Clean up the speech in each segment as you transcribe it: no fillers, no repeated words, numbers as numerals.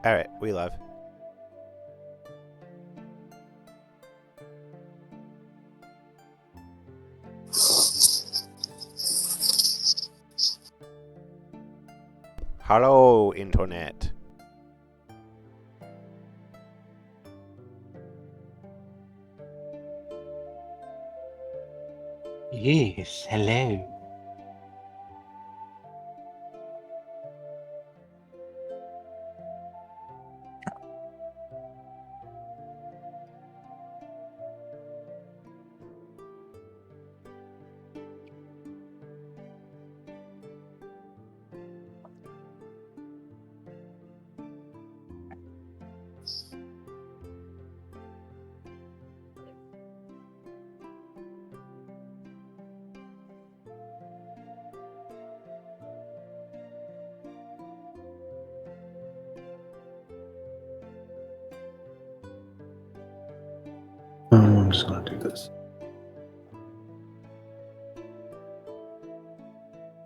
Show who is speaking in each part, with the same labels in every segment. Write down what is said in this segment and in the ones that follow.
Speaker 1: All right, we love. Hello, internet.
Speaker 2: Yes, hello.
Speaker 3: I'm just going to do this.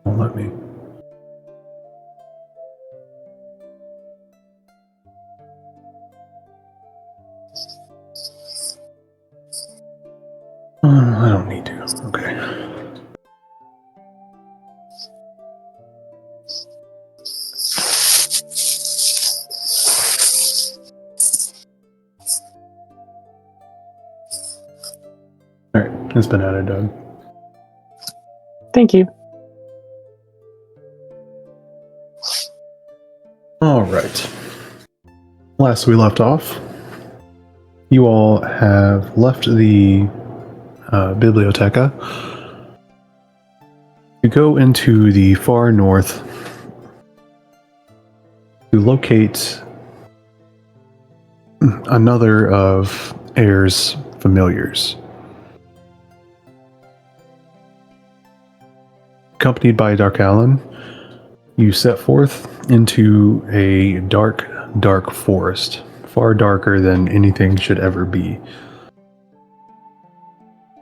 Speaker 3: Won't let me. I don't need to. Okay. All right, it's been added, Doug.
Speaker 2: Thank you.
Speaker 3: All right. Last we left off, you all have left the biblioteca to go into the far north to locate another of Air's familiars. Accompanied by Dark Allen, you set forth into a dark forest, far darker than anything should ever be.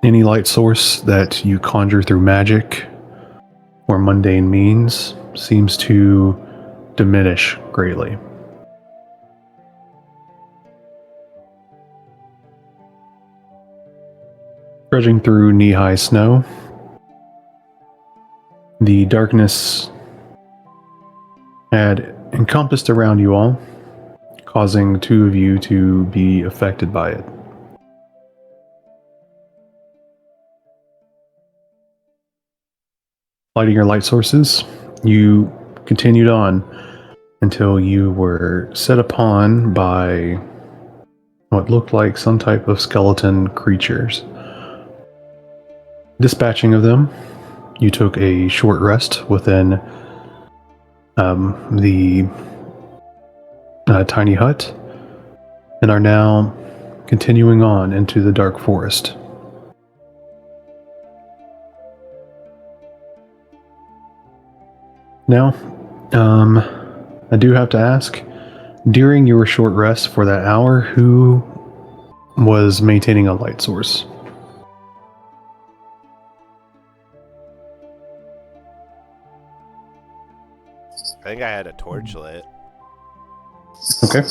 Speaker 3: Any light source that you conjure through magic or mundane means seems to diminish greatly. Trudging through knee-high snow, the darkness had encompassed around you all, causing the two of you to be affected by it. Lighting your light sources, you continued on until you were set upon by what looked like some type of skeleton creatures. Dispatching of them, you took a short rest within the tiny hut and are now continuing on into the dark forest. Now, I do have to ask, during your short rest for that hour, who was maintaining a light source?
Speaker 1: I think I had a torch lit.
Speaker 3: Okay.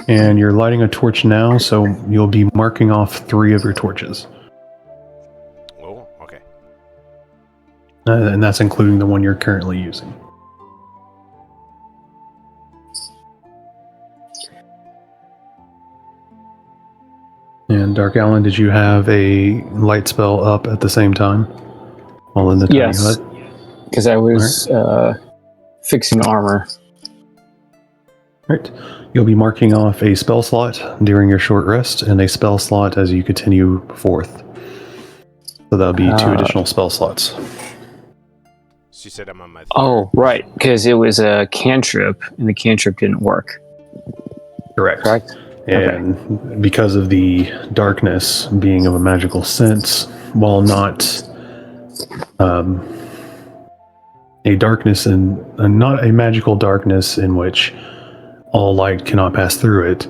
Speaker 3: And you're lighting a torch now, so you'll be marking off 3 of your torches.
Speaker 1: Oh, okay.
Speaker 3: And that's including the one you're currently using. And Dark Allen, did you have a light spell up at the same time while in the tiny
Speaker 2: Yes,
Speaker 3: hut?
Speaker 2: because I was fixing armor.
Speaker 3: Right. You'll be marking off a spell slot during your short rest and a spell slot as you continue forth. So that'll be 2 additional spell slots.
Speaker 1: She said I'm on my third.
Speaker 2: Oh, right, because it was a cantrip, and the cantrip didn't work.
Speaker 3: Correct. And because of the darkness being of a magical sense, while not a darkness and not a magical darkness in which all light cannot pass through it,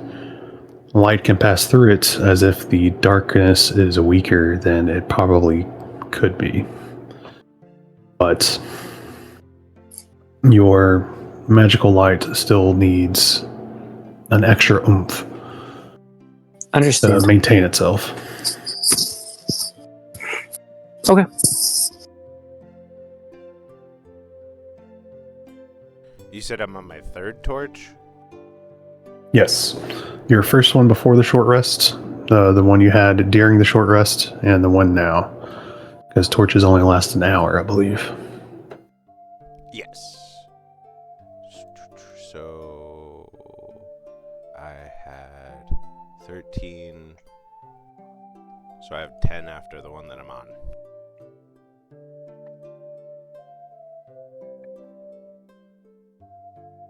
Speaker 3: light can pass through it as if the darkness is weaker than it probably could be. But your magical light still needs an extra oomph to
Speaker 2: Understand.
Speaker 3: maintain itself.
Speaker 2: Okay.
Speaker 1: You said I'm on my third torch?
Speaker 3: Yes. Your first one before the short rest, the one you had during the short rest, and the one now. Because torches only last an hour, I believe.
Speaker 1: Yes. So I had 13. So I have 10 after the one that I'm on.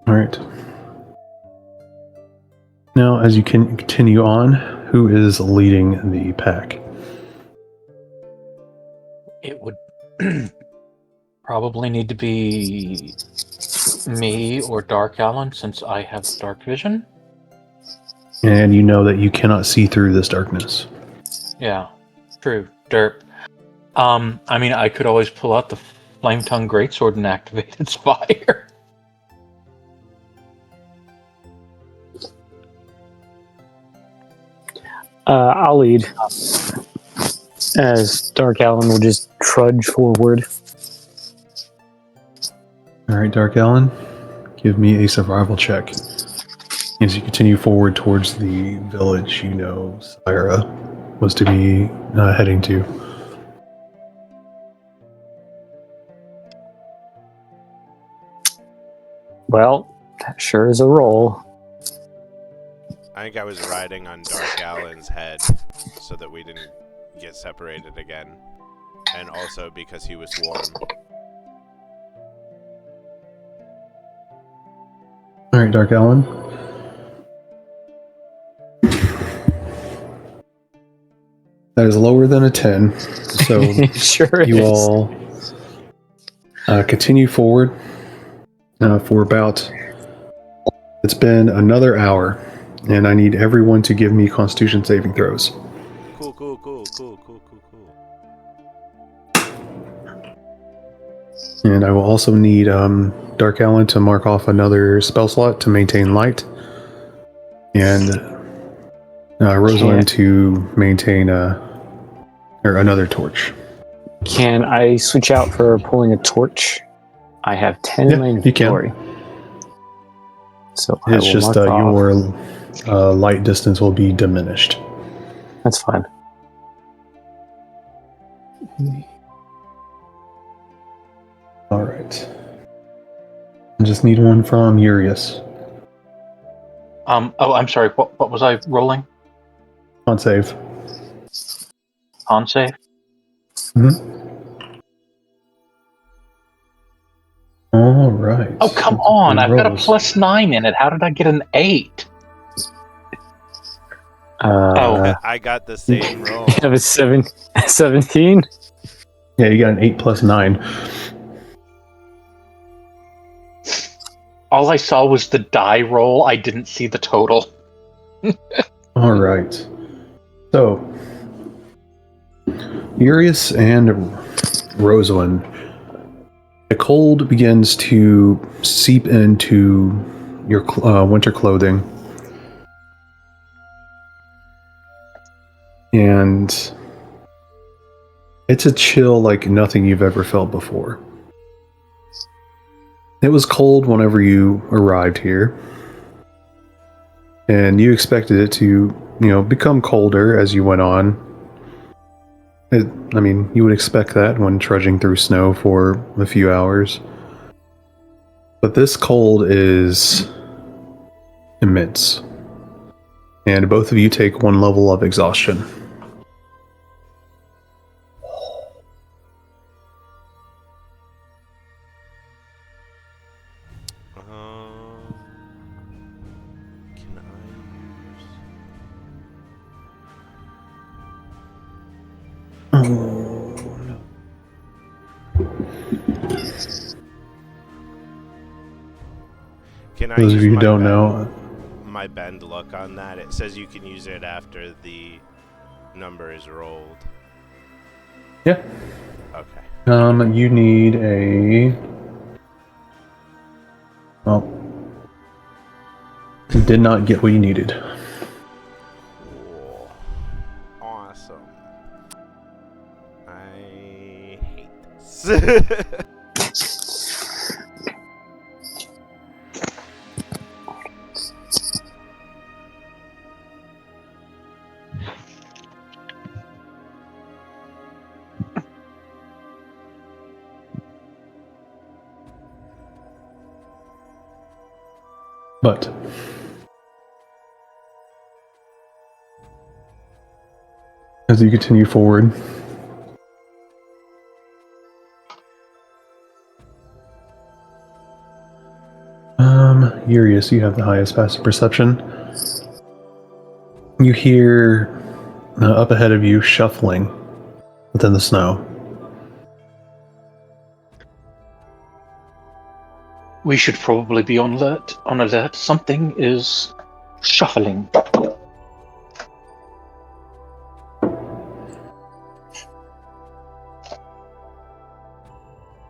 Speaker 3: All right. Now, as you can continue on, who is leading the pack?
Speaker 4: It would probably need to be me or Dark Allen, since I have dark vision.
Speaker 3: And you know that you cannot see through this darkness.
Speaker 4: Yeah, true. Derp. I mean, I could always pull out the Flame Tongue Greatsword and activate its fire.
Speaker 2: I'll lead. As Dark Allen will just trudge forward.
Speaker 3: All right, Dark Allen, give me a survival check. As you continue forward towards the village you know Syra was to be heading to.
Speaker 2: Well, that sure is a roll.
Speaker 1: I think I was riding on Dark Allen's head so that we didn't get separated again. And also because he was warm.
Speaker 3: All right, Dark Allen. That is lower than a 10. So
Speaker 2: It sure
Speaker 3: you
Speaker 2: is.
Speaker 3: all continue forward for about... It's been another hour, and I need everyone to give me Constitution saving throws.
Speaker 1: Cool, cool, cool, cool, cool, cool, cool.
Speaker 3: And I will also need Dark Allen to mark off another spell slot to maintain light. And Rosalind to maintain or another torch.
Speaker 2: Can I switch out for pulling a torch? I have 10 in my
Speaker 3: Yeah, you can.
Speaker 2: inventory. So I
Speaker 3: It's
Speaker 2: will
Speaker 3: just
Speaker 2: mark off.
Speaker 3: your light distance will be diminished.
Speaker 2: That's fine.
Speaker 3: All right. I just need one from Urius.
Speaker 4: Oh, I'm sorry. What was I rolling?
Speaker 3: On save.
Speaker 4: On save?
Speaker 3: Mm-hmm. All right.
Speaker 4: Oh, come on. I've got a
Speaker 3: Rolls.
Speaker 4: +9 in it. How did I get an 8?
Speaker 1: I got the same roll.
Speaker 2: I have a 17.
Speaker 3: Yeah, you got an 8 plus 9.
Speaker 4: All I saw was the die roll. I didn't see the total.
Speaker 3: All right. So, Urius and Rosalind, the cold begins to seep into your winter clothing. And it's a chill like nothing you've ever felt before. It was cold whenever you arrived here. And you expected it to, become colder as you went on. You would expect that when trudging through snow for a few hours. But this cold is immense. And both of you take one level of exhaustion.
Speaker 1: Can I use...
Speaker 3: Oh, no.
Speaker 1: Can I
Speaker 3: Those of
Speaker 1: use
Speaker 3: you who
Speaker 1: my
Speaker 3: don't
Speaker 1: bend-
Speaker 3: know,
Speaker 1: my bend luck on that? It says you can use it after the number is rolled.
Speaker 3: yeah.
Speaker 1: Okay.
Speaker 3: You need a... Well, You did not get what you needed.
Speaker 1: Cool. Awesome. I hate this.
Speaker 3: But as you continue forward, Urius, you have the highest passive perception. You hear up ahead of you shuffling within the snow.
Speaker 4: We should probably be on alert. On alert. Something is shuffling.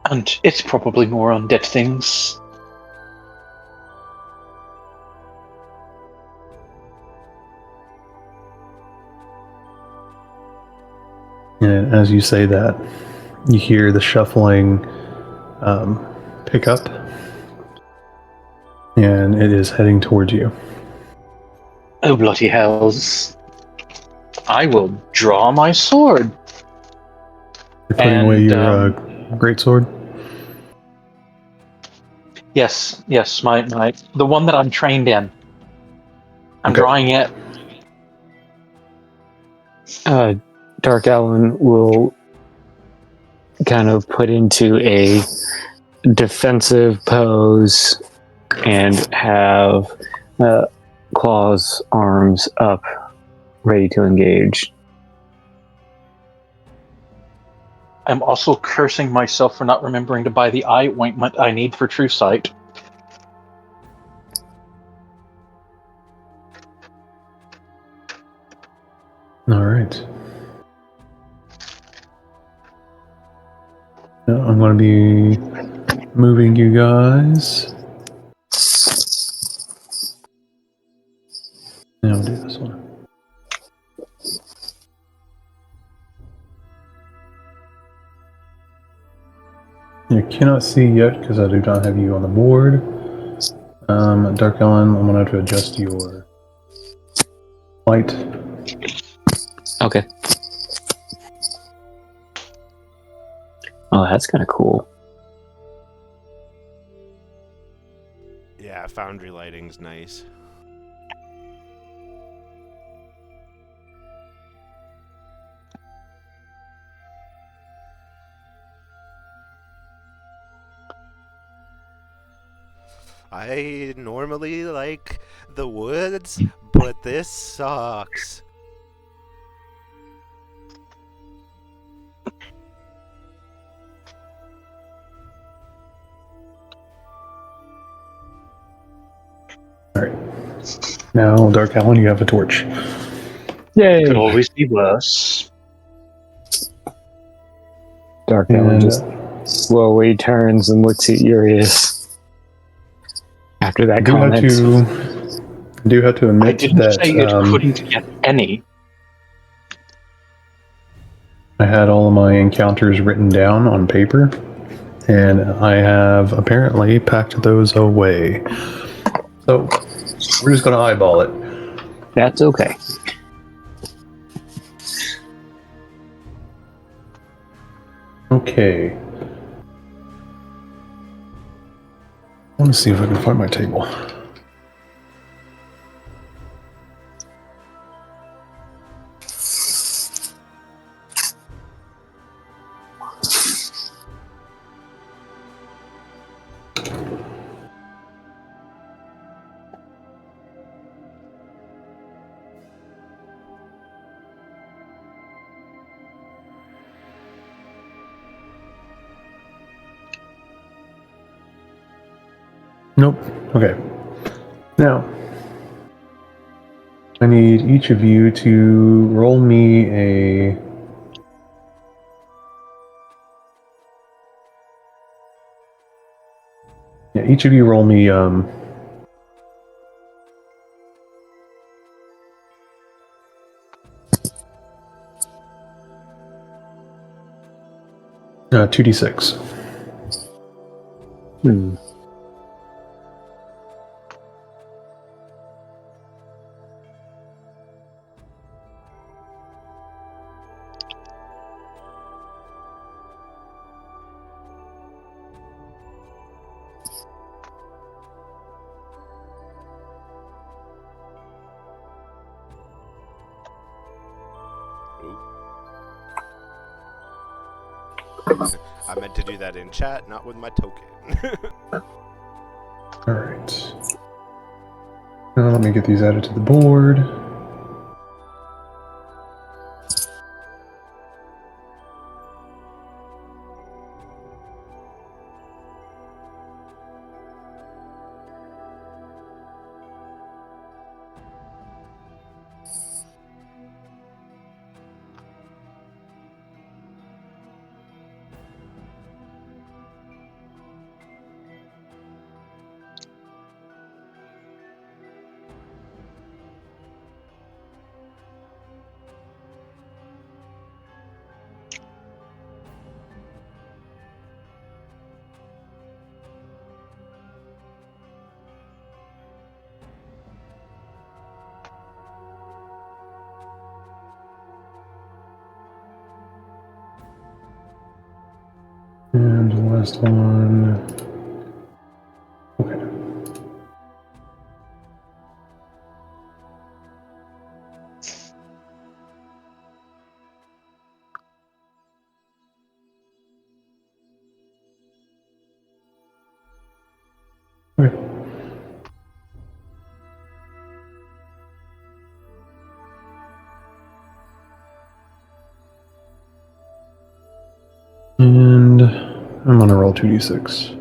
Speaker 4: And it's probably more undead things.
Speaker 3: And as you say that, you hear the shuffling pick up, and it is heading towards you.
Speaker 4: Oh, bloody hells. I will draw my sword.
Speaker 3: You're putting away your greatsword?
Speaker 4: Yes, my the one that I'm trained in. I'm
Speaker 3: Okay.
Speaker 4: drawing it.
Speaker 2: Dark Allen will kind of put into a defensive pose and have claws, arms up, ready to engage.
Speaker 4: I'm also cursing myself for not remembering to buy the eye ointment I need for true sight.
Speaker 3: All right. Now I'm going to be moving you guys. Now I'll do this one. You cannot see yet because I do not have you on the board. Dark Ellen, I'm going to have to adjust your light.
Speaker 2: Okay. Oh, that's kind of cool.
Speaker 1: Yeah, foundry lighting's nice. I normally like the woods, but this sucks.
Speaker 3: All right. Now, Dark Ellen, you have a torch.
Speaker 2: Yay!
Speaker 4: Could always be worse.
Speaker 2: Dark Allen just slowly turns and looks at Urius after that comment.
Speaker 3: I do have to
Speaker 4: I
Speaker 3: admit
Speaker 4: didn't
Speaker 3: that
Speaker 4: say it couldn't get any.
Speaker 3: I had all of my encounters written down on paper, and I have apparently packed those away. So we're just going to eyeball it.
Speaker 2: That's okay.
Speaker 3: Okay. I want to see if I can find my table. Nope. Okay. Now, I need each of you to roll me a... Yeah, each of you roll me 2d6.
Speaker 2: Hmm.
Speaker 1: Ooh. I meant to do that in chat, not with my token.
Speaker 3: Alright. Now let me get these added to the board. And the last one. Okay. Okay. And I'm gonna roll 2d6.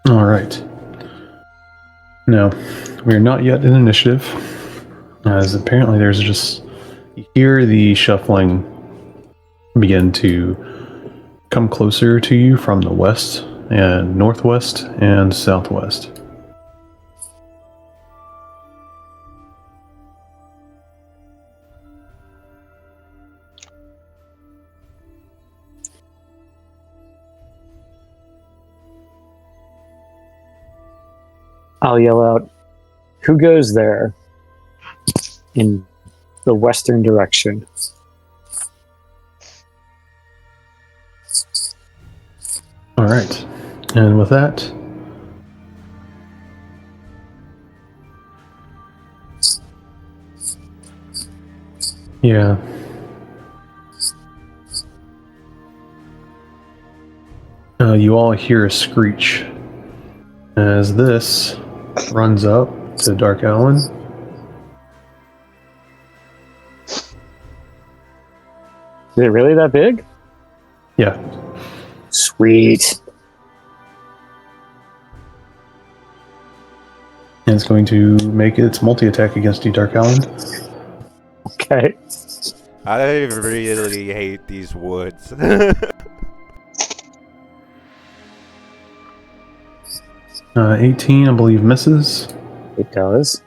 Speaker 3: Alright. Now, we are not yet in initiative, as apparently there's just... You hear the shuffling begin to come closer to you from the west and northwest and southwest.
Speaker 2: I'll yell out, "Who goes there?" in the western direction.
Speaker 3: All right, and with that, yeah. You all hear a screech as this runs up to Dark Allen.
Speaker 2: Is it really that big?
Speaker 3: Yeah.
Speaker 2: Sweet.
Speaker 3: And it's going to make its multi-attack against you, Dark Allen.
Speaker 2: Okay.
Speaker 1: I really hate these woods.
Speaker 3: 18, I believe, misses.
Speaker 2: It does.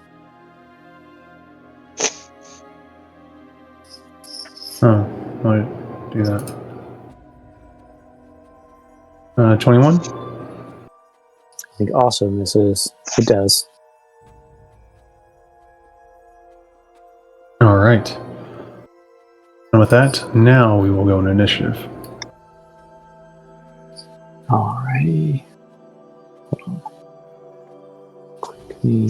Speaker 3: Oh, why did I do that? 21?
Speaker 2: I think also misses. It does.
Speaker 3: All right. And with that, now we will go into initiative.
Speaker 2: Alrighty. Hold on. Quickly.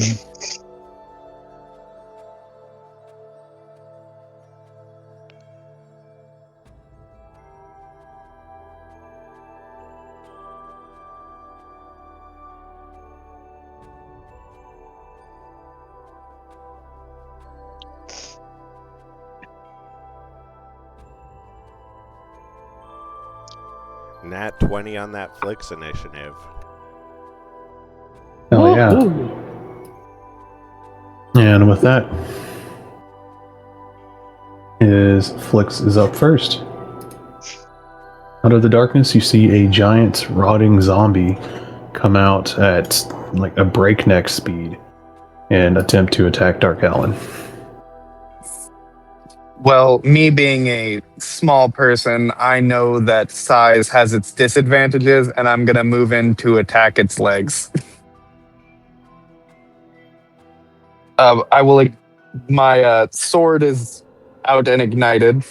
Speaker 1: Nat 20 on that Flicks initiative.
Speaker 3: Hell yeah.
Speaker 2: Woo-hoo.
Speaker 3: And with that, Flix is up first. Out of the darkness, you see a giant rotting zombie come out at like a breakneck speed and attempt to attack Dark Allen.
Speaker 5: Well, me being a small person, I know that size has its disadvantages, and I'm going to move in to attack its legs. I will. My sword is out and ignited.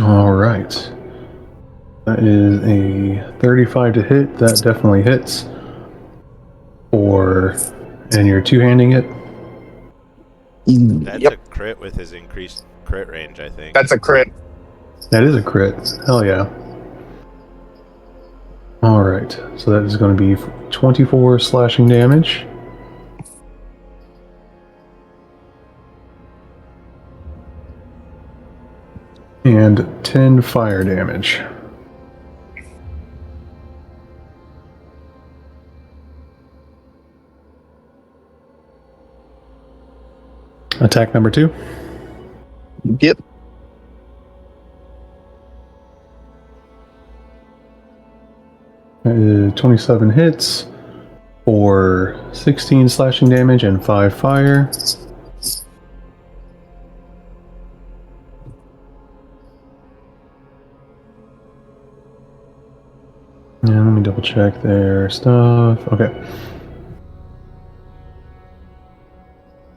Speaker 3: All right. That is a 35 to hit. That definitely hits. And you're two-handing it?
Speaker 1: That's
Speaker 5: Yep,
Speaker 1: a crit with his increased crit range, I think.
Speaker 5: that's a crit.
Speaker 3: That is a crit. Hell yeah. All right. So that is going to be 24 slashing damage. And 10 fire damage. Attack number 2.
Speaker 5: Yep.
Speaker 3: That is 27 hits for 16 slashing damage and 5 fire. And let me double check their stuff. Okay.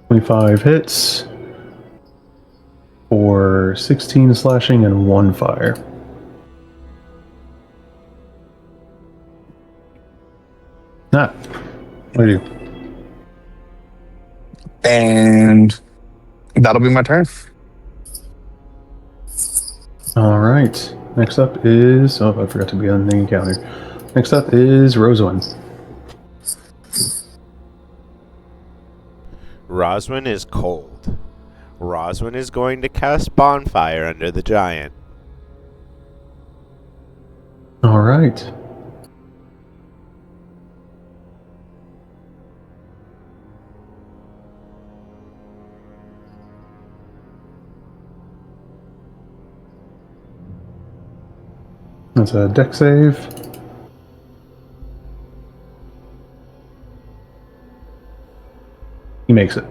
Speaker 3: 25 hits for 16 slashing and 1 fire. What do you do?
Speaker 5: And that'll be my turn.
Speaker 3: All right. Next up is... Oh, I forgot to be on the encounter. Next up is Roswin.
Speaker 1: Roswin is cold. Roswin is going to cast Bonfire under the giant.
Speaker 3: All right. That's a deck save. He makes it.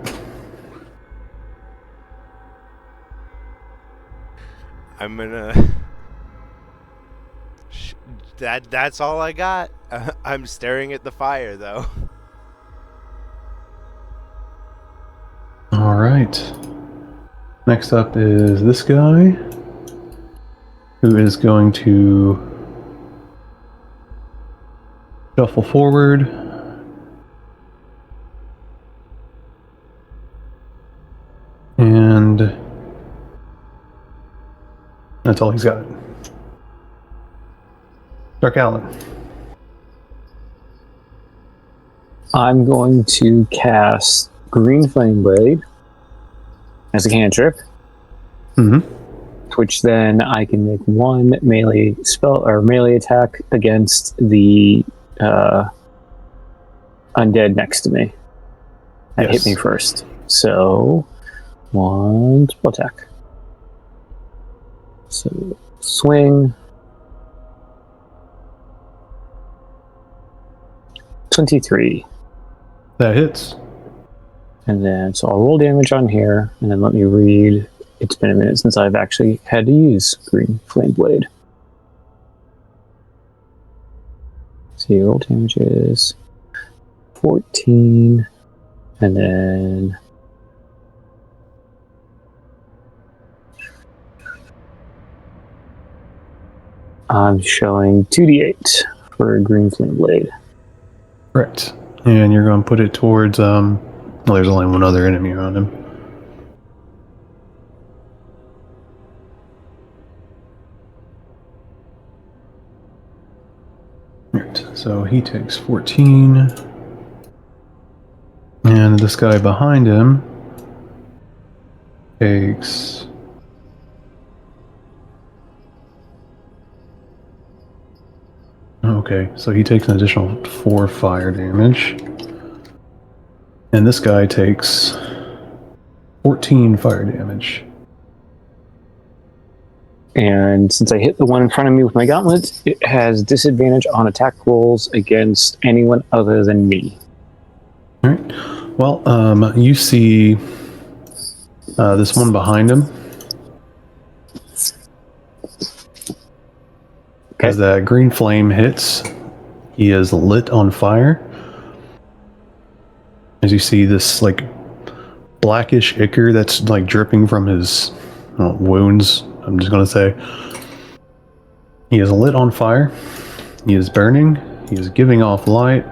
Speaker 1: I'm gonna... That's all I got. I'm staring at the fire, though.
Speaker 3: All right. Next up is this guy, who is going to shuffle forward. And that's all he's got. Dark Allen.
Speaker 2: I'm going to cast Green Flame Blade as a cantrip, which then I can make one melee spell or melee attack against the undead next to me. That hit me first. So, one spell attack. So, swing. 23.
Speaker 3: That hits.
Speaker 2: And then, so I'll roll damage on here, and then let me read. It's been a minute since I've actually had to use Green Flame Blade. So your roll damage is 14, and then I'm showing 2d8 for Green Flame Blade.
Speaker 3: Correct. And you're going to put it towards, well, there's only one other enemy around him. Right, so he takes 14. And this guy behind him takes... Okay, so he takes an additional 4 fire damage. And this guy takes 14 fire damage.
Speaker 2: And since I hit the one in front of me with my gauntlet, it has disadvantage on attack rolls against anyone other than me.
Speaker 3: Alright. Well, you see this one behind him.
Speaker 2: Okay.
Speaker 3: As that green flame hits, he is lit on fire. As you see this, like, blackish ichor that's, like, dripping from his wounds, I'm just going to say. He is lit on fire. He is burning. He is giving off light.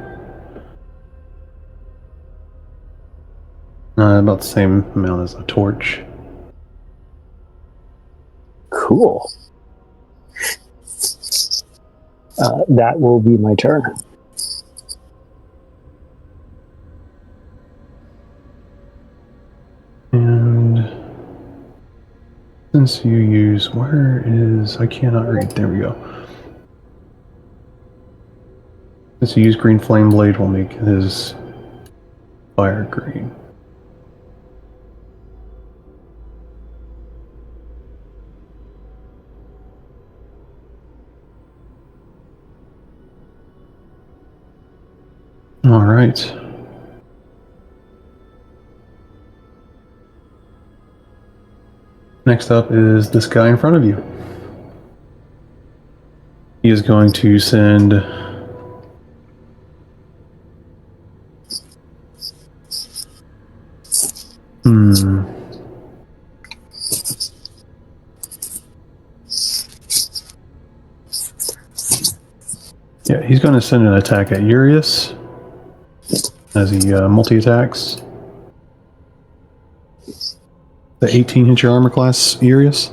Speaker 3: About the same amount as a torch.
Speaker 2: Cool. That will be my turn.
Speaker 3: And since you use, where is, I cannot read, there we go. Since you use green flame blade, will make his fire green. All right. Next up is this guy in front of you. He is going to send Yeah, he's going to send an attack at Urius as he multi-attacks. The 18 hit your armor class, Urius?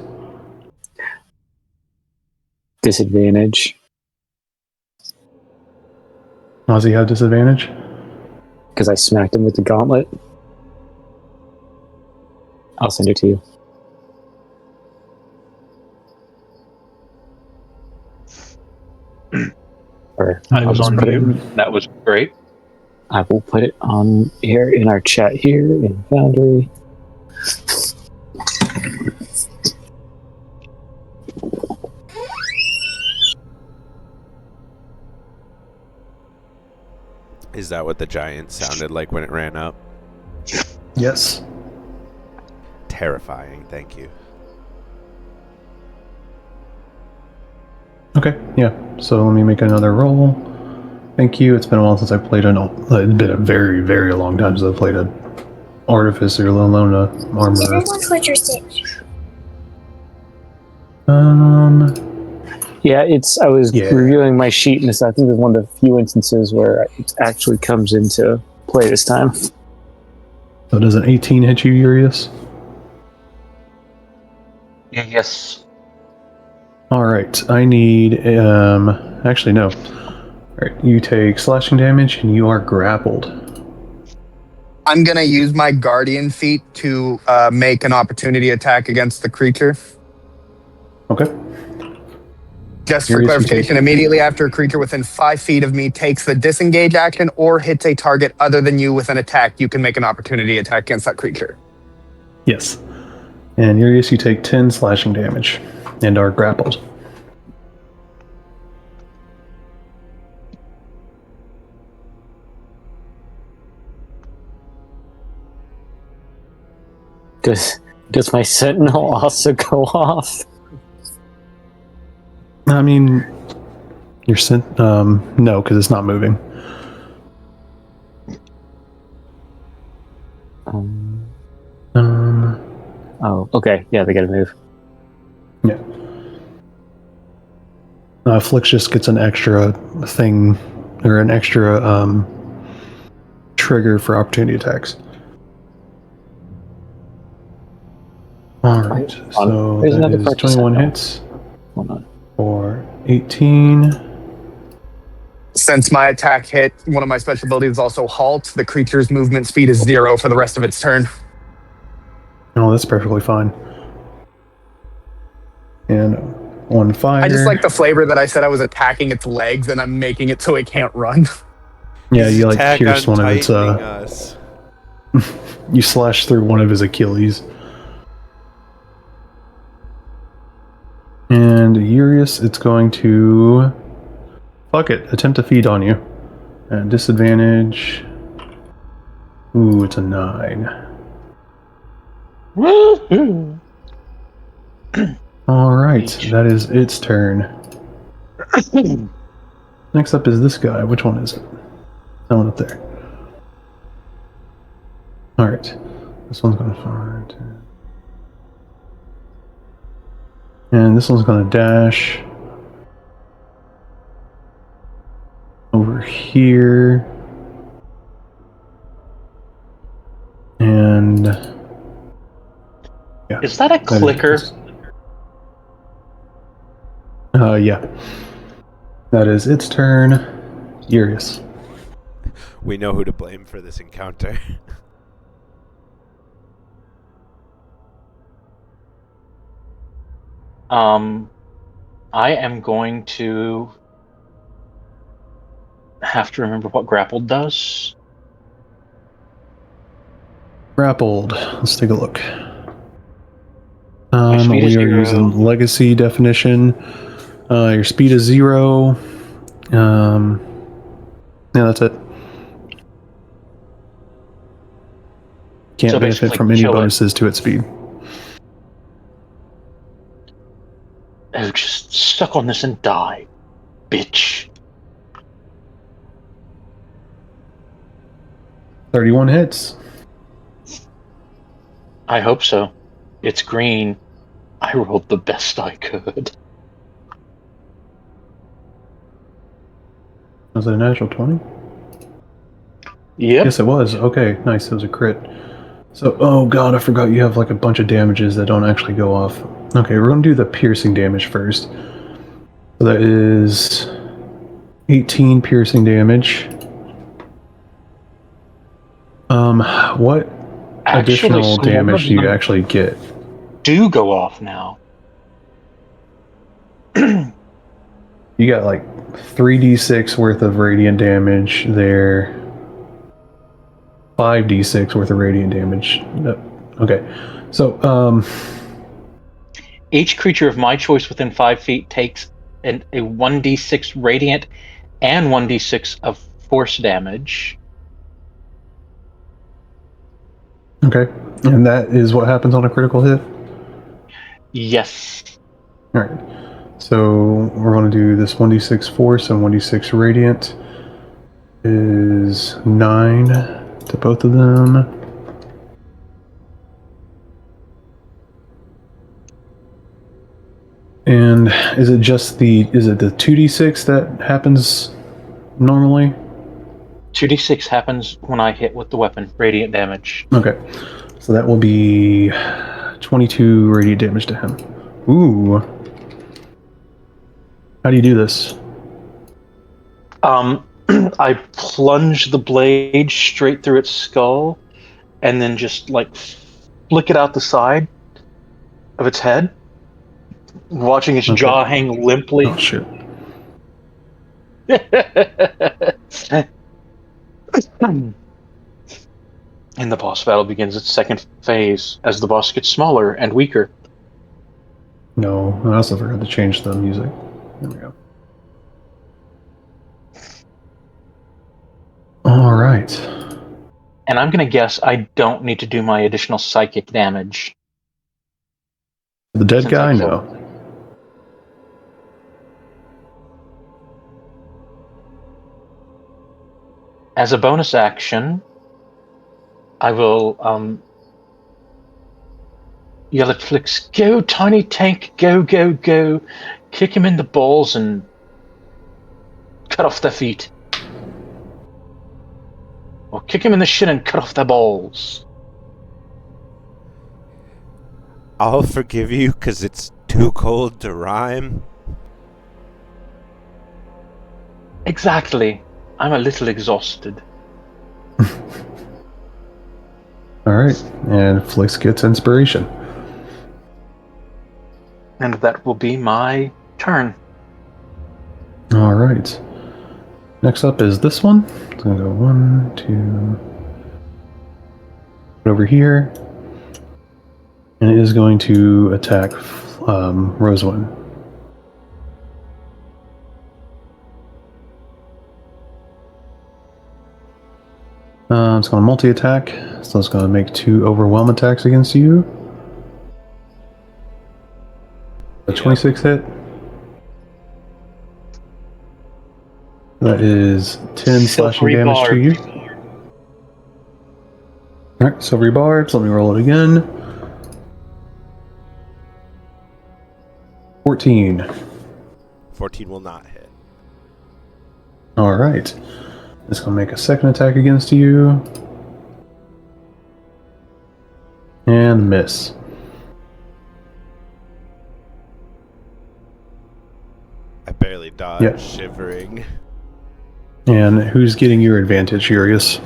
Speaker 2: Disadvantage.
Speaker 3: Why does he have disadvantage?
Speaker 2: Because I smacked him with the gauntlet. I'll send it to you. Or
Speaker 4: I
Speaker 2: I'll
Speaker 4: was
Speaker 2: just
Speaker 4: on
Speaker 2: put it
Speaker 4: mute. That was great.
Speaker 2: I will put it on here in our chat here in Foundry.
Speaker 1: Is that what the giant sounded like when it ran up?
Speaker 3: Yes.
Speaker 1: Terrifying, thank you.
Speaker 3: Okay, yeah. So let me make another roll. Thank you. It's been a while since I played it's been a very, very long time since I played an artificer, let alone a armorer.
Speaker 6: Everyone put your six.
Speaker 2: Yeah, I was reviewing my sheet, and I think it's one of the few instances where it actually comes into play this time.
Speaker 3: So does an 18 hit you, Urius?
Speaker 4: Yes.
Speaker 3: All right, I need, actually no. All right, you take slashing damage and you are grappled.
Speaker 5: I'm going to use my guardian feat to make an opportunity attack against the creature.
Speaker 3: Okay.
Speaker 5: Just for clarification, immediately after a creature within 5 feet of me takes the disengage action or hits a target other than you with an attack, you can make an opportunity attack against that creature.
Speaker 3: Yes. And Urius, you take 10 slashing damage and are grappled.
Speaker 2: Does my sentinel also go off?
Speaker 3: I mean, your no, because it's not moving.
Speaker 2: Oh, okay. Yeah, they gotta move.
Speaker 3: Yeah. Flix just gets an extra thing, or an extra trigger for opportunity attacks. Alright, so
Speaker 2: There's
Speaker 3: that
Speaker 2: another
Speaker 3: is 21 hits.
Speaker 2: Hold on.
Speaker 3: For 18.
Speaker 5: Since my attack hit, one of my special abilities is also halt. The creature's movement speed is 0 for the rest of its turn.
Speaker 3: Oh, that's perfectly fine. And one fire.
Speaker 5: I just like the flavor that I said I was attacking its legs, and I'm making it so it can't run.
Speaker 3: Yeah,
Speaker 1: He's
Speaker 3: you like
Speaker 1: attack
Speaker 3: pierce
Speaker 1: on
Speaker 3: one of its.
Speaker 1: tightening us.
Speaker 3: You slash through one of his Achilles. And Urius, it's going to fuck it. Attempt to feed on you. At disadvantage. Ooh, it's a 9.
Speaker 4: Woohoo!
Speaker 3: Alright, that is its turn. Next up is this guy. Which one is it? That one up there. Alright. This one's going to fire. And this one's going to dash over here. And yeah.
Speaker 4: Is that a clicker?
Speaker 3: Yeah. That is its turn. Urius.
Speaker 1: We know who to blame for this encounter.
Speaker 4: I am going to have to remember what grappled does.
Speaker 3: Grappled. Let's take a look.
Speaker 4: speed is
Speaker 3: We are
Speaker 4: 0.
Speaker 3: using legacy definition. Your speed is 0. Yeah, that's it. Can't
Speaker 4: So
Speaker 3: benefit
Speaker 4: basically
Speaker 3: from any
Speaker 4: kill it.
Speaker 3: bonuses to its speed.
Speaker 4: Oh, just suck on this and die, bitch.
Speaker 3: 31 hits.
Speaker 4: I hope so. It's green. I rolled the best I could.
Speaker 3: Was it a natural 20?
Speaker 4: Yep.
Speaker 3: Yes, it was. Okay, nice. It was a crit. So, oh god, I forgot you have like a bunch of damages that don't actually go off. Okay, we're going to do the piercing damage first. So that is 18 piercing damage. What
Speaker 4: Actually,
Speaker 3: additional
Speaker 4: some
Speaker 3: damage do you
Speaker 4: of them
Speaker 3: actually get?
Speaker 4: do go off now.
Speaker 3: You got like 3d6 worth of radiant damage there. 5d6 worth of radiant damage. Okay. So,
Speaker 4: Each creature of my choice within 5 feet takes a 1d6 radiant and 1d6 of force damage.
Speaker 3: okay. And that is what happens on a critical hit?
Speaker 4: Yes.
Speaker 3: Alright. So, we're going to do this 1d6 force and 1d6 radiant is 9 to both of them. And is it the 2d6 that happens normally?
Speaker 4: 2d6 happens when I hit with the weapon, radiant damage.
Speaker 3: Okay. So that will be 22 radiant damage to him. Ooh. How do you do this?
Speaker 4: I plunge the blade straight through its skull and then just like flick it out the side of its head, watching its jaw hang limply.
Speaker 3: Oh, shit.
Speaker 4: And the boss battle begins its second phase as the boss gets smaller and weaker.
Speaker 3: No, I also forgot to change the music. There we go. All right.
Speaker 4: And I'm going to guess I don't need to do my additional psychic damage.
Speaker 3: The dead
Speaker 4: Since
Speaker 3: guy?
Speaker 4: I killed
Speaker 3: No.
Speaker 4: As a bonus action, I will yell at Flix, "Go, tiny tank, go, go, go. Kick him in the balls and cut off their feet. Or kick him in the shin and cut off their balls."
Speaker 1: I'll forgive you because it's too cold to rhyme.
Speaker 4: Exactly. I'm a little exhausted.
Speaker 3: Alright, and Flix gets inspiration.
Speaker 4: And that will be my turn.
Speaker 3: Alright. Next up is this one. It's going to go 1, 2... over here. And it is going to attack Rosewind. It's going to multi-attack, so it's going to make 2 overwhelm attacks against you. A 26 hit. That is 10 slashing damage to you. Alright, Silvery Barbs, let me roll it again. 14.
Speaker 1: 14 will not hit.
Speaker 3: Alright. It's going to make a second attack against you. And miss.
Speaker 1: I barely dodged,
Speaker 3: Yep.
Speaker 1: shivering.
Speaker 3: And who's getting your advantage, Furious?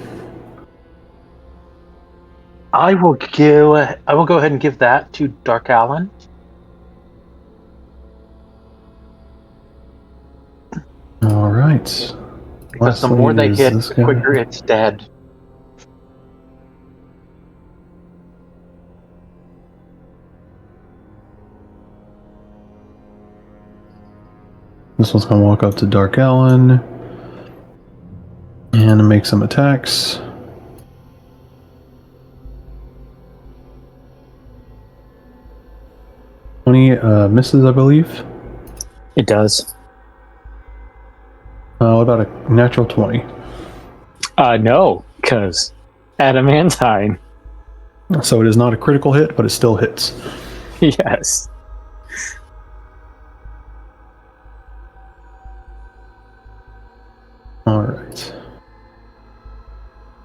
Speaker 4: I will go ahead and give that to Dark Allen.
Speaker 3: Alright.
Speaker 4: Because the more they hit, the quicker it's dead.
Speaker 3: This one's going to walk up to Dark Allen and make some attacks. Misses, I believe.
Speaker 2: It does.
Speaker 3: What about a natural 20?
Speaker 2: No, because adamantine.
Speaker 3: So it is not a critical hit, but it still hits.
Speaker 2: Yes.
Speaker 3: Alright.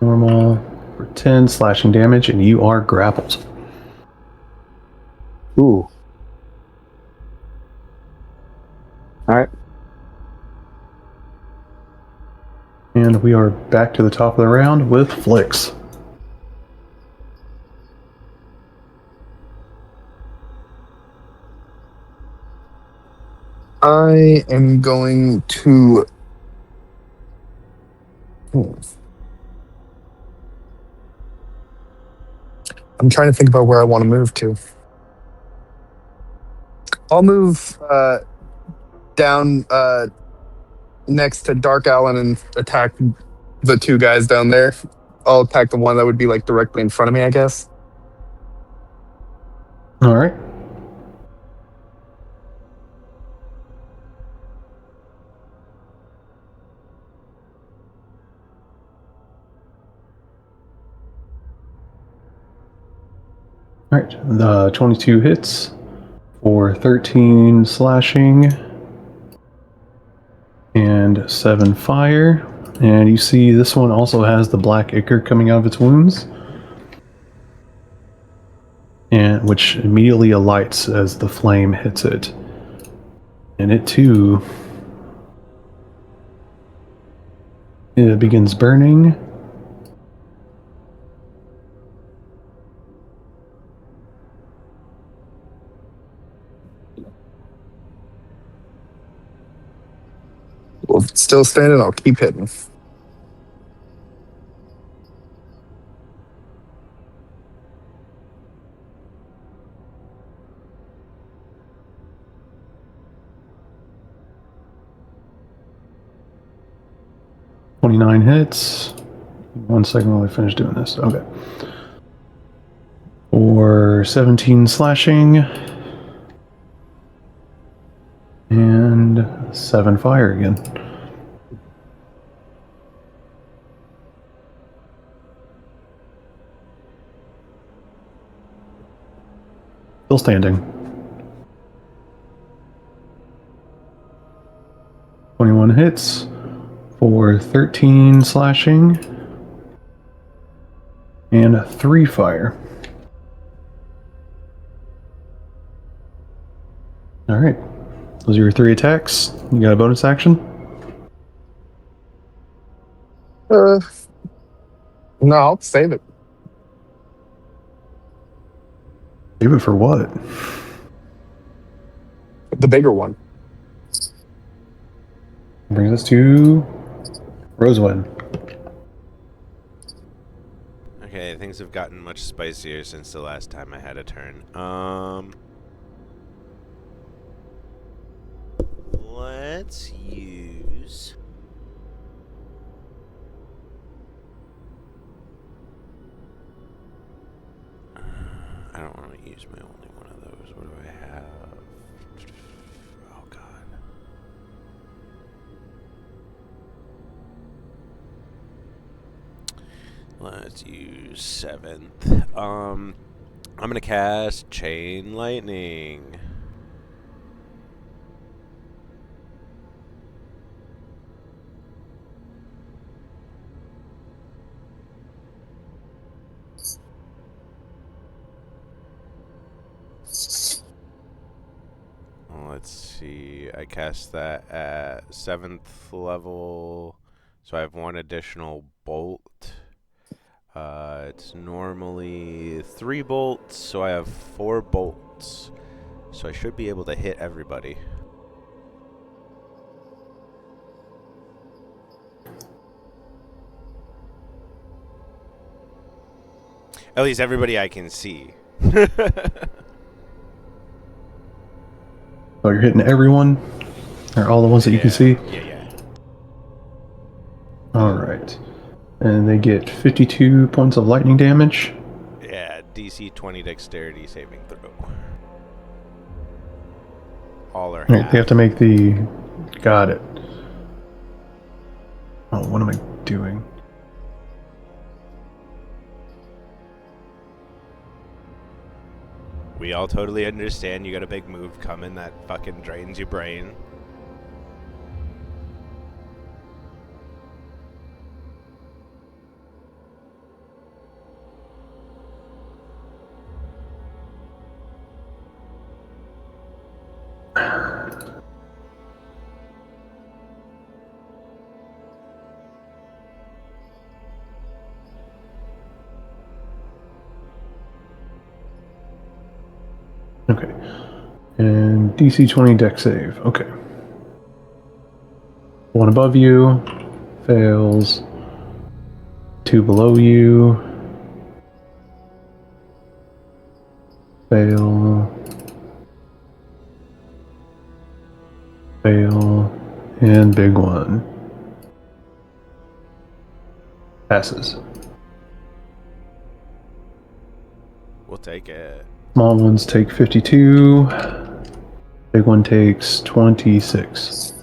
Speaker 3: Normal for 10 slashing damage, and you are grappled.
Speaker 2: Ooh. Alright.
Speaker 3: And we are back to the top of the round with Flix.
Speaker 5: I am going to. I'm trying to think about where I want to move to. I'll move down next to Dark Allen and attack the 2 guys down there. I'll attack the one that would be like directly in front of me, I guess.
Speaker 3: Alright. Alright, the 22 hits for 13 slashing and 7 fire. And you see this one also has the black ichor coming out of its wounds, and which immediately alights as the flame hits it. And it too begins burning.
Speaker 5: Well, if it's still standing, I'll keep hitting.
Speaker 3: $29 hits. 1 second while I finish doing this. Okay. For 17 slashing. And 7 fire again. Still standing. 21 hits for 13 slashing and 3 fire. Alright. Those are your 3 attacks. You got a bonus action?
Speaker 5: No, I'll save it.
Speaker 3: Save it for what?
Speaker 5: The bigger one.
Speaker 3: Brings us to Rosewood.
Speaker 1: Okay, things have gotten much spicier since the last time I had a turn. Let's use... I don't want to use my only one of those. What do I have? Oh, God. Let's use 7th. I'm gonna cast Chain Lightning. Let's see. I cast that at 7th level, so I have one additional bolt. It's normally 3 bolts, so I have 4 bolts. So I should be able to hit everybody. At least everybody I can see.
Speaker 3: Oh, you're hitting everyone? Or all the ones that you can see?
Speaker 1: Yeah.
Speaker 3: Alright. And they get 52 points of lightning damage.
Speaker 1: Yeah, DC 20 dexterity saving throw. All or
Speaker 3: Right,
Speaker 1: half.
Speaker 3: they have to make the... Got it. Oh, what am I doing?
Speaker 1: We all totally understand you got a big move coming that fucking drains your brain.
Speaker 3: Okay. And DC 20 dex save. Okay. One above you. Fails. 2 below you. Fail. Fail. And big one. Passes.
Speaker 1: We'll take it.
Speaker 3: Small ones take 52. Big one takes 26.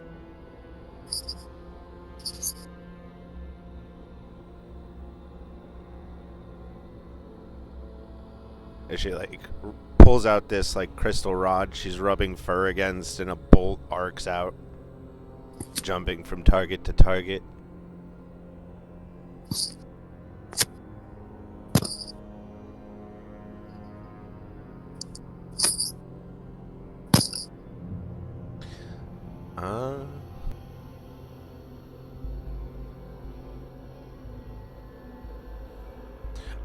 Speaker 1: And she like pulls out this like crystal rod she's rubbing fur against, and a bolt arcs out, jumping from target to target.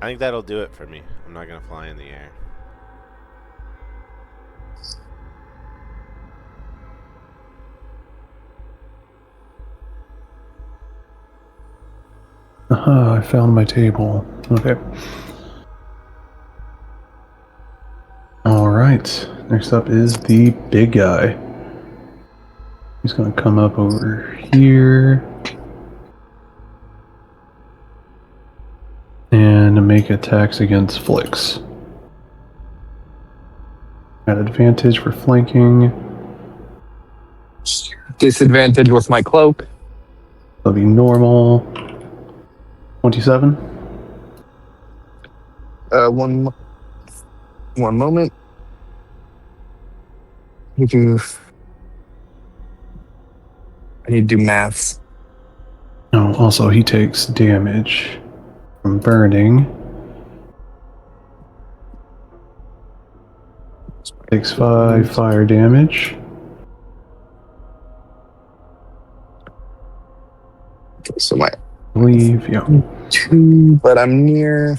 Speaker 1: I think that'll do it for me. I'm not gonna fly in the air.
Speaker 3: Aha, I found my table. Okay. Alright, next up is the big guy. He's gonna come up over here and make attacks against Flicks. Got advantage for flanking.
Speaker 5: Disadvantage with my cloak.
Speaker 3: That'll be normal. 27.
Speaker 5: One moment. I need to do maths.
Speaker 3: Oh, also he takes damage from burning. Takes 5 fire damage.
Speaker 5: So my
Speaker 3: Leave, yeah.
Speaker 5: 2, but I'm near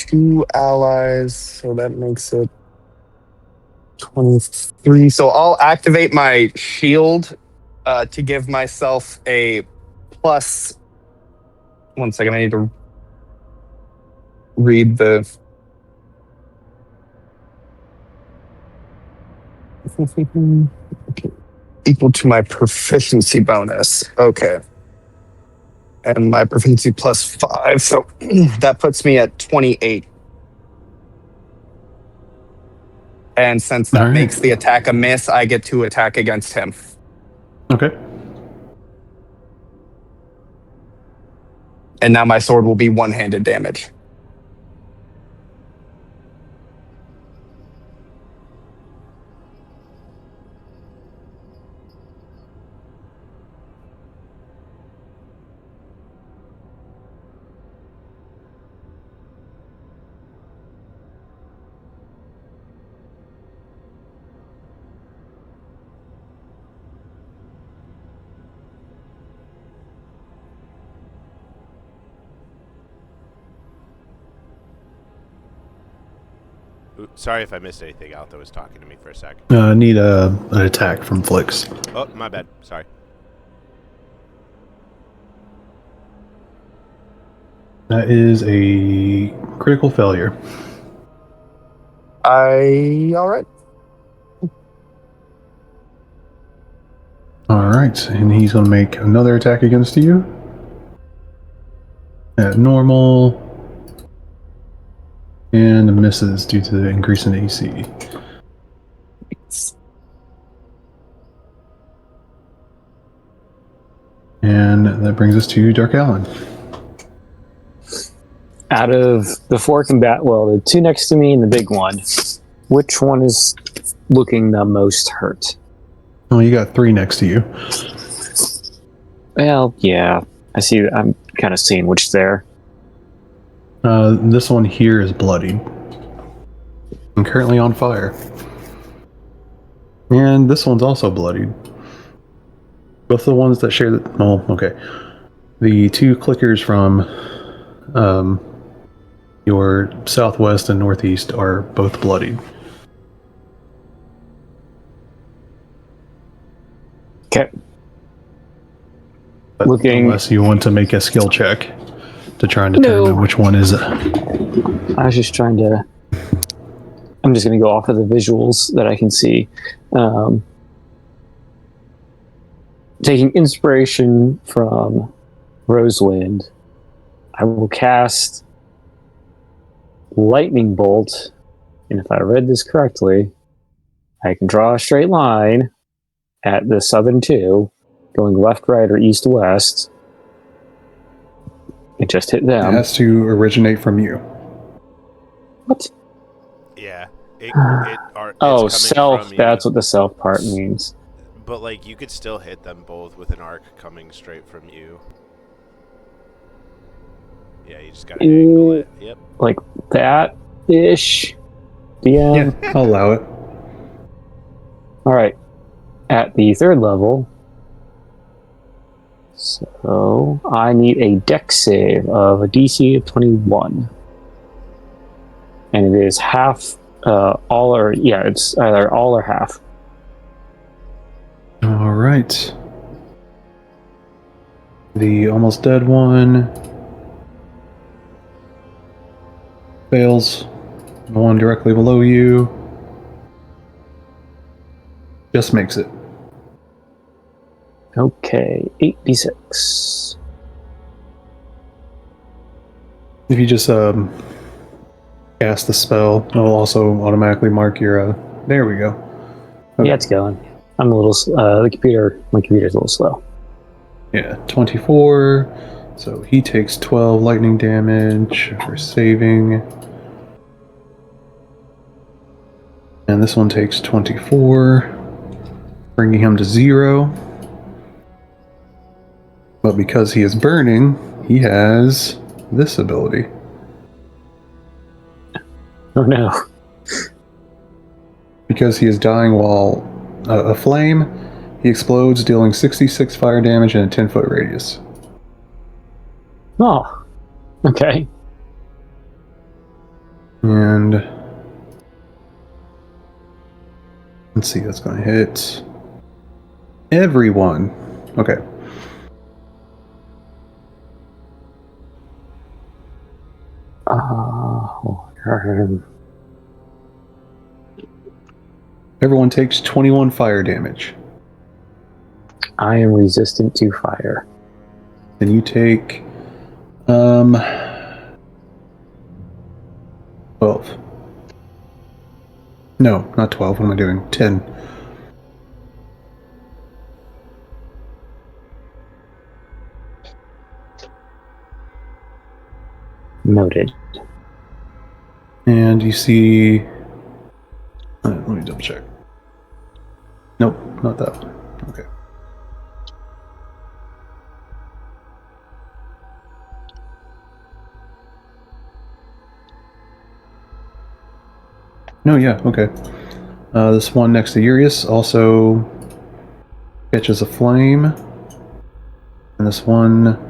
Speaker 5: 2 allies, so that makes it 23. So I'll activate my shield to give myself a plus. One second, I need to read the. Equal to my proficiency bonus. Okay. And my proficiency +5. So that puts me at 28. And since that
Speaker 3: All right.
Speaker 5: makes the attack a miss, I get to attack against him.
Speaker 3: Okay.
Speaker 5: And now my sword will be one-handed damage.
Speaker 1: Sorry if I missed anything. Alto was talking to me for a sec.
Speaker 3: Need an attack from Flix.
Speaker 1: Oh, my bad. Sorry.
Speaker 3: That is a critical failure.
Speaker 5: All right.
Speaker 3: All right, and he's going to make another attack against you. At normal. And misses due to the increase in AC. And that brings us to Dark Allen.
Speaker 2: Out of the 4 the 2 next to me and the big one, which one is looking the most hurt?
Speaker 3: Oh, you got 3 next to you.
Speaker 2: Well, yeah. I see. I'm kind of seeing which there.
Speaker 3: This one here is bloodied. And currently on fire. And this one's also bloodied. Both the ones that share the... Oh, okay. The 2 clickers from your southwest and northeast are both bloodied.
Speaker 2: Okay.
Speaker 3: But
Speaker 2: Looking...
Speaker 3: Unless you want to make a skill check to try and determine which one is it.
Speaker 2: I was just trying to... I'm just going to go off of the visuals that I can see. Taking inspiration from Rosewind, I will cast Lightning Bolt, and if I read this correctly, I can draw a straight line at the southern 2, going left, right, or east, west. It just hit them.
Speaker 3: It has to originate from you.
Speaker 2: What?
Speaker 1: Yeah.
Speaker 2: Oh,
Speaker 1: it's
Speaker 2: self. That's what the self part means.
Speaker 1: But, like, you could still hit them both with an arc coming straight from you. Yeah, you just gotta angle it. Yep.
Speaker 2: Like that-ish? DM?
Speaker 3: Yeah, I'll allow it.
Speaker 2: Alright. At the 3rd level, so I need a dex save of a DC of 21. And it is half, all or, yeah, it's either all or half.
Speaker 3: All right. The almost dead one fails. The one directly below you just makes it.
Speaker 2: Okay, 8d6.
Speaker 3: If you just cast the spell, it'll also automatically mark your. There we go. Okay.
Speaker 2: Yeah, it's going. I'm a little. My computer's a little slow.
Speaker 3: Yeah, 24. So he takes 12 lightning damage for saving. And this one takes 24, bringing him to 0. But because he is burning, he has this ability.
Speaker 2: Oh no.
Speaker 3: Because he is dying while aflame, he explodes, dealing 66 fire damage in a 10-foot radius.
Speaker 2: Oh. Okay.
Speaker 3: And let's see, that's going to hit everyone. Okay. Everyone takes 21 fire damage.
Speaker 2: I am resistant to fire.
Speaker 3: Then you take 12. No, not 12. What am I doing? 10.
Speaker 2: Noted.
Speaker 3: And you see... let me double check. Nope, not that one. Okay. No, yeah, okay. This one next to Urius also catches a flame. And this one...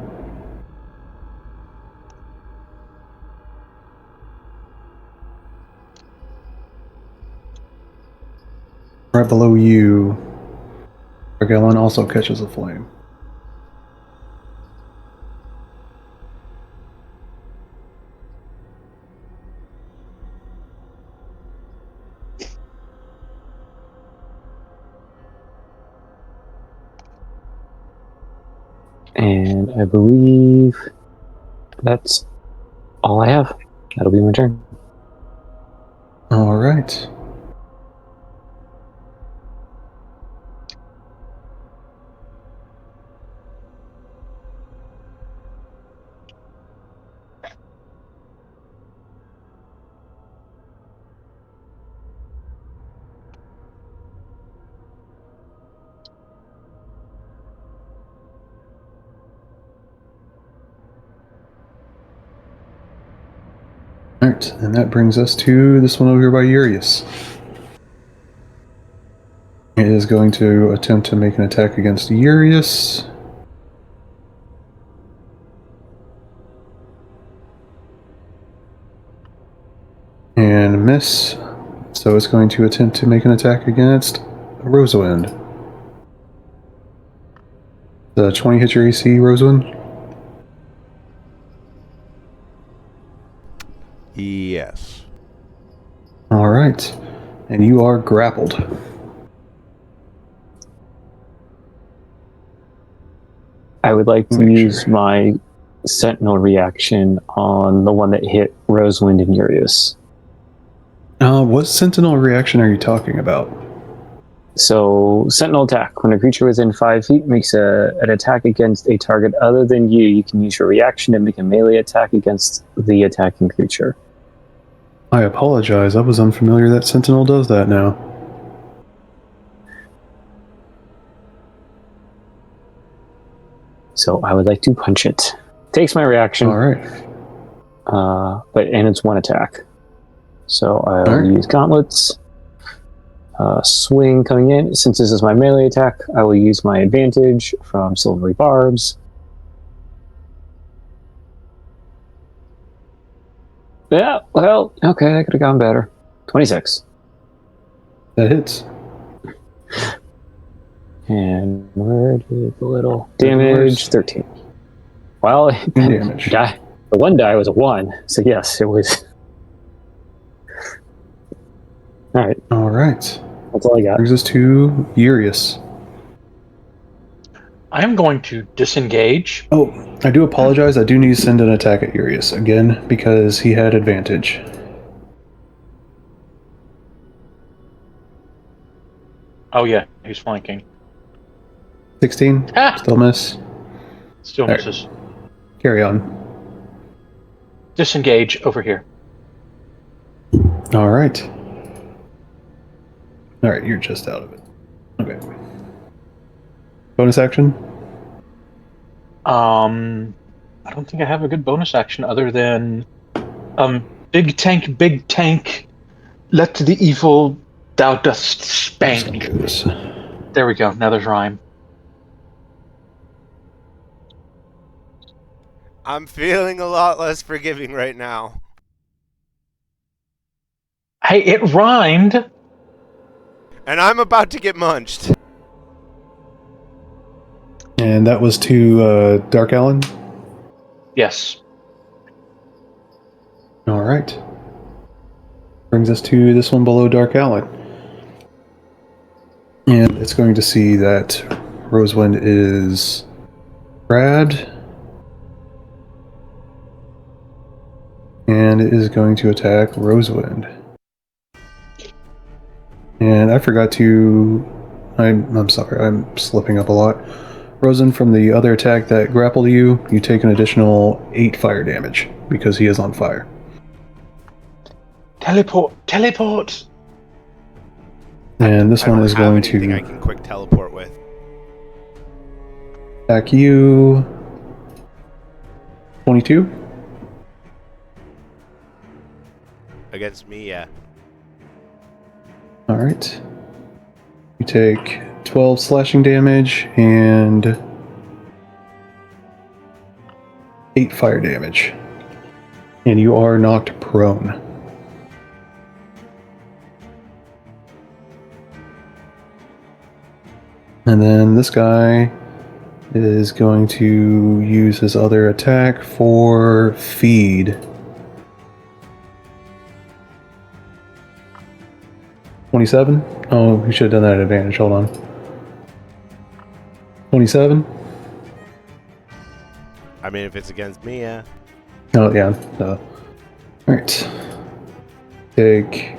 Speaker 3: right below you, Argellon also catches a flame.
Speaker 2: And I believe that's all I have. That'll be my turn.
Speaker 3: All right. All right, and that brings us to this one over here by Urius. It is going to attempt to make an attack against Urius. And miss. So it's going to attempt to make an attack against Rosewind. The 20 hit your AC, Rosewind?
Speaker 1: Yes.
Speaker 3: All right. And you are grappled.
Speaker 2: I would like to use my Sentinel reaction on the one that hit Rosewind and Urius.
Speaker 3: What Sentinel reaction are you talking about?
Speaker 2: So, Sentinel attack. When a creature within 5 feet makes an attack against a target other than you, you can use your reaction to make a melee attack against the attacking creature.
Speaker 3: I apologize. I was unfamiliar that Sentinel does that now.
Speaker 2: So, I would like to punch it. Takes my reaction.
Speaker 3: All right.
Speaker 2: And it's one attack. So, I'll use gauntlets. Swing coming in. Since this is my melee attack, I will use my advantage from Silvery Barbs. Yeah, well, okay, that could have gone better. 26.
Speaker 3: That hits.
Speaker 2: And where did the little damage? 13. Well,
Speaker 3: damage.
Speaker 2: The one die was a 1, so yes, it was. Alright.
Speaker 3: Alright.
Speaker 2: That's all I got.
Speaker 3: Brings us to Urius.
Speaker 4: I am going to disengage.
Speaker 3: Oh, I do apologize. I do need to send an attack at Urius again because he had advantage.
Speaker 4: Oh yeah, he's flanking.
Speaker 3: 16?
Speaker 4: Ah!
Speaker 3: Still miss?
Speaker 4: Still misses.
Speaker 3: Carry on.
Speaker 4: Disengage over here.
Speaker 3: Alright. Alright, you're just out of it. Okay. Bonus action?
Speaker 4: I don't think I have a good bonus action other than big tank, let the evil thou dost spank. There we go. Now there's rhyme.
Speaker 1: I'm feeling a lot less forgiving right now.
Speaker 4: Hey, it rhymed.
Speaker 1: And I'm about to get munched.
Speaker 3: And that was to Dark Allen.
Speaker 4: Yes.
Speaker 3: All right. Brings us to this one below Dark Allen. And it's going to see that Rosewind is grabbed. And it is going to attack Rosewind. And I forgot to... I'm sorry, I'm slipping up a lot. Rosewind, from the other attack that grappled you, you take an additional 8 fire damage because he is on fire.
Speaker 4: Teleport!
Speaker 3: And this one is going
Speaker 1: to. I
Speaker 3: to
Speaker 1: can quick teleport with.
Speaker 3: attack you. 22.
Speaker 1: Against me, yeah.
Speaker 3: Alright. You take 12 slashing damage and 8 fire damage. And you are knocked prone. And then this guy is going to use his other attack for feed. 27? Oh, he should have done that at advantage. Hold on. 27?
Speaker 1: I mean, if it's against me, yeah.
Speaker 3: Oh, yeah. Alright. Take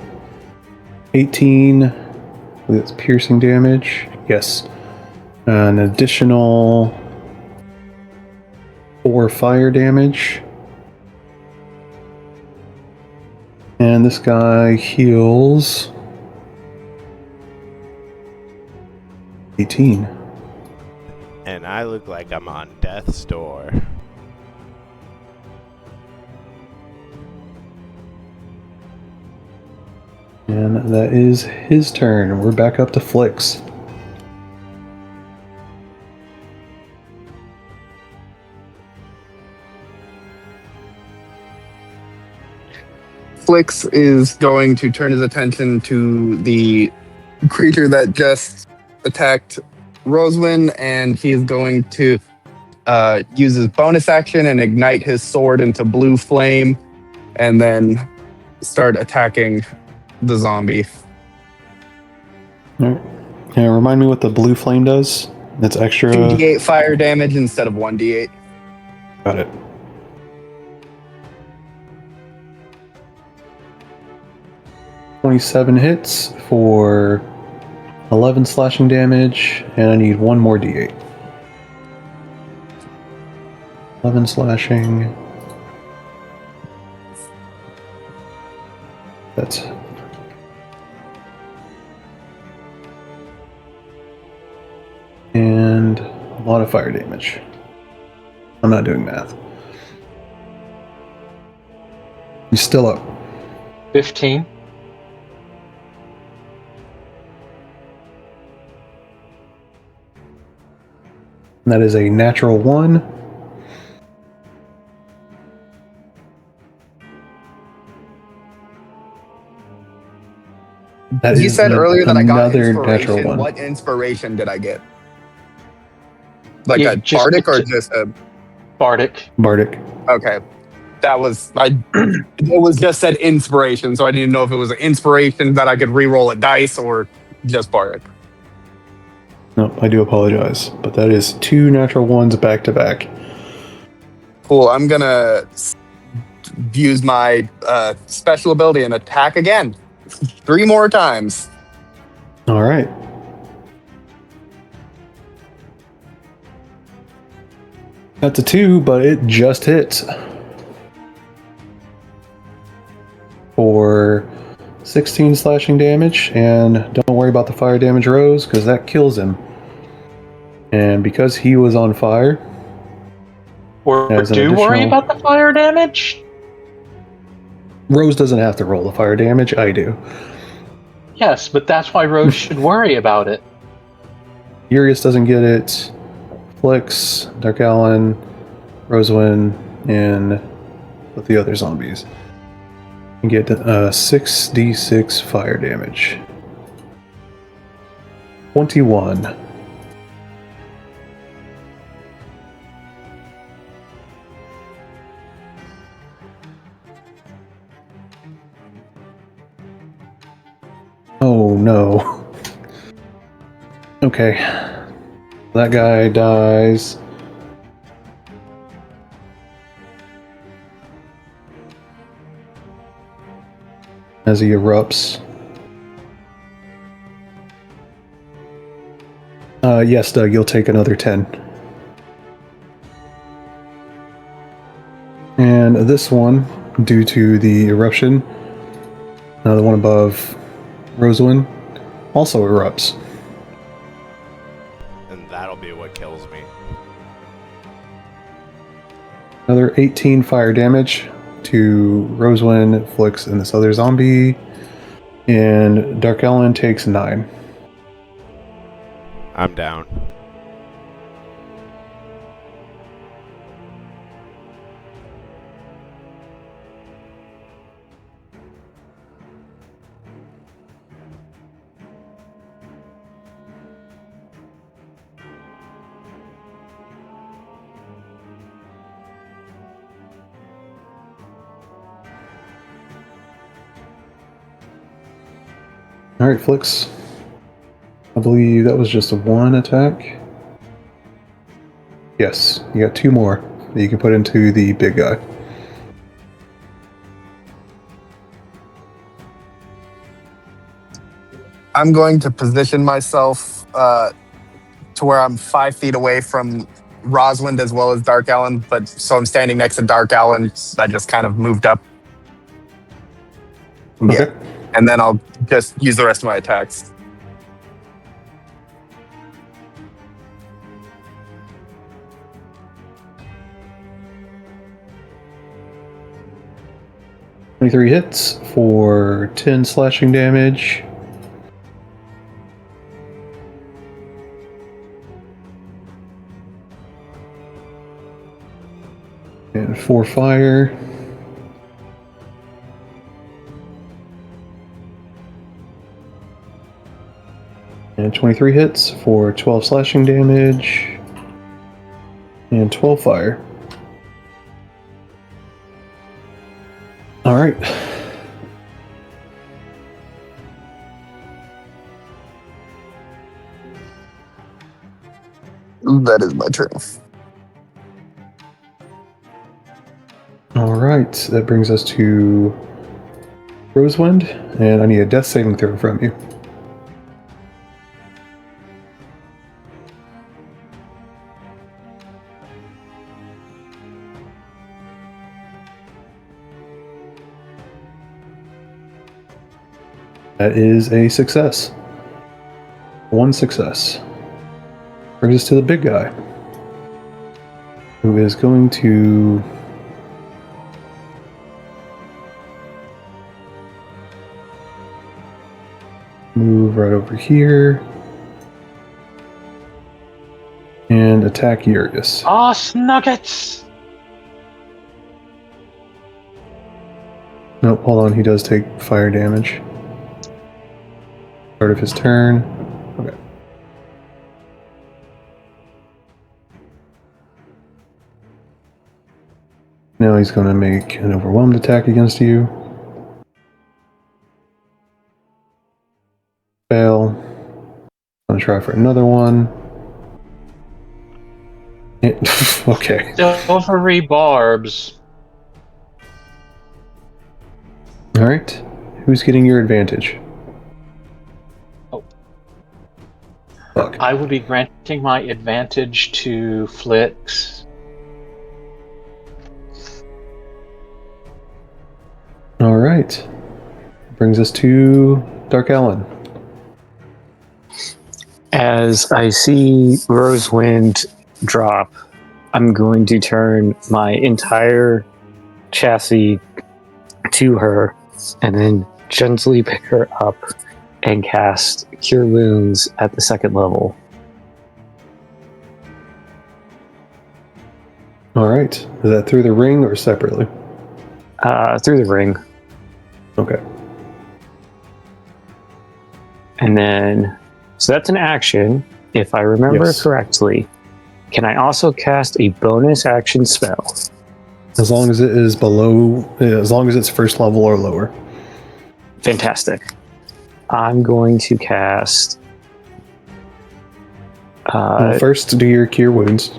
Speaker 3: 18 with its piercing damage. Yes. An additional 4 fire damage. And this guy heals 18.
Speaker 1: And I look like I'm on death's door.
Speaker 3: And that is his turn. We're back up to Flix.
Speaker 5: Flix is going to turn his attention to the creature that just attacked Rosewind, and he is going to use his bonus action and ignite his sword into blue flame, and then start attacking the zombie.
Speaker 3: Alright. Yeah, remind me what the blue flame does. It's extra.
Speaker 5: 2d8 fire damage instead of 1d8.
Speaker 3: Got it. .27 hits for 11 slashing damage, and I need one more d8. 11 slashing. That's... and a lot of fire damage. I'm not doing math. He's still up.
Speaker 4: 15.
Speaker 3: And that is a natural 1. That
Speaker 5: You
Speaker 3: is
Speaker 5: said earlier that I got
Speaker 3: another natural
Speaker 5: inspiration.
Speaker 3: 1.
Speaker 5: What inspiration did I get? Like
Speaker 4: Yeah,
Speaker 5: a
Speaker 4: just-
Speaker 5: bardic or just a...
Speaker 4: Bardic.
Speaker 3: Bardic.
Speaker 5: Okay. That was... it was just said inspiration, so I didn't know if it was an inspiration that I could re-roll a dice or just bardic.
Speaker 3: No, I do apologize, but that is 2 natural 1s back to back.
Speaker 5: Cool. I'm gonna use my special ability and attack again. 3 more times.
Speaker 3: All right. That's a 2, but it just hits. For 16 slashing damage, and don't worry about the fire damage, Rose, because that kills him. And because he was on fire...
Speaker 4: Or
Speaker 3: As an
Speaker 4: do worry
Speaker 3: additional-
Speaker 4: about the fire damage?
Speaker 3: Rose doesn't have to roll the fire damage, I do.
Speaker 4: Yes, but that's why Rose should worry about it.
Speaker 3: Urius doesn't get it. Flix, Dark Allen, Rosewind, and with the other zombies. You get 6d6 fire damage. 21. Oh no. Okay. That guy dies. As he erupts. Yes, Doug, you'll take another 10. And this one, due to the eruption, the one above Rosalind, also erupts.
Speaker 1: And that'll be what kills me.
Speaker 3: Another 18 fire damage to Rosalind, Flix, and this other zombie. And Dark Ellen takes 9.
Speaker 1: I'm down.
Speaker 3: Alright, Flix. I believe that was just a 1 attack. Yes, you got 2 more that you can put into the big guy.
Speaker 5: I'm going to position myself to where I'm 5 feet away from Rosalind as well as Dark Allen, but so I'm standing next to Dark Allen. I just kind of moved up.
Speaker 3: Okay.
Speaker 5: Yeah. And then I'll just use the rest of my attacks.
Speaker 3: Three hits for 10 slashing damage. And 4 fire. And 23 hits for 12 slashing damage. And 12 fire. Alright.
Speaker 5: That is my turn.
Speaker 3: Alright, that brings us to Rosewind, and I need a death saving throw from you. That is a success. 1 success. Brings us to the big guy, who is going to move right over here and attack Yurgis.
Speaker 4: Nuggets!
Speaker 3: Nope, hold on, he does take fire damage. Start of his turn. Okay. Now he's going to make an overwhelmed attack against you. Fail. I'm going to try for another one. Okay.
Speaker 4: Silvery barbs.
Speaker 3: Alright. Who's getting your advantage?
Speaker 4: Oh.
Speaker 3: Fuck.
Speaker 4: I would be granting my advantage to Flix.
Speaker 3: Alright. Brings us to Dark Allen.
Speaker 2: As I see Rosewind drop, I'm going to turn my entire chassis to her and then gently pick her up and cast Cure Wounds at the 2nd level.
Speaker 3: Alright. Is that through the ring or separately?
Speaker 2: Through the ring.
Speaker 3: Okay.
Speaker 2: And then, so that's an action. If I remember
Speaker 3: Yes.
Speaker 2: correctly, can I also cast a bonus action spell?
Speaker 3: As long as it is as long as it's first level or lower.
Speaker 2: Fantastic. I'm going to cast.
Speaker 3: Well, first, do your cure wounds.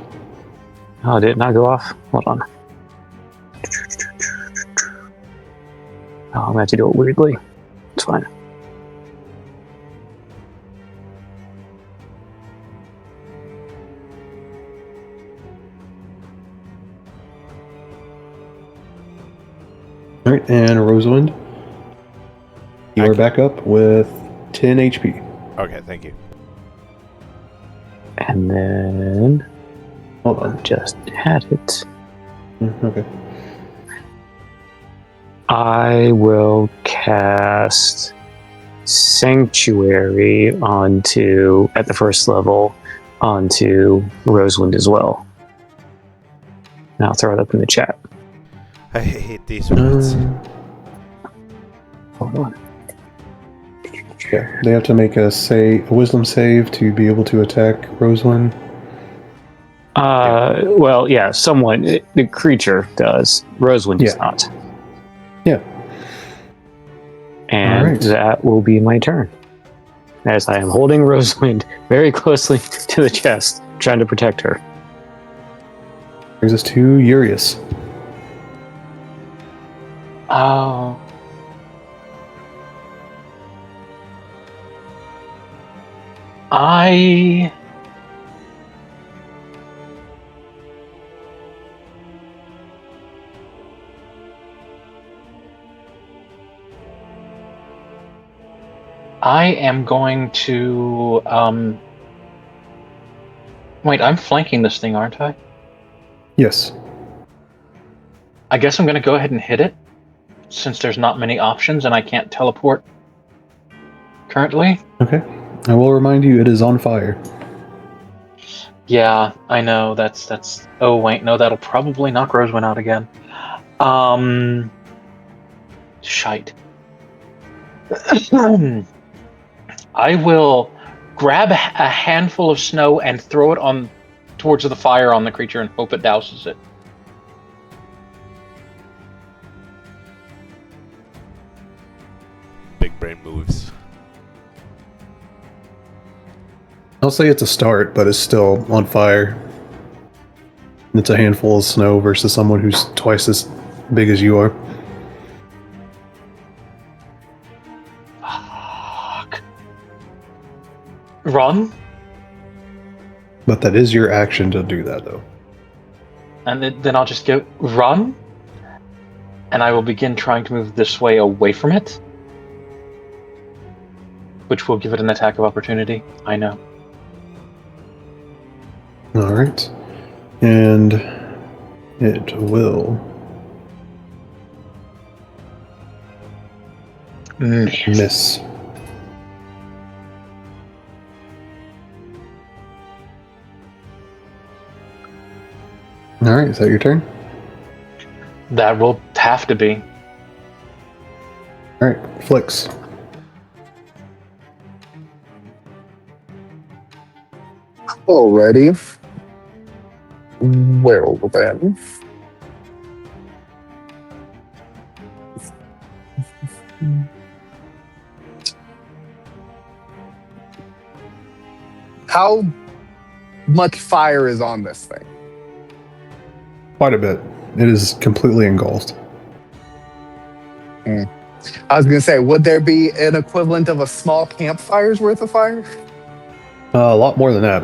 Speaker 2: Oh, did it not go off? Hold on. Oh, I'm going to have to do it weirdly. It's fine.
Speaker 3: All right, and Rosalind, you are back up with 10 HP.
Speaker 1: Okay, thank you.
Speaker 2: And then.
Speaker 3: Hold on.
Speaker 2: Just had it.
Speaker 3: Okay.
Speaker 2: I will cast Sanctuary at the first level onto Rosewind as well. And I'll throw it up in the chat.
Speaker 1: I hate these words.
Speaker 2: Hold on.
Speaker 3: Yeah, they have to make a wisdom save to be able to attack Rosewind.
Speaker 2: Well, yeah, someone, the creature does. Rosewind does not.
Speaker 3: Yeah.
Speaker 2: And that will be my turn. As I am holding Rosewind very closely to the chest, trying to protect her.
Speaker 3: Brings us to Urius.
Speaker 4: Oh. I am going to wait, I'm flanking this thing, aren't I?
Speaker 3: Yes.
Speaker 4: I guess I'm going to go ahead and hit it, since there's not many options and I can't teleport currently.
Speaker 3: Okay. I will remind you, it is on fire.
Speaker 4: Yeah, I know. That's. Oh wait, no, that'll probably knock Rosewind out again. Shite. I will grab a handful of snow and throw it on towards the fire on the creature and hope it douses it.
Speaker 1: Big brain moves.
Speaker 3: I'll say it's a start, but it's still on fire. It's a handful of snow versus someone who's twice as big as you are.
Speaker 4: Fuck. Run?
Speaker 3: But that is your action to do that, though.
Speaker 4: And then I'll just go, run? And I will begin trying to move this way away from it. Which will give it an attack of opportunity, I know.
Speaker 3: Alright. And it will miss. Alright, is that your turn?
Speaker 4: That will have to be.
Speaker 3: Alright, Flicks.
Speaker 5: Alrighty. Well then. How much fire is on this thing?
Speaker 3: Quite a bit. It is completely engulfed.
Speaker 5: I was going to say, would there be an equivalent of a small campfire's worth of fire?
Speaker 3: A lot more than that.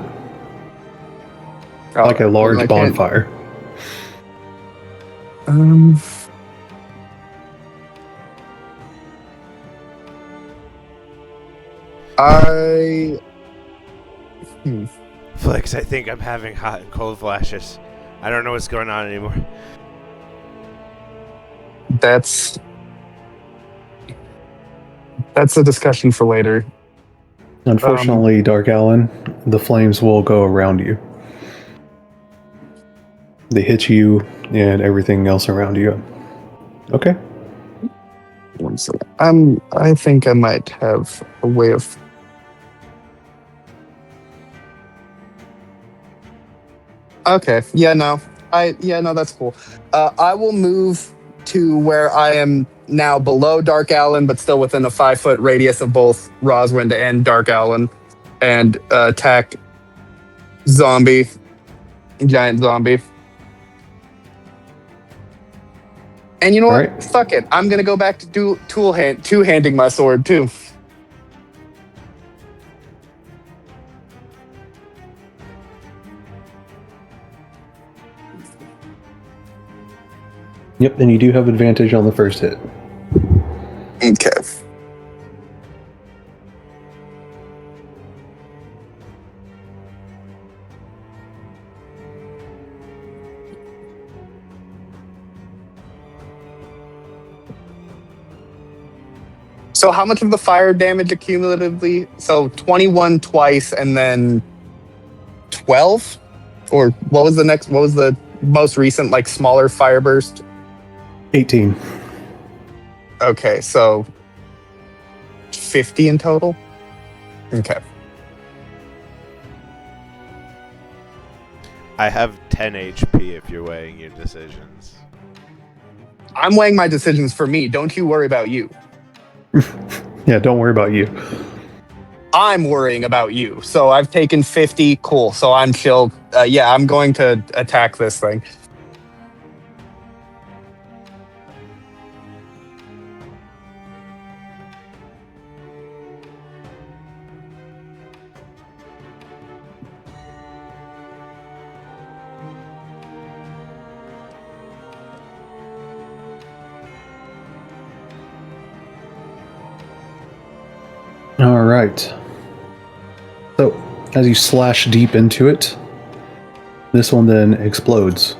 Speaker 3: Like a large bonfire.
Speaker 1: Flex, I think I'm having hot and cold flashes. I don't know what's going on anymore.
Speaker 5: That's a discussion for later.
Speaker 3: Unfortunately, Dark Allen, the flames will go around you. They hit you and everything else around you. Okay.
Speaker 5: One second. I think I might have a way of. Okay. Yeah. No. Yeah. No. That's cool. I will move to where I am now below Dark Allen, but still within a 5 foot radius of both Roswind and Dark Allen, and attack zombie, giant zombie. And you know
Speaker 3: All
Speaker 5: what?
Speaker 3: right.
Speaker 5: Fuck it. I'm gonna go back to two-handing my sword too.
Speaker 3: Yep, and you do have advantage on the first hit.
Speaker 5: Okay. So how much of the fire damage accumulatively? So 21 twice and then 12? Or what was the most recent like smaller fire burst?
Speaker 3: 18.
Speaker 5: Okay, so 50 in total? Okay.
Speaker 1: I have 10 HP if you're weighing your decisions.
Speaker 5: I'm weighing my decisions for me. Don't you worry about you.
Speaker 3: Yeah, don't worry about you.
Speaker 5: I'm worrying about you. So I've taken 50. Cool. So I'm chill. Yeah, I'm going to attack this thing.
Speaker 3: All right. So, as you slash deep into it, this one then explodes.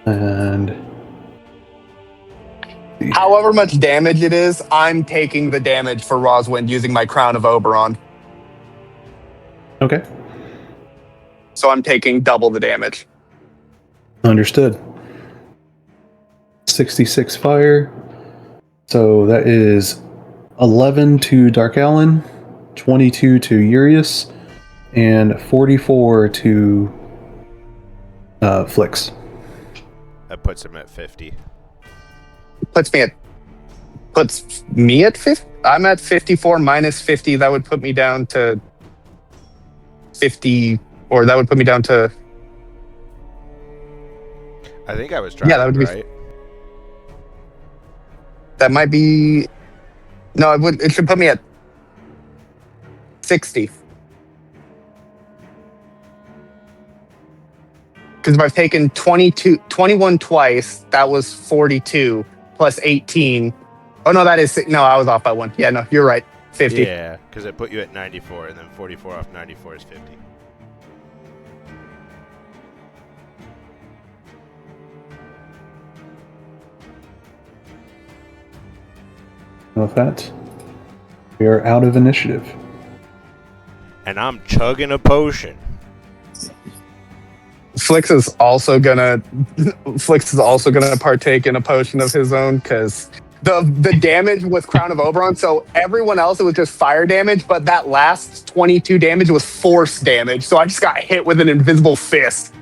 Speaker 3: And
Speaker 5: However much damage it is, I'm taking the damage for Roswind using my Crown of Oberon.
Speaker 3: okay,
Speaker 5: So I'm taking double the damage.
Speaker 3: understood. 66 fire. So that is 11 to Dark Allen, 22 to Urius, and 44 to Flix.
Speaker 1: That puts him at 50.
Speaker 5: Puts me at 50. I'm at 54 minus 50. That would put me down to 50, or that would put me down to.
Speaker 1: I think I was driving,
Speaker 5: Yeah, that would be.
Speaker 1: right?
Speaker 5: That might be. No, it would. It should put me at 60. Because if I've taken 21 twice, that was 42 plus 18. Oh no, that is no. I was off by one. Yeah, no, you're right. 50.
Speaker 1: Yeah, because it put you at 94, and then 44 off 94 is 50.
Speaker 3: With that, we are out of initiative.
Speaker 1: And I'm chugging a potion.
Speaker 5: Flix is also gonna partake in a potion of his own because the damage with Crown of Oberon. So everyone else it was just fire damage, but that last 22 damage was force damage. So I just got hit with an invisible fist.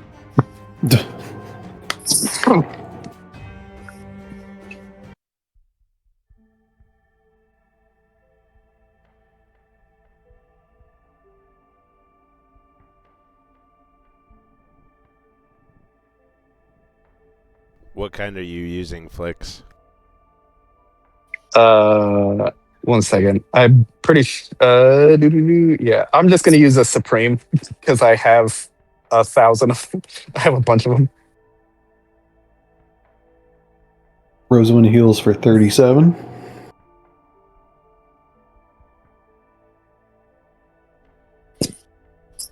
Speaker 1: What kind are you using, Flix?
Speaker 5: One second. I'm pretty. Yeah, I'm just gonna use a Supreme because I have 1,000 of them. I have a bunch of them.
Speaker 3: Rosewind heals for 37.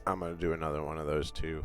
Speaker 1: I'm going to do another one of those too.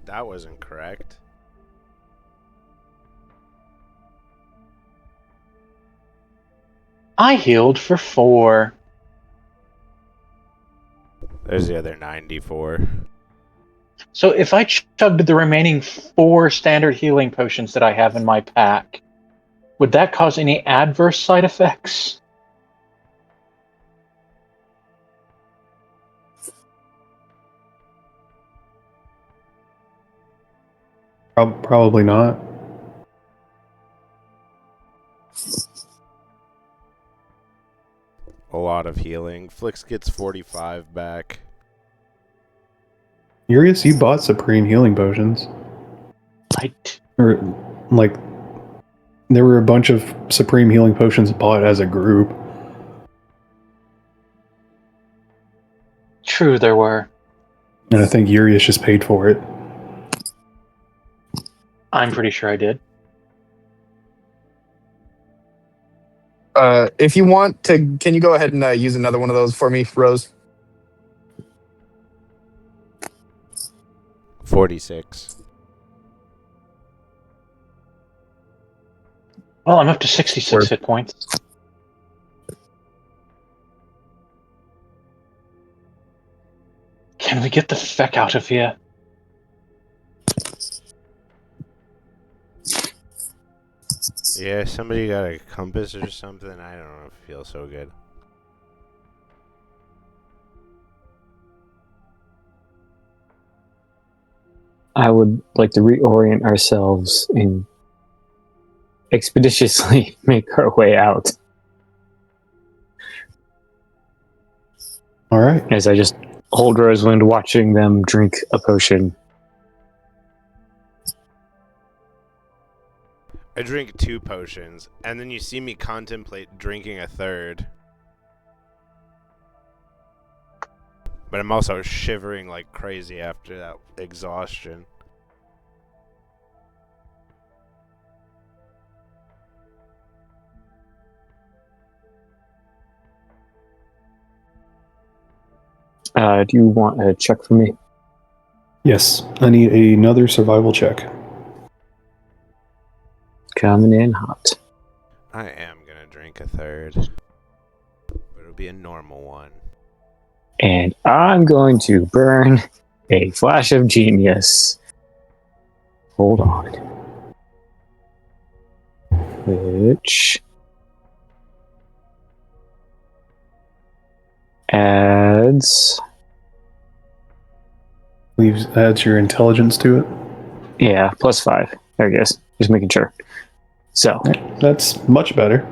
Speaker 1: That wasn't correct.
Speaker 4: I healed for 4.
Speaker 1: There's the other 94.
Speaker 4: So if I chugged the remaining 4 standard healing potions that I have in my pack, would that cause any adverse side effects?
Speaker 3: Probably not.
Speaker 1: A lot of healing. Flix gets 45 back.
Speaker 3: Urius, you bought Supreme healing potions. Or, like, there were a bunch of Supreme healing potions bought as a group.
Speaker 4: True, there were.
Speaker 3: And I think Urius just paid for it.
Speaker 4: I'm pretty sure I did.
Speaker 5: If you want to, can you go ahead and use another one of those for me, Rose?
Speaker 1: 46.
Speaker 4: Well, I'm up to 66 hit points. Can we get the feck out of here?
Speaker 1: Yeah, somebody got a compass or something. I don't feel so good.
Speaker 2: I would like to reorient ourselves and expeditiously make our way out.
Speaker 3: All right.
Speaker 2: As I just hold Rosalind, watching them drink a potion.
Speaker 1: I drink 2 potions, and then you see me contemplate drinking a third. But I'm also shivering like crazy after that exhaustion.
Speaker 2: Do you want a check from me?
Speaker 3: Yes, I need another survival check.
Speaker 2: Coming in hot.
Speaker 1: I am gonna drink a third. But it'll be a normal one.
Speaker 2: And I'm going to burn a flash of genius. Hold on. Which adds...
Speaker 3: Adds your intelligence to it.
Speaker 2: Yeah, +5. There it is. Just making sure. So.
Speaker 3: That's much better.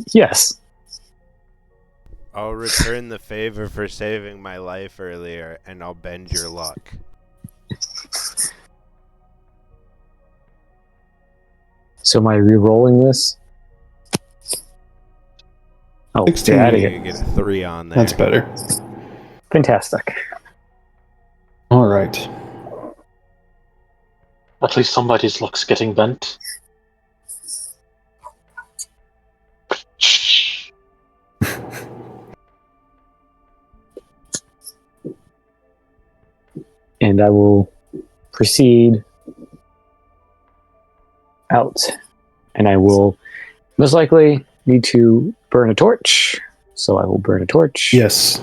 Speaker 2: Yes.
Speaker 1: I'll return the favor for saving my life earlier, and I'll bend your luck.
Speaker 2: So am I re-rolling this? Oh,
Speaker 3: 16.
Speaker 2: get out of
Speaker 1: You
Speaker 2: here.
Speaker 1: get a 3 on there.
Speaker 3: That's better.
Speaker 2: Fantastic.
Speaker 3: All right.
Speaker 4: At least somebody's luck's getting bent.
Speaker 2: And I will proceed out. And I will most likely need to burn a torch. So I will burn a torch.
Speaker 3: Yes.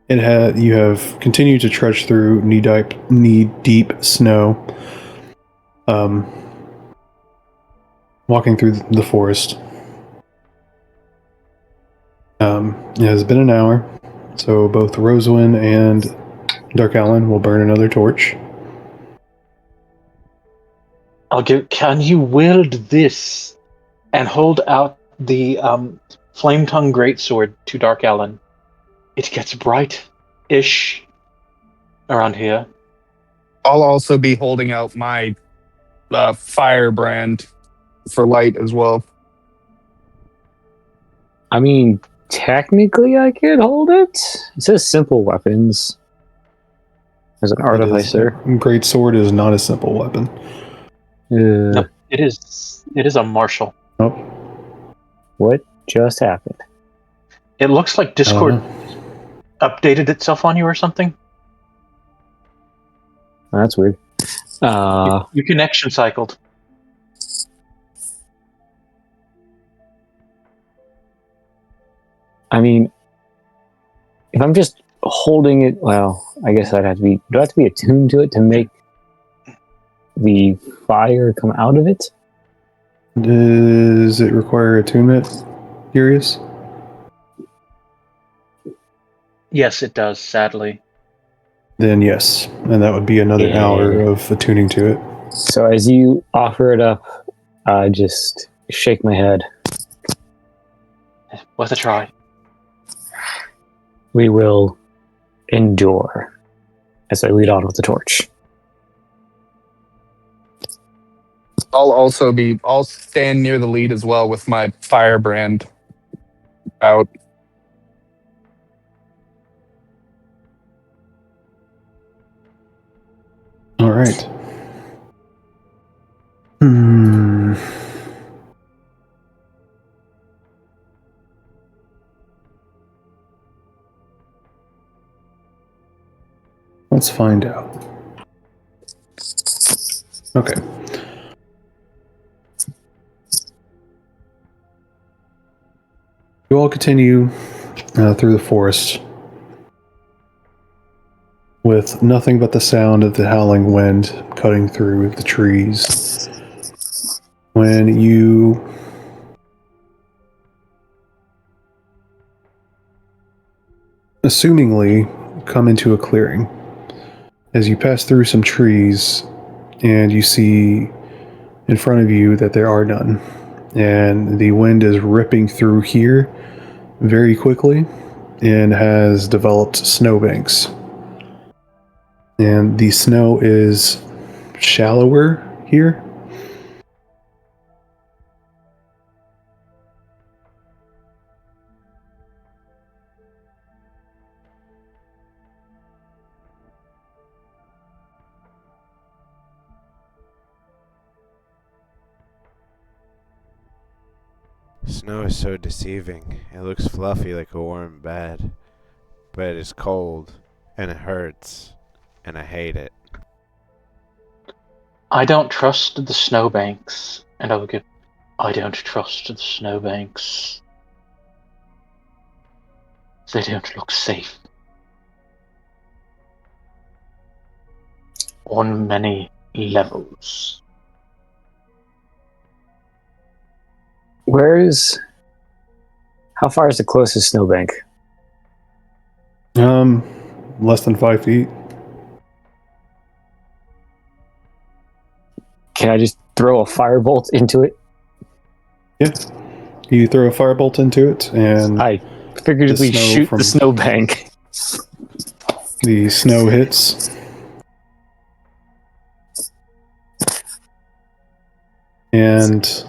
Speaker 3: You have continued to trudge through knee-deep snow. Walking through the forest. It has been an hour, so both Rosalind and Dark Allen will burn another torch.
Speaker 4: Can you wield this and hold out the flame tongue greatsword to Dark Allen? It gets bright-ish around here.
Speaker 5: I'll also be holding out my firebrand for light as well.
Speaker 2: I mean, technically I could hold it. It says simple weapons. As an artificer.
Speaker 3: Great sword is not a simple weapon.
Speaker 4: No, it is a martial.
Speaker 3: Oh.
Speaker 2: What just happened?
Speaker 4: It looks like Discord updated itself on you or something.
Speaker 2: That's weird.
Speaker 4: Your connection cycled.
Speaker 2: I mean, if I'm just holding it, well, I guess I'd have to be. Do I have to be attuned to it to make the fire come out of it?
Speaker 3: Does it require attunement? Curious?
Speaker 4: Yes, it does, sadly.
Speaker 3: Then yes, and that would be another hour
Speaker 2: Yeah.
Speaker 3: of attuning to it.
Speaker 2: So as you offer it up, I just shake my head.
Speaker 4: Worth a try.
Speaker 2: We will endure as I lead on with the torch.
Speaker 5: I'll stand near the lead as well with my firebrand out.
Speaker 3: All right. Hmm. Let's find out. Okay. You all continue through the forest with nothing but the sound of the howling wind cutting through the trees. When you assumingly come into a clearing, as you pass through some trees and you see in front of you that there are none, and the wind is ripping through here very quickly and has developed snowbanks. And the snow is shallower here.
Speaker 1: Snow is so deceiving. It looks fluffy like a warm bed, but it is cold, and it hurts, and I hate it.
Speaker 4: I don't trust the snowbanks. And I would go, I don't trust the snowbanks. They don't look safe. On many levels.
Speaker 2: How far is the closest snowbank?
Speaker 3: Less than 5 feet.
Speaker 2: Can I just throw a firebolt into it?
Speaker 3: Yeah. You throw a firebolt into it, and
Speaker 2: I figuratively
Speaker 3: the snow
Speaker 2: shoot
Speaker 3: from
Speaker 2: the snowbank.
Speaker 3: the snow hits. And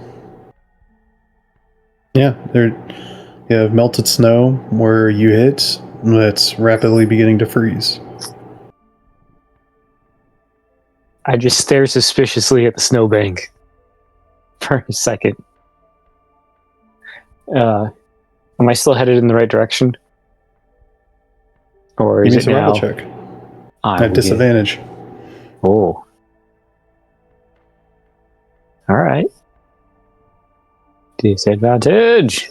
Speaker 3: yeah, you have melted snow where you hit that's rapidly beginning to freeze.
Speaker 2: I just stare suspiciously at the snowbank for a second. Am I still headed in the right direction? Or
Speaker 3: Give
Speaker 2: is
Speaker 3: me a
Speaker 2: it
Speaker 3: survival
Speaker 2: now?
Speaker 3: check.
Speaker 2: I
Speaker 3: At
Speaker 2: will
Speaker 3: disadvantage.
Speaker 2: Oh. Alright. Disadvantage!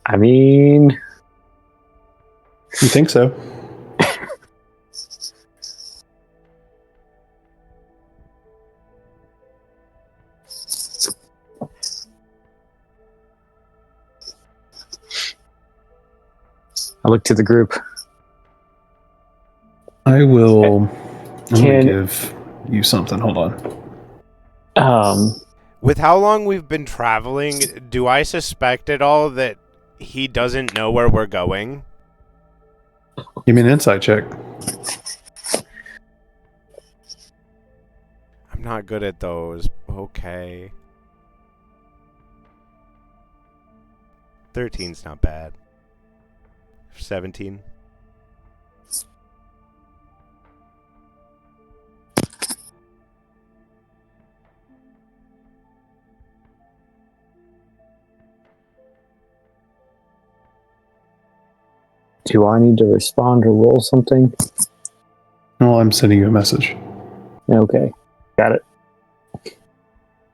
Speaker 2: I mean...
Speaker 3: You think so?
Speaker 2: I look to the group.
Speaker 3: I will. I'm
Speaker 2: Can-
Speaker 3: going to give you something. Hold on.
Speaker 1: With how long we've been traveling, do I suspect at all that he doesn't know where we're going?
Speaker 3: Give me an insight check.
Speaker 1: I'm not good at those. Okay. 13's not bad. 17.
Speaker 2: Do I need to respond or roll something?
Speaker 3: Well, I'm sending you a message.
Speaker 2: Okay, got it.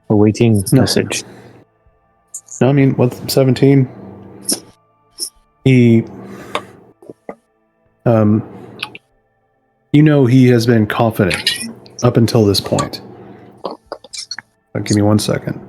Speaker 2: Awaiting message.
Speaker 3: No, I mean, with 17, he, he has been confident up until this point. Give me 1 second.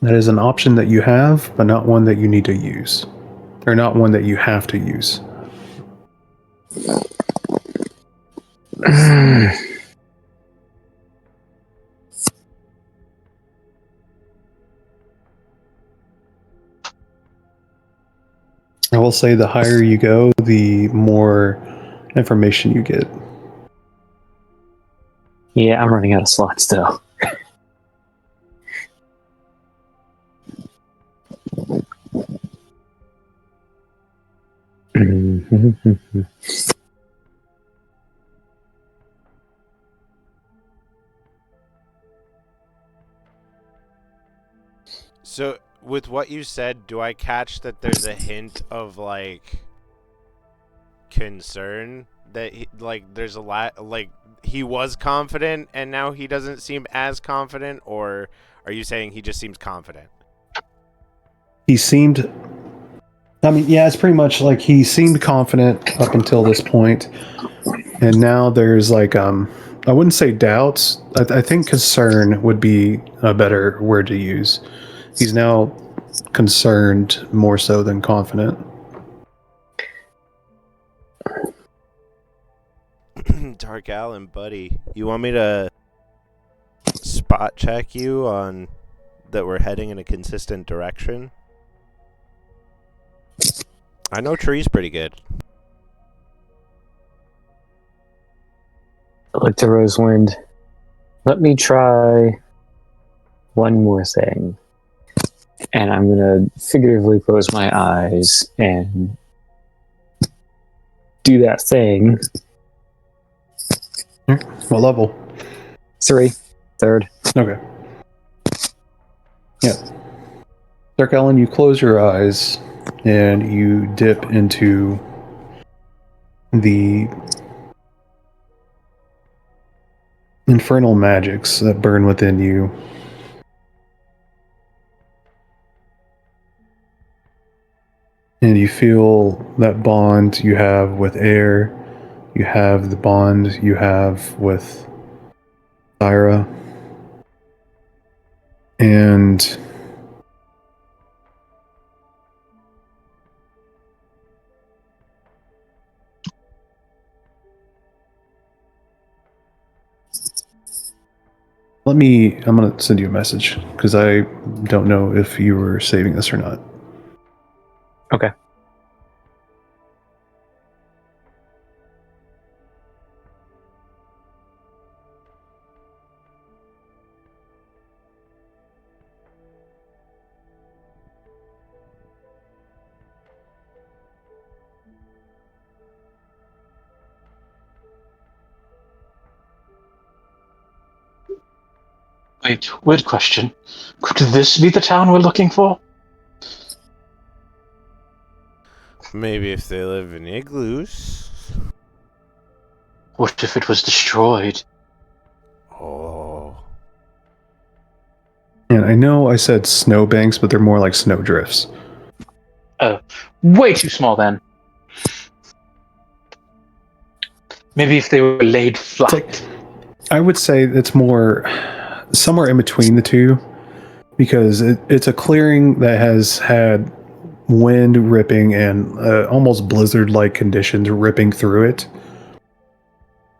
Speaker 3: That is an option that you have, but not one that you need to use. Or not one that you have to use. I will say the higher you go, the more information you get.
Speaker 2: Yeah, I'm running out of slots though.
Speaker 1: So, with what you said, do I catch that there's a hint of, like, concern? That, there's a lot, he was confident and now he doesn't seem as confident? Or are you saying he just seems confident?
Speaker 3: He seemed... I mean, yeah, it's pretty much like he seemed confident up until this point. And now there's, like, I wouldn't say doubts. I think concern would be a better word to use. He's now concerned more so than confident.
Speaker 1: Dark Allen, buddy, you want me to spot check you on that we're heading in a consistent direction? I know Tree's pretty good.
Speaker 2: Look to Rosewind. Let me try one more thing. And I'm going to figuratively close my eyes and do that thing.
Speaker 3: What level?
Speaker 2: 3. Third.
Speaker 3: Okay. Yeah. Dark Allen, you close your eyes and you dip into the infernal magics that burn within you. And you feel that bond you have with air. You have the bond you have with Thyra. And I'm going to send you a message because I don't know if you were saving this or not.
Speaker 2: Okay.
Speaker 4: Wait, weird question. Could this be the town we're looking for?
Speaker 1: Maybe if they live in igloos.
Speaker 4: What if it was destroyed?
Speaker 1: Oh.
Speaker 3: And I know I said snowbanks, but they're more like snowdrifts.
Speaker 4: Way too small then. Maybe if they were laid flat.
Speaker 3: I would say it's more somewhere in between the two, because it's a clearing that has had wind ripping and almost blizzard-like conditions ripping through it.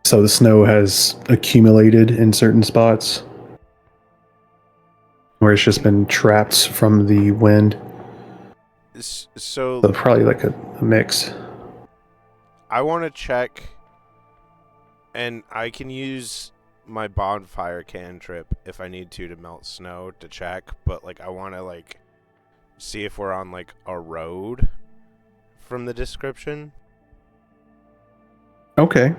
Speaker 3: So the snow has accumulated in certain spots where it's just been trapped from the wind.
Speaker 1: So
Speaker 3: So probably like a mix.
Speaker 1: I want to check, and I can use my bonfire cantrip if I need to melt snow to check, but like I want to like see if we're on like a road from the description.
Speaker 3: Okay.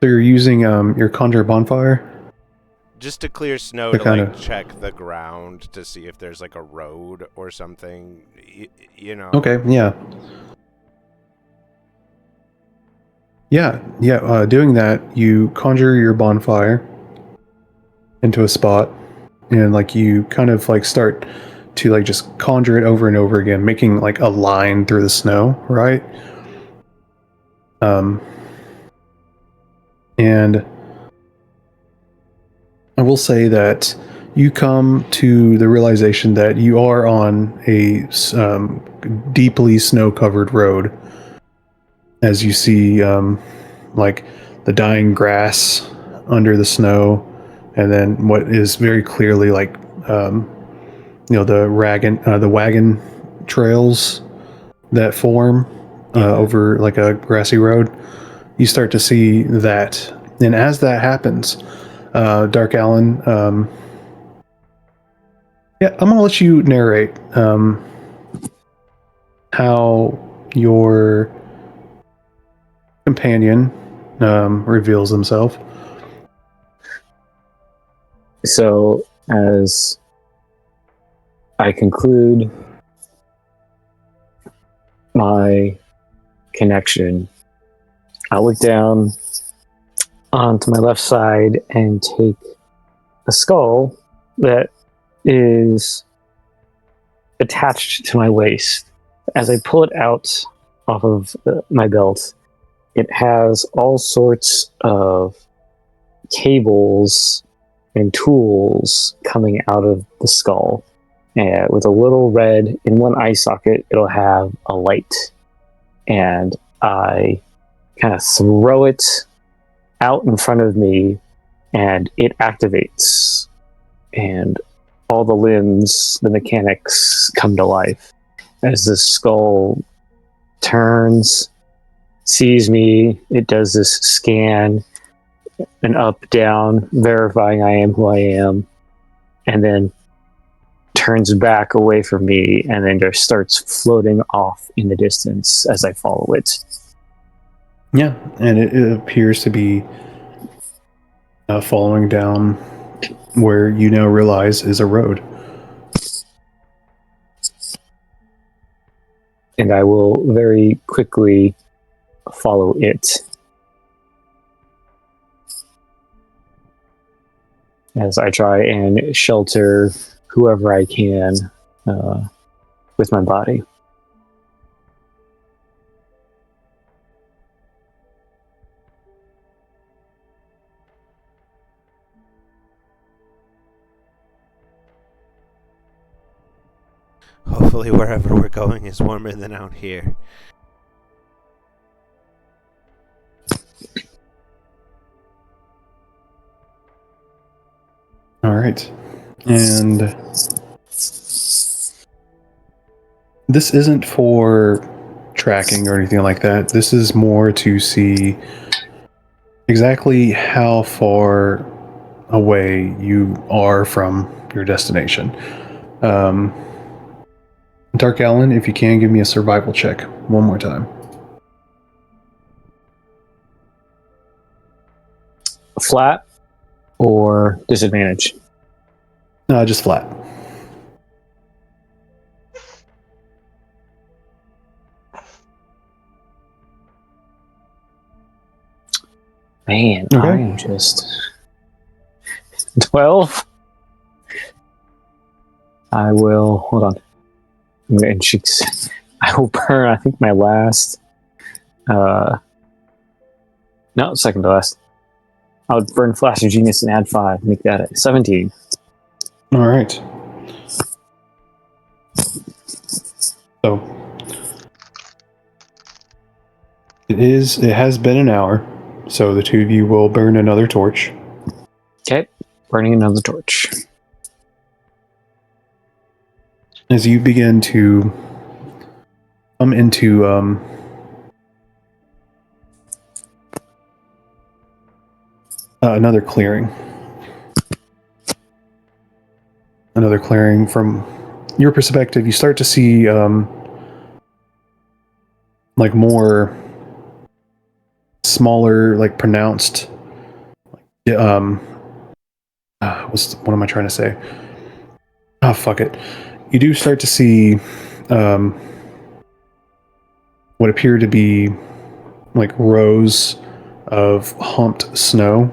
Speaker 3: So you're using your conjure bonfire?
Speaker 1: Just to clear snow
Speaker 3: To
Speaker 1: to
Speaker 3: kinda-
Speaker 1: like check the ground to see if there's like a road or something, you know.
Speaker 3: Okay, yeah. Yeah, doing that, you conjure your bonfire into a spot, and like you kind of like start to like just conjure it over and over again, making like a line through the snow, right? And I will say that you come to the realization that you are on a deeply snow-covered road, as you see like the dying grass under the snow, and then what is very clearly like the wagon trails that form over like a grassy road. You start to see that, and as that happens, Dark Allen, I'm gonna let you narrate how your companion reveals himself.
Speaker 2: So, as I conclude my connection, I look down onto my left side and take a skull that is attached to my waist. As I pull it out off of my belt, it has all sorts of cables and tools coming out of the skull. And with a little red in one eye socket, it'll have a light. And I kind of throw it out in front of me, and it activates. And all the limbs, the mechanics come to life. As the skull turns, sees me, it does this scan, an up, down, verifying I am who I am, and then turns back away from me, and then just starts floating off in the distance as I follow it.
Speaker 3: Yeah, and it appears to be following down where you now realize is a road.
Speaker 2: And I will very quickly follow it. As I try and shelter whoever I can with my body.
Speaker 1: Hopefully wherever we're going is warmer than out here.
Speaker 3: All right. And this isn't for tracking or anything like that. This is more to see exactly how far away you are from your destination. Dark Allen, if you can, give me a survival check one more time.
Speaker 2: Flat or disadvantage?
Speaker 3: Just flat.
Speaker 2: Man,
Speaker 3: Okay.
Speaker 2: I am just 12. I will hold on. And I will burn. I think my last. No, second to last. I would burn Flash of Genius and add 5. Make that a 17.
Speaker 3: All right. So it has been an hour, so the two of you will burn another torch.
Speaker 2: Okay, burning another torch.
Speaker 3: As you begin to come into another clearing. Another clearing. From your perspective, you start to see like more smaller, like pronounced. What am I trying to say? Oh, fuck it. You do start to see what appear to be like rows of humped snow.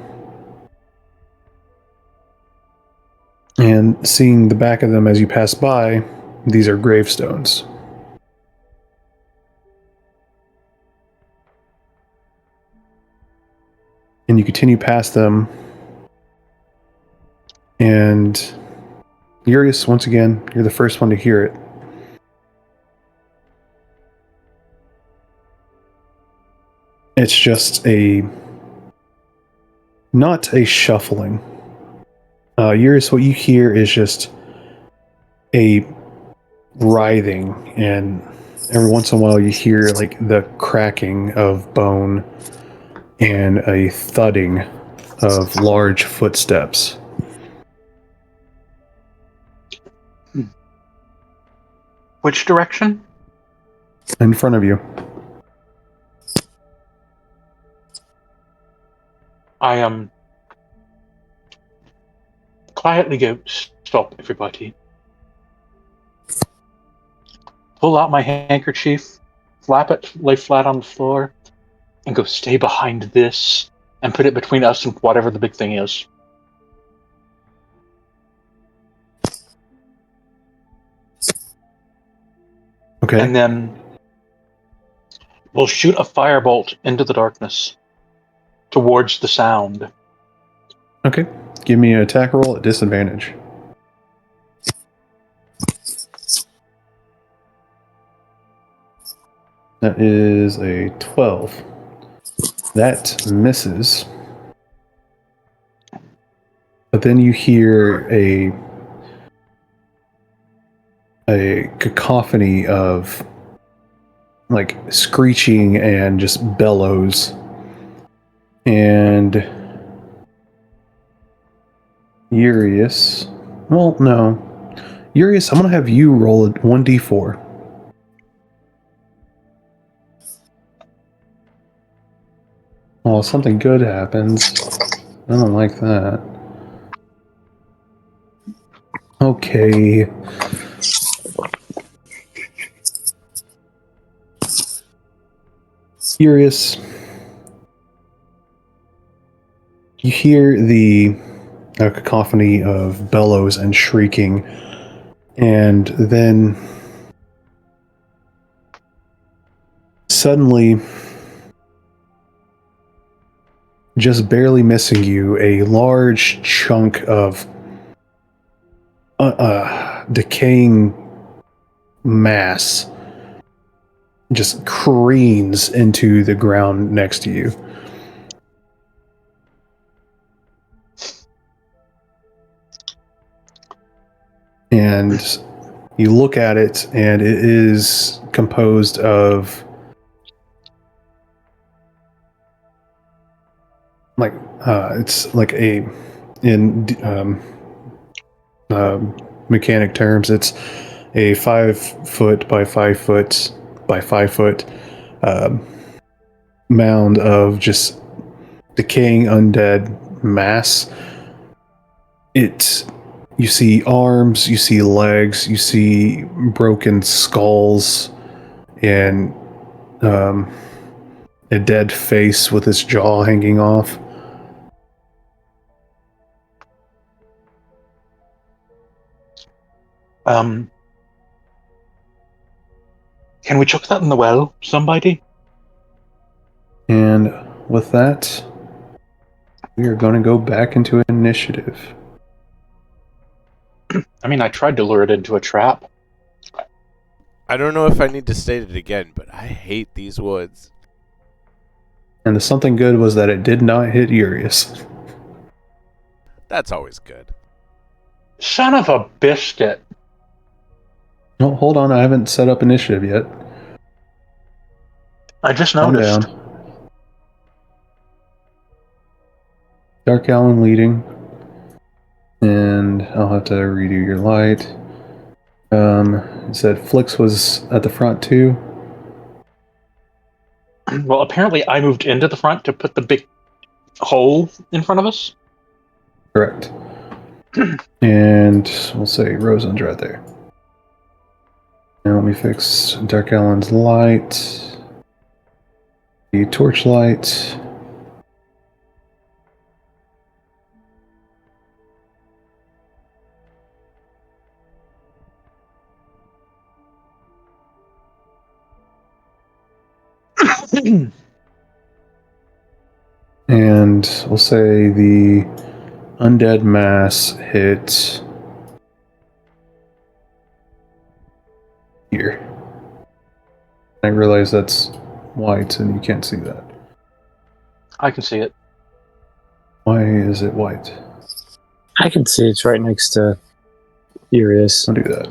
Speaker 3: And seeing the back of them as you pass by, these are gravestones. And you continue past them. And Urius, once again, you're the first one to hear it. It's just not a shuffling. Urius, what you hear is just a writhing, and every once in a while you hear like the cracking of bone and a thudding of large footsteps.
Speaker 4: Which direction?
Speaker 3: In front of you.
Speaker 4: I quietly go, stop everybody. Pull out my handkerchief, flap it, lay flat on the floor, and go stay behind this, and put it between us and whatever the big thing is.
Speaker 3: Okay.
Speaker 4: And then we'll shoot a firebolt into the darkness towards the sound.
Speaker 3: Okay. Give me an attack roll at disadvantage. That is a 12. That misses. But then you hear a cacophony of like screeching and just bellows. And Urius. Well, no. Urius, I'm going to have you roll a 1d4. Oh, something good happens. I don't like that. Okay. Urius, you hear the cacophony of bellows and shrieking, and then suddenly, just barely missing you, a large chunk of decaying mass just careens into the ground next to you. And you look at it, and it is composed of like it's like a in mechanic terms, it's a 5 foot by 5 foot by 5 foot mound of just decaying undead mass. You see arms, you see legs, you see broken skulls, and a dead face with its jaw hanging off.
Speaker 4: Can we chuck that in the well, somebody?
Speaker 3: And with that, we are going to go back into initiative.
Speaker 4: I mean, I tried to lure it into a trap.
Speaker 1: I don't know if I need to state it again, but I hate these woods.
Speaker 3: And the something good was that it did not hit Urius.
Speaker 1: That's always good.
Speaker 4: Son of a biscuit.
Speaker 3: No, hold on, I haven't set up initiative yet.
Speaker 4: I just
Speaker 3: Calm
Speaker 4: noticed.
Speaker 3: down. Dark Allen leading. And I'll have to redo your light. It said Flix was at the front too.
Speaker 4: Well, apparently I moved into the front to put the big hole in front of us.
Speaker 3: Correct. And we'll say Rosen's right there. Now let me fix Dark Allen's light. The torch light. And we'll say the undead mass hit here. I realize that's white and you can't see that.
Speaker 4: I can see it.
Speaker 3: Why is it white?
Speaker 2: I can see it's right next to Urius.
Speaker 3: Don't do that.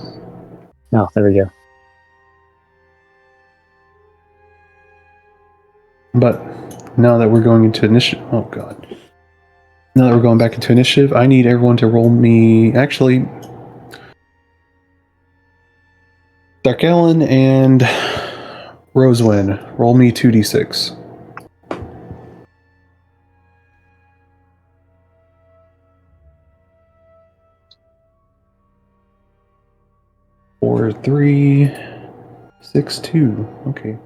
Speaker 2: No, there we go.
Speaker 3: But now that we're going into initiative, oh god. Now that we're going back into initiative, I need everyone to roll me. Actually, Dark Ellen and Rosewin, roll me 2d6. 4, 3, 6, 2. Okay.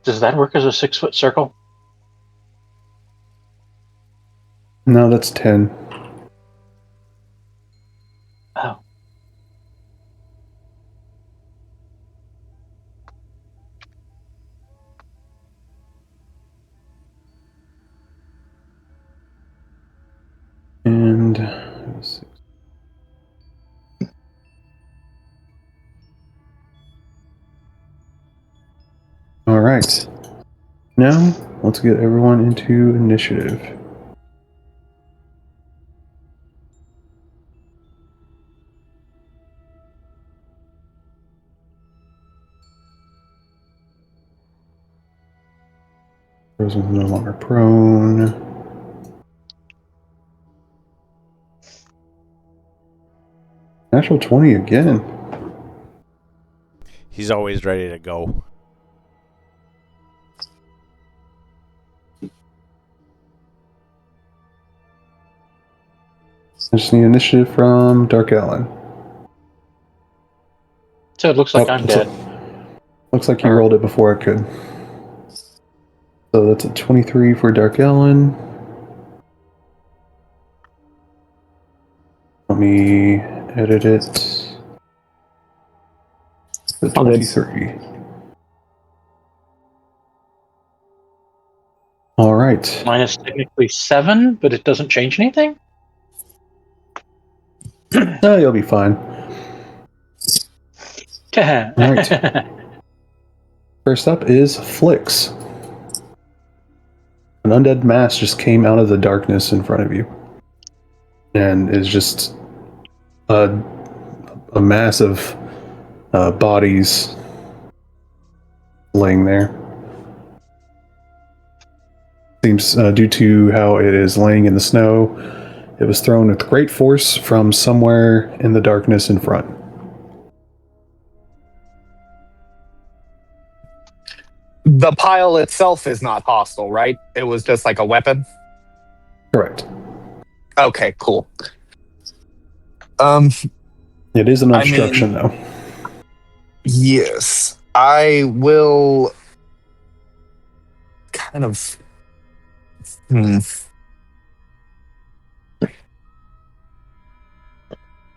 Speaker 4: Does that work as a 6-foot circle?
Speaker 3: No, that's 10.
Speaker 4: Oh.
Speaker 3: And all right. Now, let's get everyone into initiative. Rosen's no longer prone. Natural 20 again.
Speaker 1: He's always ready to go.
Speaker 3: I just need initiative from Dark Allen.
Speaker 4: So it looks like I'm dead.
Speaker 3: Looks like you rolled it before I could. So that's a 23 for Dark Allen. Let me edit it. The 23. All right.
Speaker 4: Mine is technically 7, but it doesn't change anything?
Speaker 3: No, you'll be fine.
Speaker 4: All
Speaker 3: right. First up is Flix. An undead mass just came out of the darkness in front of you. And is just a mass of bodies laying there. Seems due to how it is laying in the snow, it was thrown with great force from somewhere in the darkness in front.
Speaker 5: The pile itself is not hostile, right? It was just like a weapon?
Speaker 3: Correct.
Speaker 5: Okay, cool.
Speaker 3: It is an obstruction, though.
Speaker 5: Yes. I will kind of...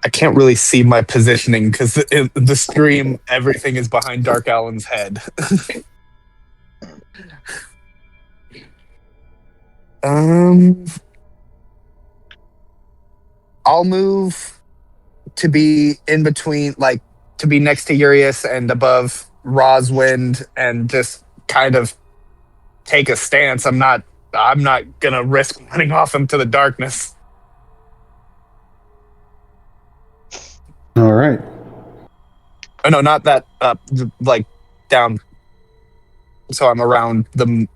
Speaker 5: I can't really see my positioning because the stream, everything is behind Dark Allen's head. I'll move to be in between, like to be next to Urius and above Roswind, and just kind of take a stance. I'm not gonna risk running off into the darkness.
Speaker 3: All right.
Speaker 5: Oh no, not that up, like down. So I'm around the.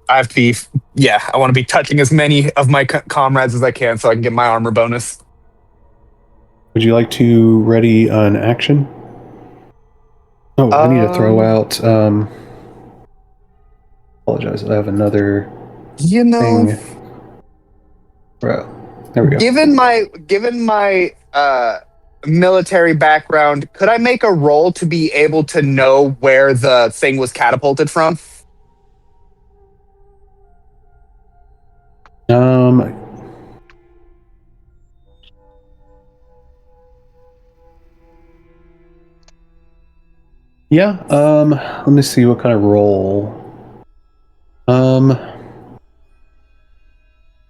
Speaker 5: I have to be. Yeah, I want to be touching as many of my comrades as I can, so I can get my armor bonus.
Speaker 3: Would you like to ready an action? Oh, I need to throw out. Apologize. I have another
Speaker 5: You know,
Speaker 3: thing. Right. There we go.
Speaker 5: given my military background, could I make a roll to be able to know where the thing was catapulted from?
Speaker 3: Um. Yeah. Let me see what kind of roll.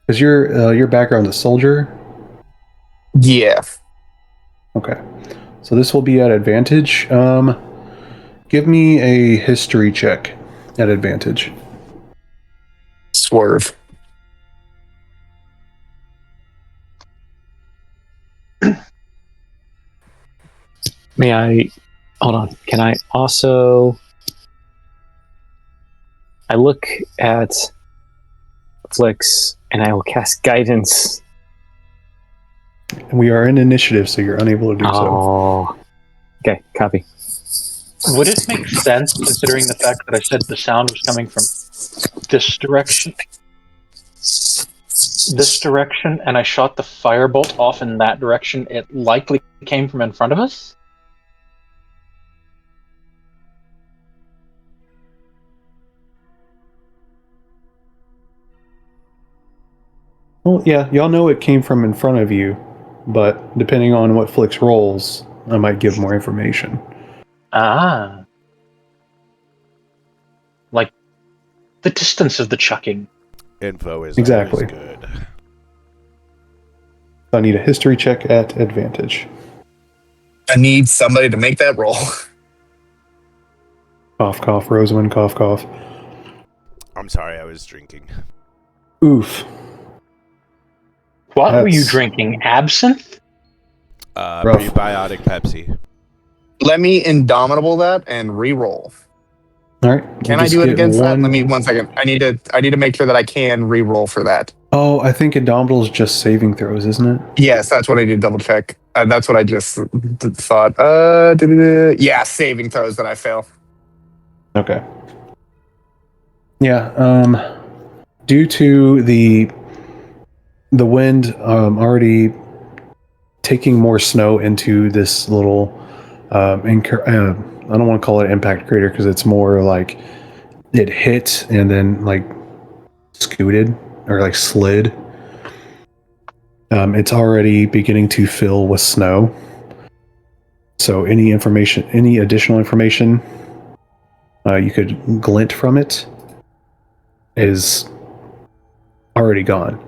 Speaker 3: Is your background a soldier?
Speaker 5: Yeah,
Speaker 3: Okay. So this will be at advantage. Give me a history check at advantage.
Speaker 5: swerve.
Speaker 2: May I? Hold on. Can I also? I look at Flix and I will cast guidance.
Speaker 3: We are in initiative, so you're unable to do so.
Speaker 2: Oh. Okay. Copy.
Speaker 4: Would it make sense, considering the fact that I said the sound was coming from this direction, and I shot the firebolt off in that direction? It likely came from in front of us.
Speaker 3: Well, yeah, y'all know it came from in front of you, but depending on what Flix rolls, I might give more information.
Speaker 4: Ah, like the distance of the chucking.
Speaker 1: Info is
Speaker 3: Exactly.
Speaker 1: always good.
Speaker 3: I need a history check at advantage.
Speaker 5: I need somebody to make that roll.
Speaker 3: Cough, cough, Rosamund, cough, cough.
Speaker 1: I'm sorry, I was drinking.
Speaker 3: Oof.
Speaker 4: What were you
Speaker 3: That's
Speaker 4: drinking? Absinthe?
Speaker 3: Rough.
Speaker 1: Prebiotic Pepsi.
Speaker 5: Let me indomitable that and re-roll.
Speaker 3: All right.
Speaker 5: Can
Speaker 3: you
Speaker 5: I
Speaker 3: just
Speaker 5: do it
Speaker 3: get
Speaker 5: against that?
Speaker 3: one.
Speaker 5: Let me 1 second. I need to make sure that I can re-roll for that.
Speaker 3: Oh, I think Indomitable is just saving throws, isn't it?
Speaker 5: Yes, that's what I need to double check. That's what I just thought. Yeah, saving throws that I fail.
Speaker 3: Okay. Yeah. Due to the wind already taking more snow into this little I don't want to call it impact crater because it's more like it hit and then like scooted or like slid. It's already beginning to fill with snow. So any additional information you could glint from it is already gone.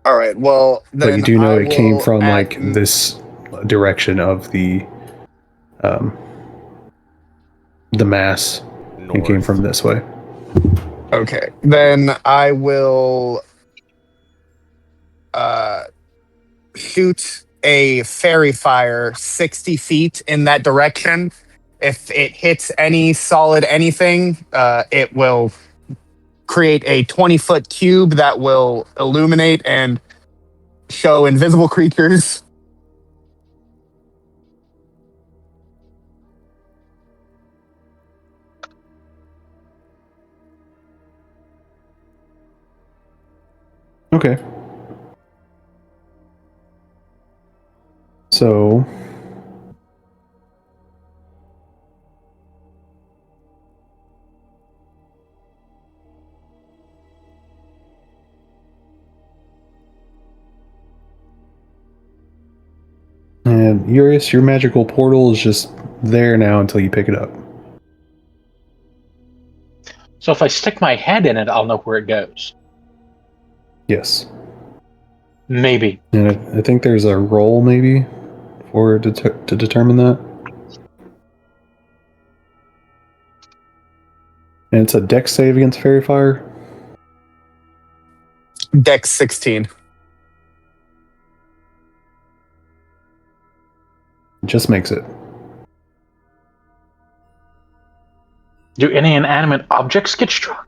Speaker 5: All right. Well, then
Speaker 3: But you do know
Speaker 5: I
Speaker 3: it came
Speaker 5: will
Speaker 3: from
Speaker 5: add,
Speaker 3: like this direction of the mass.
Speaker 1: North.
Speaker 3: It came from this way.
Speaker 5: Okay. Then I will shoot a fairy fire 60 feet in that direction. If it hits any solid anything, it will create a 20-foot cube that will illuminate and show invisible creatures.
Speaker 3: Okay. So and Urius, your magical portal is just there now until you pick it up.
Speaker 4: So if I stick my head in it, I'll know where it goes.
Speaker 3: Yes.
Speaker 4: Maybe.
Speaker 3: And I think there's a roll maybe for to determine that. And it's a dex save against fairy fire.
Speaker 5: Dex 16.
Speaker 3: It just makes it.
Speaker 4: Do any inanimate objects get struck?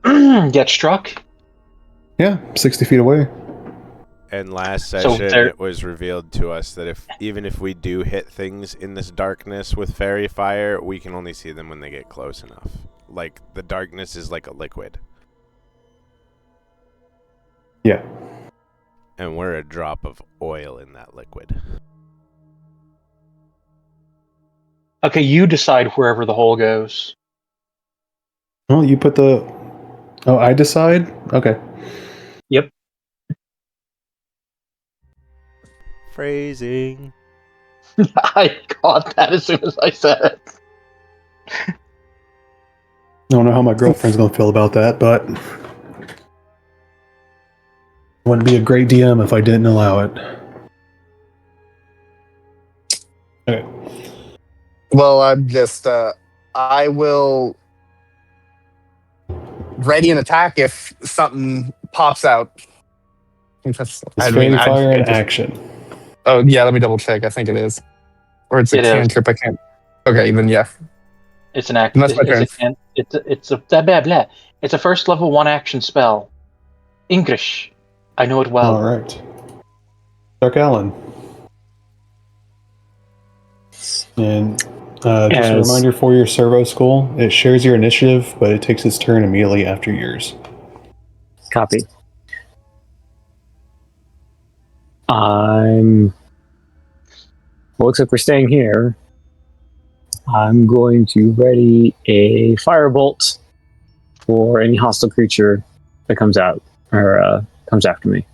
Speaker 4: Get struck?
Speaker 3: Yeah, 60 feet away.
Speaker 1: And last
Speaker 4: So
Speaker 1: session,
Speaker 4: there-
Speaker 1: it was revealed to us that even if we do hit things in this darkness with fairy fire, we can only see them when they get close enough. Like, the darkness is like a liquid.
Speaker 3: Yeah.
Speaker 1: And we're a drop of oil in that liquid.
Speaker 4: Okay, you decide wherever the hole goes.
Speaker 3: Well, you put the... Oh, I decide? Okay.
Speaker 4: Yep.
Speaker 1: Phrasing.
Speaker 4: I got that as soon as I said it.
Speaker 3: I don't know how my girlfriend's going to feel about that, but... Wouldn't be a great DM if I didn't allow it. Okay.
Speaker 5: Well, I'm just. I will ready an attack if something pops out. I think that's.
Speaker 3: It's
Speaker 5: I mean,
Speaker 3: fairy fire in
Speaker 5: just-
Speaker 3: action.
Speaker 5: Oh yeah, let me double check. I think it is, or it's a
Speaker 4: It is.
Speaker 5: cantrip. I can't. Okay, then yeah.
Speaker 4: It's an act.
Speaker 5: And that's my
Speaker 4: It's a blah blah blah. It's a first level 1 action spell. English. I know it well.
Speaker 3: All right. Dark Allen. And just a
Speaker 2: Yes.
Speaker 3: reminder for your servo skull, it shares your initiative, but it takes its turn immediately after yours.
Speaker 2: Copy. I'm. Well, looks like we're staying here. I'm going to ready a firebolt for any hostile creature that comes out or comes after me.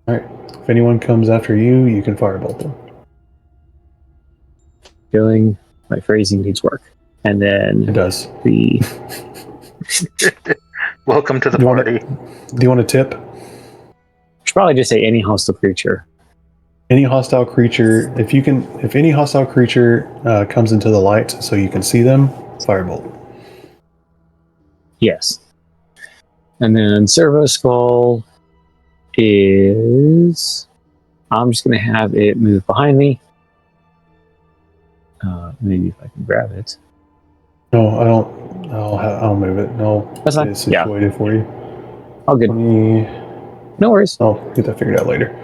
Speaker 3: All right. If anyone comes after you, you can firebolt them.
Speaker 2: Feeling my phrasing needs work. And
Speaker 3: It
Speaker 2: then
Speaker 3: does.
Speaker 2: the
Speaker 4: Welcome to the
Speaker 3: Do you want
Speaker 4: party.
Speaker 3: Do you want a tip?
Speaker 2: should probably just say any hostile creature.
Speaker 3: Any hostile creature, if any hostile creature comes into the light so you can see them, firebolt.
Speaker 2: Yes. And then Servo Skull is. I'm just going to have it move behind me. Maybe if I can grab it.
Speaker 3: No, I don't. I'll move it. No,
Speaker 2: That's fine.
Speaker 3: get it situated for you.
Speaker 2: All good.
Speaker 3: Let me.
Speaker 2: No worries.
Speaker 3: I'll get that figured out later.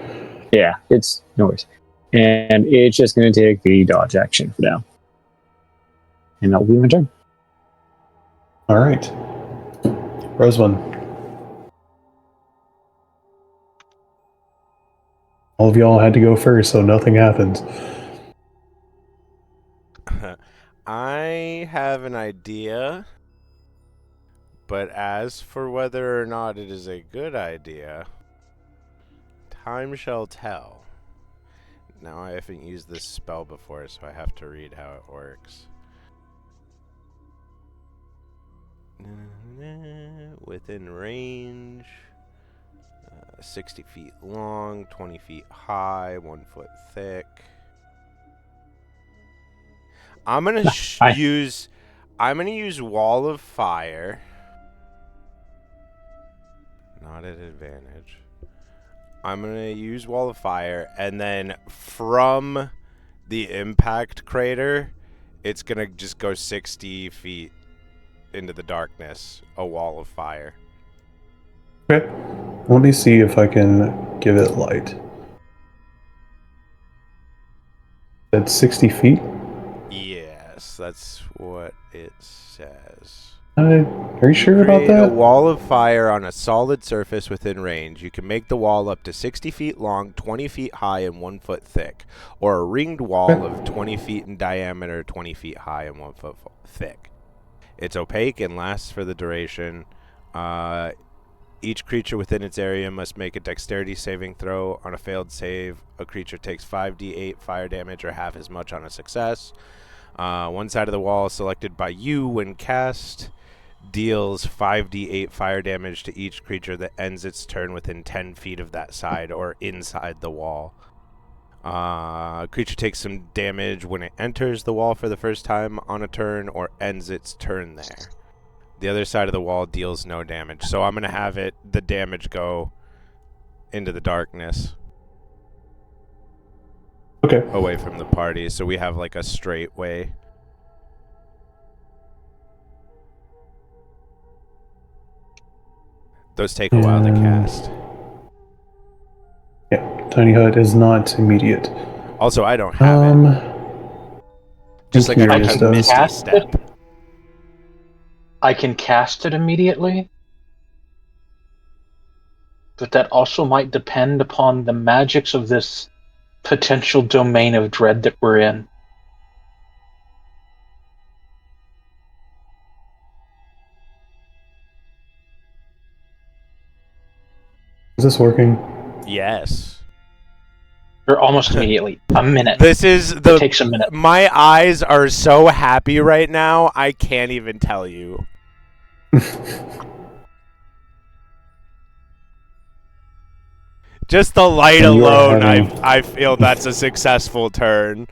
Speaker 2: Yeah, it's no worries. And it's just going to take the dodge action for now. And that'll be my turn.
Speaker 3: All right. Roseman. All of y'all had to go first, so nothing happens.
Speaker 1: I have an idea, but as for whether or not it is a good idea, time shall tell. Now I haven't used this spell before, so I have to read how it works. Within range, 60 feet long, 20 feet high, 1 foot thick. I'm gonna use Wall of Fire. Not at advantage. I'm gonna use Wall of Fire, and then from the impact crater, it's gonna just go 60 feet into the darkness. A Wall of Fire.
Speaker 3: Okay. Let me see if I can give it light. That's 60 feet?
Speaker 1: Yes, that's what it says.
Speaker 3: Are you sure about
Speaker 1: Create a
Speaker 3: that?
Speaker 1: wall of fire on a solid surface within range. You can make the wall up to 60 feet long, 20 feet high, and 1 foot thick, or a ringed wall of 20 feet in diameter, 20 feet high, and 1 foot thick. It's opaque and lasts for the duration. Each creature within its area must make a dexterity saving throw. On a failed save, a creature takes 5d8 fire damage or half as much on a success. One side of the wall selected by you when cast deals 5d8 fire damage to each creature that ends its turn within 10 feet of that side or inside the wall. A creature takes some damage when it enters the wall for the first time on a turn or ends its turn there. The other side of the wall deals no damage. So I'm going to have the damage go into the darkness.
Speaker 3: Okay.
Speaker 1: away from the party, so we have like a straight way. Those take a while to cast.
Speaker 3: Yeah, tiny hut is not immediate.
Speaker 1: Also, I don't have it. Just like I don't
Speaker 3: curious,
Speaker 1: have
Speaker 3: though.
Speaker 1: Misty
Speaker 4: Cast
Speaker 1: Step.
Speaker 4: I can cast it immediately, but that also might depend upon the magics of this potential domain of dread that we're in.
Speaker 3: Is this working?
Speaker 1: Yes.
Speaker 4: Or almost immediately. A minute.
Speaker 1: This is
Speaker 4: It takes a minute.
Speaker 1: My eyes are so happy right now, I can't even tell you. Just the light
Speaker 3: And you are
Speaker 1: alone,
Speaker 3: having-
Speaker 1: I feel that's a successful turn.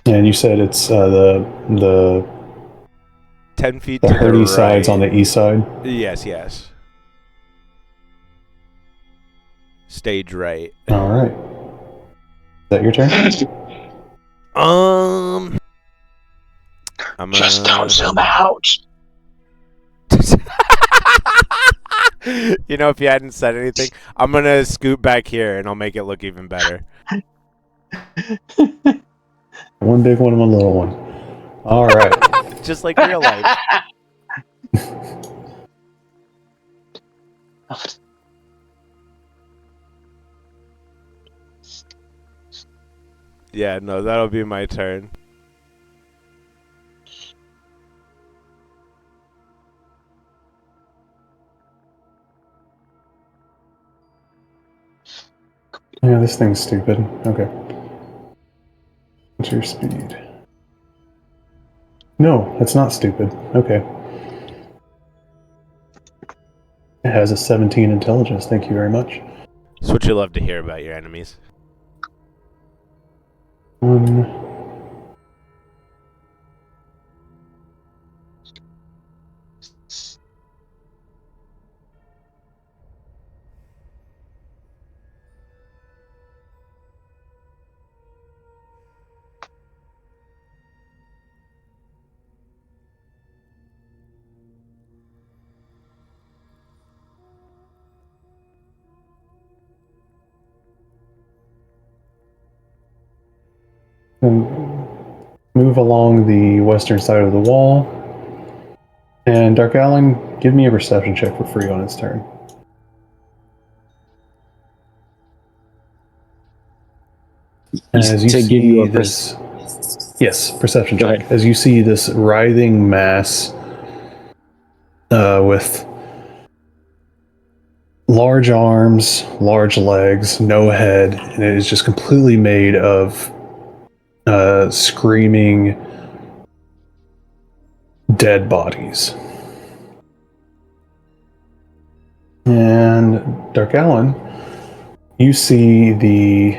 Speaker 3: And you said it's the
Speaker 1: 10 feet
Speaker 3: the
Speaker 1: to the
Speaker 3: Herdy
Speaker 1: right.
Speaker 3: side's on the east side.
Speaker 1: Yes, yes. Stage right.
Speaker 3: All right. Is that your turn?
Speaker 1: I'm
Speaker 4: Just don't zoom out.
Speaker 1: You know, if you hadn't said anything, I'm gonna scoot back here and I'll make it look even better.
Speaker 3: One big one and one little one. All right.
Speaker 1: Just like real life. Yeah, no, that'll be my turn.
Speaker 3: Yeah, this thing's stupid. Okay. What's your speed? No, it's not stupid. Okay. It has a 17 intelligence. Thank you very much.
Speaker 1: It's what you love to hear about your enemies.
Speaker 3: And move along the western side of the wall. And Dark Allen, give me a perception check for free on its turn. As you
Speaker 2: To
Speaker 3: see
Speaker 2: give you a
Speaker 3: this, yes, perception
Speaker 2: Go
Speaker 3: check.
Speaker 2: ahead.
Speaker 3: As you see this writhing mass with large arms, large legs, no head, and it is just completely made of screaming dead bodies. And Dark Allen, you see the.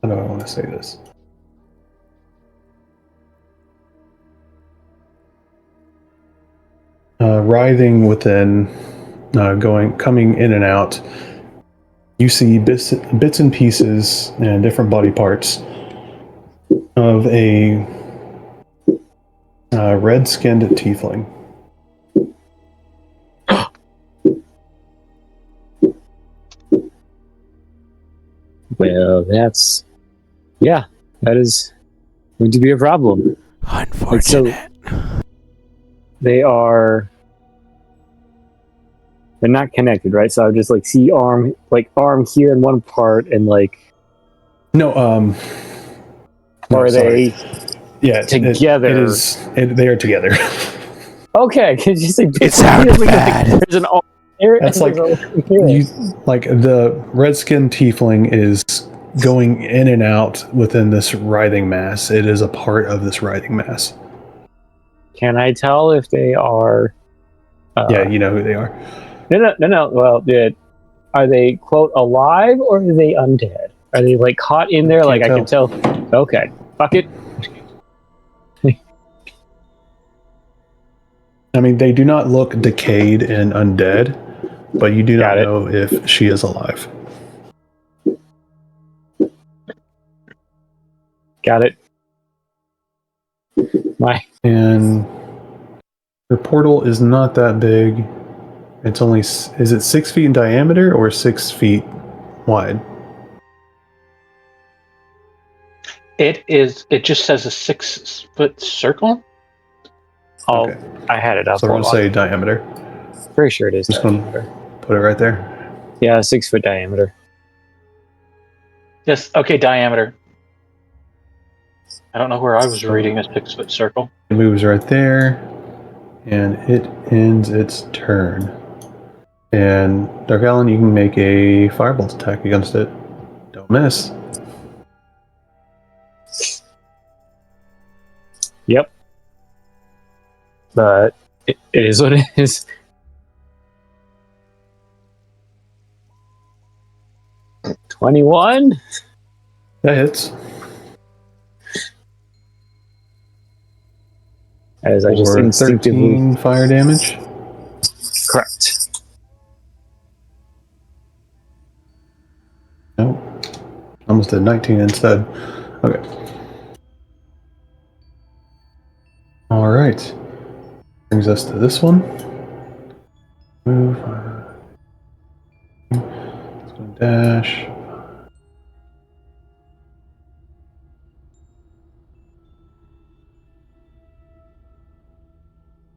Speaker 3: How do I want to say this? Writhing within, coming in and out. You see bits and pieces and different body parts of a red-skinned tiefling.
Speaker 2: Well, that is going to be a problem.
Speaker 1: Unfortunate.
Speaker 2: They're not connected, right? So I just like see arm here in one part, and like
Speaker 3: No,
Speaker 2: or are
Speaker 3: sorry.
Speaker 2: they together?
Speaker 3: They are together.
Speaker 2: Okay, because you say
Speaker 1: It sounds bad.
Speaker 2: There's an arm here.
Speaker 3: That's
Speaker 2: and
Speaker 3: like
Speaker 2: there's a here.
Speaker 3: the red-skinned tiefling is going in and out within this writhing mass. It is a part of this writhing mass.
Speaker 2: Can I tell if they are?
Speaker 3: Yeah, you know who they are.
Speaker 2: No. Well, are they quote alive or are they undead? Are they like caught in there? Like I can tell. Okay, fuck it.
Speaker 3: I mean, they do not look decayed and undead, but you do
Speaker 2: Got
Speaker 3: not
Speaker 2: it.
Speaker 3: know if she is alive.
Speaker 2: Got it.
Speaker 3: And the portal is not that big. It's only, is it 6 feet in diameter or 6 feet wide?
Speaker 4: It is. It just says a 6-foot circle.
Speaker 2: Oh,
Speaker 3: Okay.
Speaker 2: I had it up.
Speaker 3: So we're
Speaker 2: Hold
Speaker 3: going to
Speaker 2: on.
Speaker 3: say diameter.
Speaker 2: Pretty sure it is
Speaker 3: Just gonna-
Speaker 2: diameter.
Speaker 3: Put it right there.
Speaker 2: Yeah, 6-foot diameter.
Speaker 4: Yes. Okay. Diameter. I don't know where I was reading a 6-foot circle.
Speaker 3: It moves right there, and it ends its turn. And Dark Allen, you can make a firebolt attack against it. Don't miss.
Speaker 2: Yep. But it is what it is. $21.
Speaker 3: That hits.
Speaker 2: As I just
Speaker 3: For
Speaker 2: instinctively
Speaker 3: 13 fire damage.
Speaker 2: correct.
Speaker 3: Nope. Almost did 19 instead. Okay. Alright. Brings us to this one. Move. Let's go dash.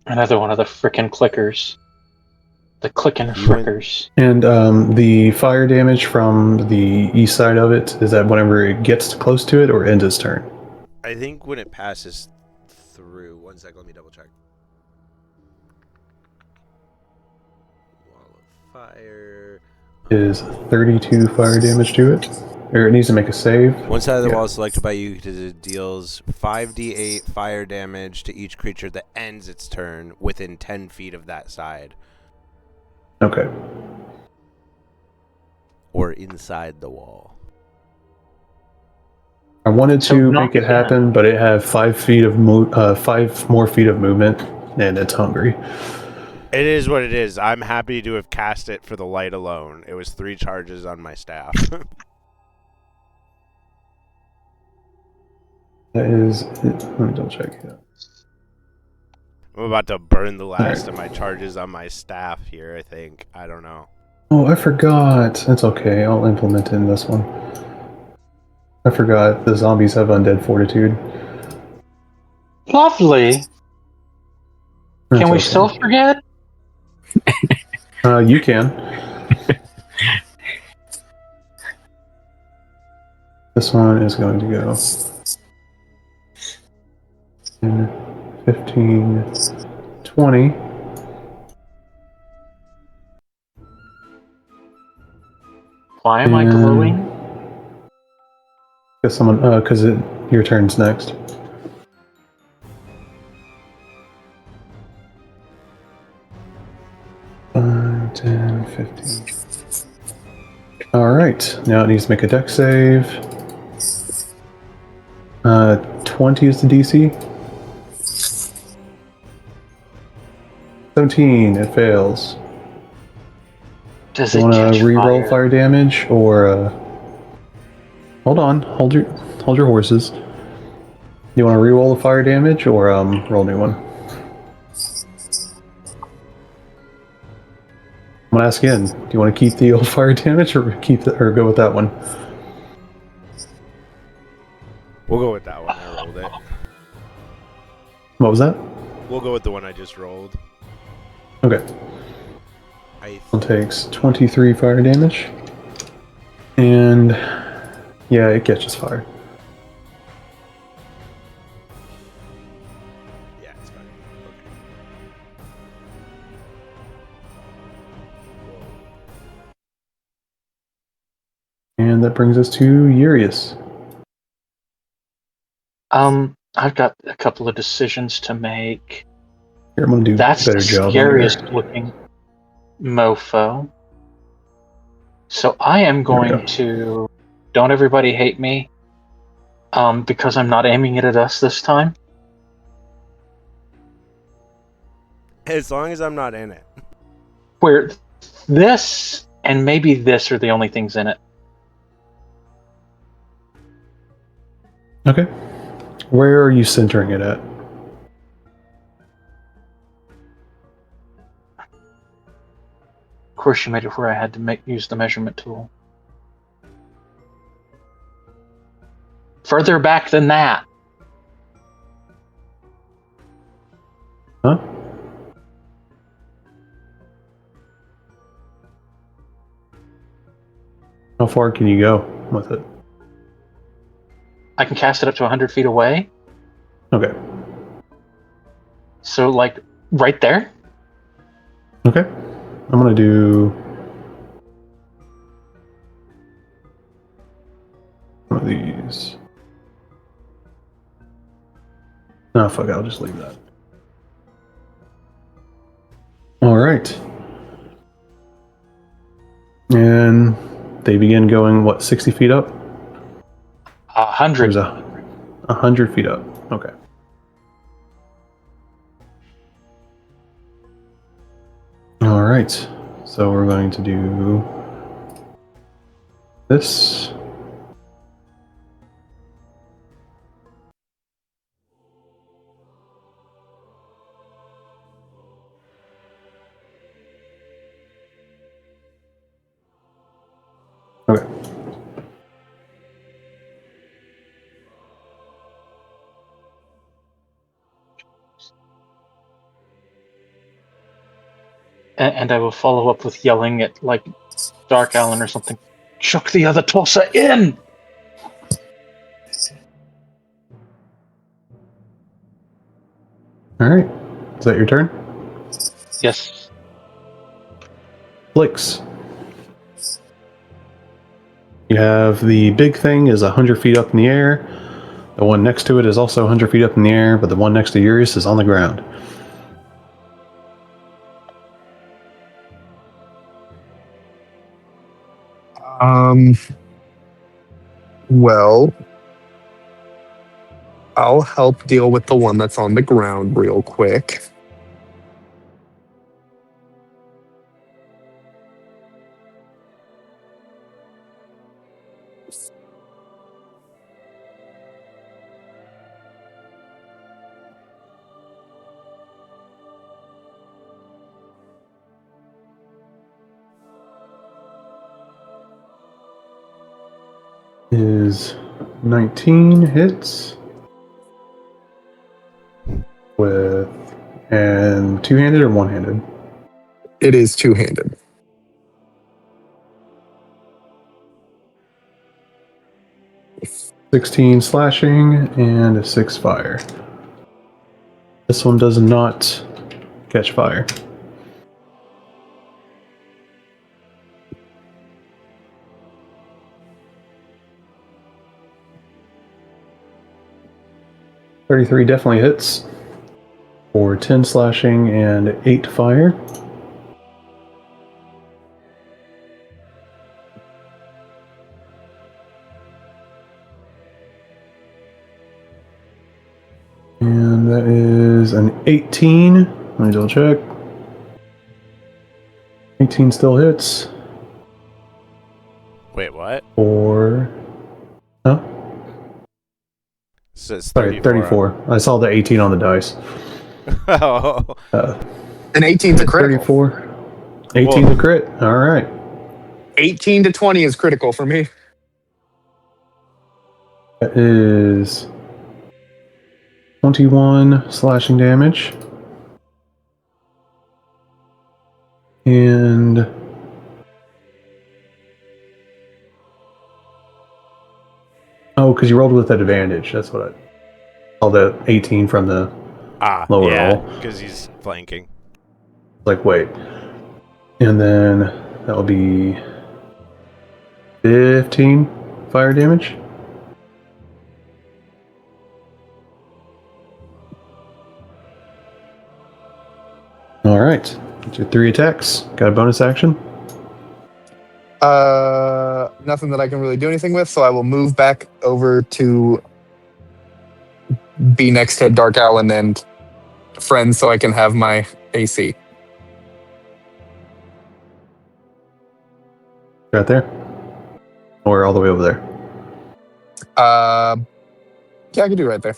Speaker 4: Another one of the frickin' clickers. The clicking
Speaker 1: You went-
Speaker 4: frickers.
Speaker 3: And the fire damage from the east side of it, is that whenever it gets close to it or ends its turn?
Speaker 1: I think when it passes through. 1 second, let me double check. Wall of fire.
Speaker 3: Is 32 fire damage to it? Or it needs to make a save?
Speaker 1: One side of the
Speaker 3: Yeah.
Speaker 1: wall is selected by you to deals 5d8 fire damage to each creature that ends its turn within 10 feet of that side
Speaker 3: Okay.
Speaker 1: or inside the wall.
Speaker 3: I wanted
Speaker 4: So
Speaker 3: to
Speaker 4: not-
Speaker 3: make it happen, but it had 5 feet of 5 more feet of movement, and it's hungry.
Speaker 1: It is what it is. I'm happy to have cast it for the light alone. It was 3 charges on my staff.
Speaker 3: That is. Let me double check. Yeah.
Speaker 1: I'm about to burn the last
Speaker 3: Alright.
Speaker 1: of my charges on my staff here, I think. I don't know.
Speaker 3: Oh, I forgot. That's okay. I'll implement it in this one. I forgot the zombies have undead fortitude.
Speaker 4: Lovely.
Speaker 3: That's
Speaker 4: Can we
Speaker 3: okay.
Speaker 4: still forget?
Speaker 3: You can. This one is going to go 10, 15, 20.
Speaker 4: Why am I
Speaker 3: And-
Speaker 4: glowing?
Speaker 3: Guess someone, because your turn's next. Five, 10, 15. Alright, now it needs to make a dex save. 20 is the DC. 17, it fails.
Speaker 4: Does
Speaker 3: You
Speaker 4: it
Speaker 3: want
Speaker 4: catch
Speaker 3: to re-roll fire damage, or hold on, hold your horses. You want to re-roll the fire damage, or roll a new one? I'm gonna ask again. Do you want to keep the old fire damage, or go with that one?
Speaker 1: We'll go with that one. I rolled it.
Speaker 3: What was that?
Speaker 1: We'll go with the one I just rolled.
Speaker 3: Okay. It takes 23 fire damage, and yeah, it catches fire.
Speaker 1: Yeah, it's fine. Okay.
Speaker 3: And that brings us to Urius.
Speaker 4: I've got a couple of decisions to make.
Speaker 3: Here, I'm gonna do
Speaker 4: That's
Speaker 3: a better
Speaker 4: the
Speaker 3: job.
Speaker 4: scariest looking mofo. So I am
Speaker 3: There we
Speaker 4: going
Speaker 3: go.
Speaker 4: to. Don't everybody hate me? Because I'm not aiming it at us this time.
Speaker 1: As long as I'm not in it.
Speaker 4: Where This and maybe this are the only things in it.
Speaker 3: Okay. Where are you centering it at?
Speaker 4: Of course, you made it where I had to use the measurement tool. Further back than that.
Speaker 3: Huh? How far can you go with it?
Speaker 4: I can cast it up to 100 feet away.
Speaker 3: Okay.
Speaker 4: So, like, right there?
Speaker 3: Okay. I'm going to do one of these. No, fuck it. I'll just leave that. All right. And they begin going, what, 60 feet up?
Speaker 4: 100.
Speaker 3: There's 100 feet up. Okay. All right. So we're going to do this. Okay.
Speaker 4: And I will follow up with yelling at, like, Dark Allen or something. Chuck the other tosser in!
Speaker 3: All right. Is that your turn?
Speaker 4: Yes.
Speaker 3: Blix. You have the big thing is 100 feet up in the air. The one next to it is also 100 feet up in the air, but the one next to yours is on the ground.
Speaker 5: Well, I'll help deal with the one that's on the ground real quick.
Speaker 3: Is 19 hits with and two-handed or one-handed?
Speaker 5: It is two-handed.
Speaker 3: $16 slashing and a 6 fire. This one does not catch fire. $33 definitely hits for 10 slashing and 8 fire. And that is an 18. Let me double check. 18 still hits.
Speaker 1: Wait, what?
Speaker 3: Or... Huh?
Speaker 1: It says
Speaker 3: Sorry,
Speaker 1: 34.
Speaker 3: 34. I saw the 18 on the dice.
Speaker 1: Oh,
Speaker 5: An 18's a critical.
Speaker 3: 34. 18
Speaker 1: Whoa.
Speaker 3: to crit. All right.
Speaker 5: 18 to 20 is critical for me.
Speaker 3: That is 21 slashing damage. And oh, because you rolled with advantage. That's what I saw, the 18 from the lower
Speaker 1: yeah,
Speaker 3: roll.
Speaker 1: because he's flanking.
Speaker 3: Like, wait. And then that'll be 15 fire damage. All right. That's your 3 attacks. Got a bonus action?
Speaker 5: Nothing that I can really do anything with, so I will move back over to be next to Dark Allen and friends so I can have my AC.
Speaker 3: Right there? Or all the way over there?
Speaker 5: Yeah, I can do right there.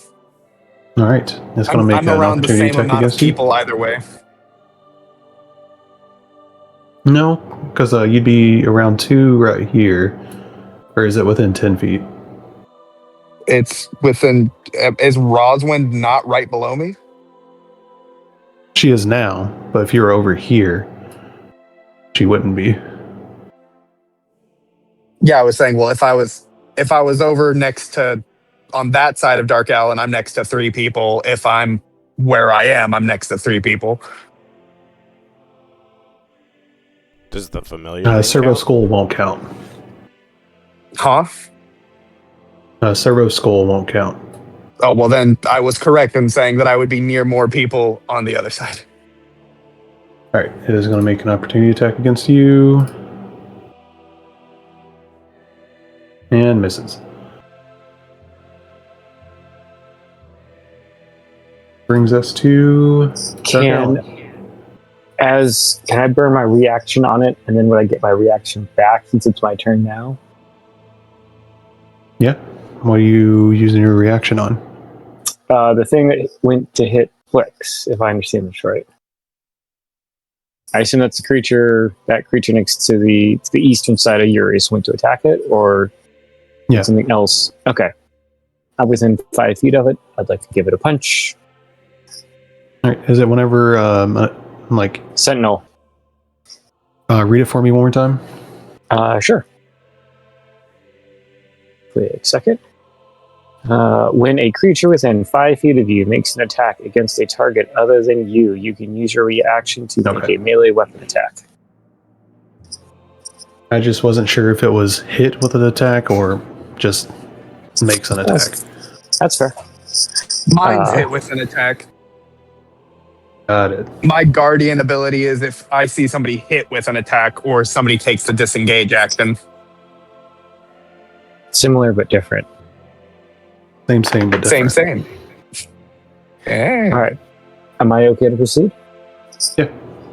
Speaker 3: All right. It's going to make
Speaker 5: I'm
Speaker 3: an
Speaker 5: around the
Speaker 3: opportunity
Speaker 5: same
Speaker 3: attack
Speaker 5: amount of
Speaker 3: against you.
Speaker 5: people either way.
Speaker 3: No, because you'd be around 2 right here. Or is it within 10 feet?
Speaker 5: It's within. Is Roswind not right below me?
Speaker 3: She is now, but if you were over here, she wouldn't be.
Speaker 5: Yeah, I was saying. Well, if I was over next to on that side of Dark Allen, I'm next to 3 people. If I'm where I am, I'm next to 3 people.
Speaker 1: Does the familiar thing
Speaker 3: Servo
Speaker 1: count?
Speaker 3: Skull won't count.
Speaker 5: Huh?
Speaker 3: Servo Skull won't count.
Speaker 5: Oh, well, then I was correct in saying that I would be near more people on the other side.
Speaker 3: All right, it is going to make an opportunity attack against you. And misses. Brings us to Dark Allen.
Speaker 2: Can I burn my reaction on it, and then would I get my reaction back since it's my turn now?
Speaker 3: Yeah. What are you using your reaction on?
Speaker 2: The thing that went to hit Flix, if I understand this right. I assume that's that creature next to the eastern side of Urius went to attack it, or
Speaker 3: Yeah.
Speaker 2: something else. Okay. I'm within 5 feet of it. I'd like to give it a punch.
Speaker 3: All right. Is it whenever, like,
Speaker 2: Sentinel.
Speaker 3: read it for me one more time?
Speaker 2: Sure. Wait a second. When a creature within 5 feet of you makes an attack against a target other than you, you can use your reaction to make a melee weapon attack.
Speaker 3: I just wasn't sure if it was hit with an attack or just makes an attack.
Speaker 2: That's fair.
Speaker 5: Mine's hit with an attack.
Speaker 3: Got it.
Speaker 5: My guardian ability is if I see somebody hit with an attack or somebody takes the disengage action.
Speaker 2: Similar but different.
Speaker 3: Same, but different.
Speaker 5: Same. Yeah.
Speaker 2: All right. Am I okay to proceed?
Speaker 3: Yeah.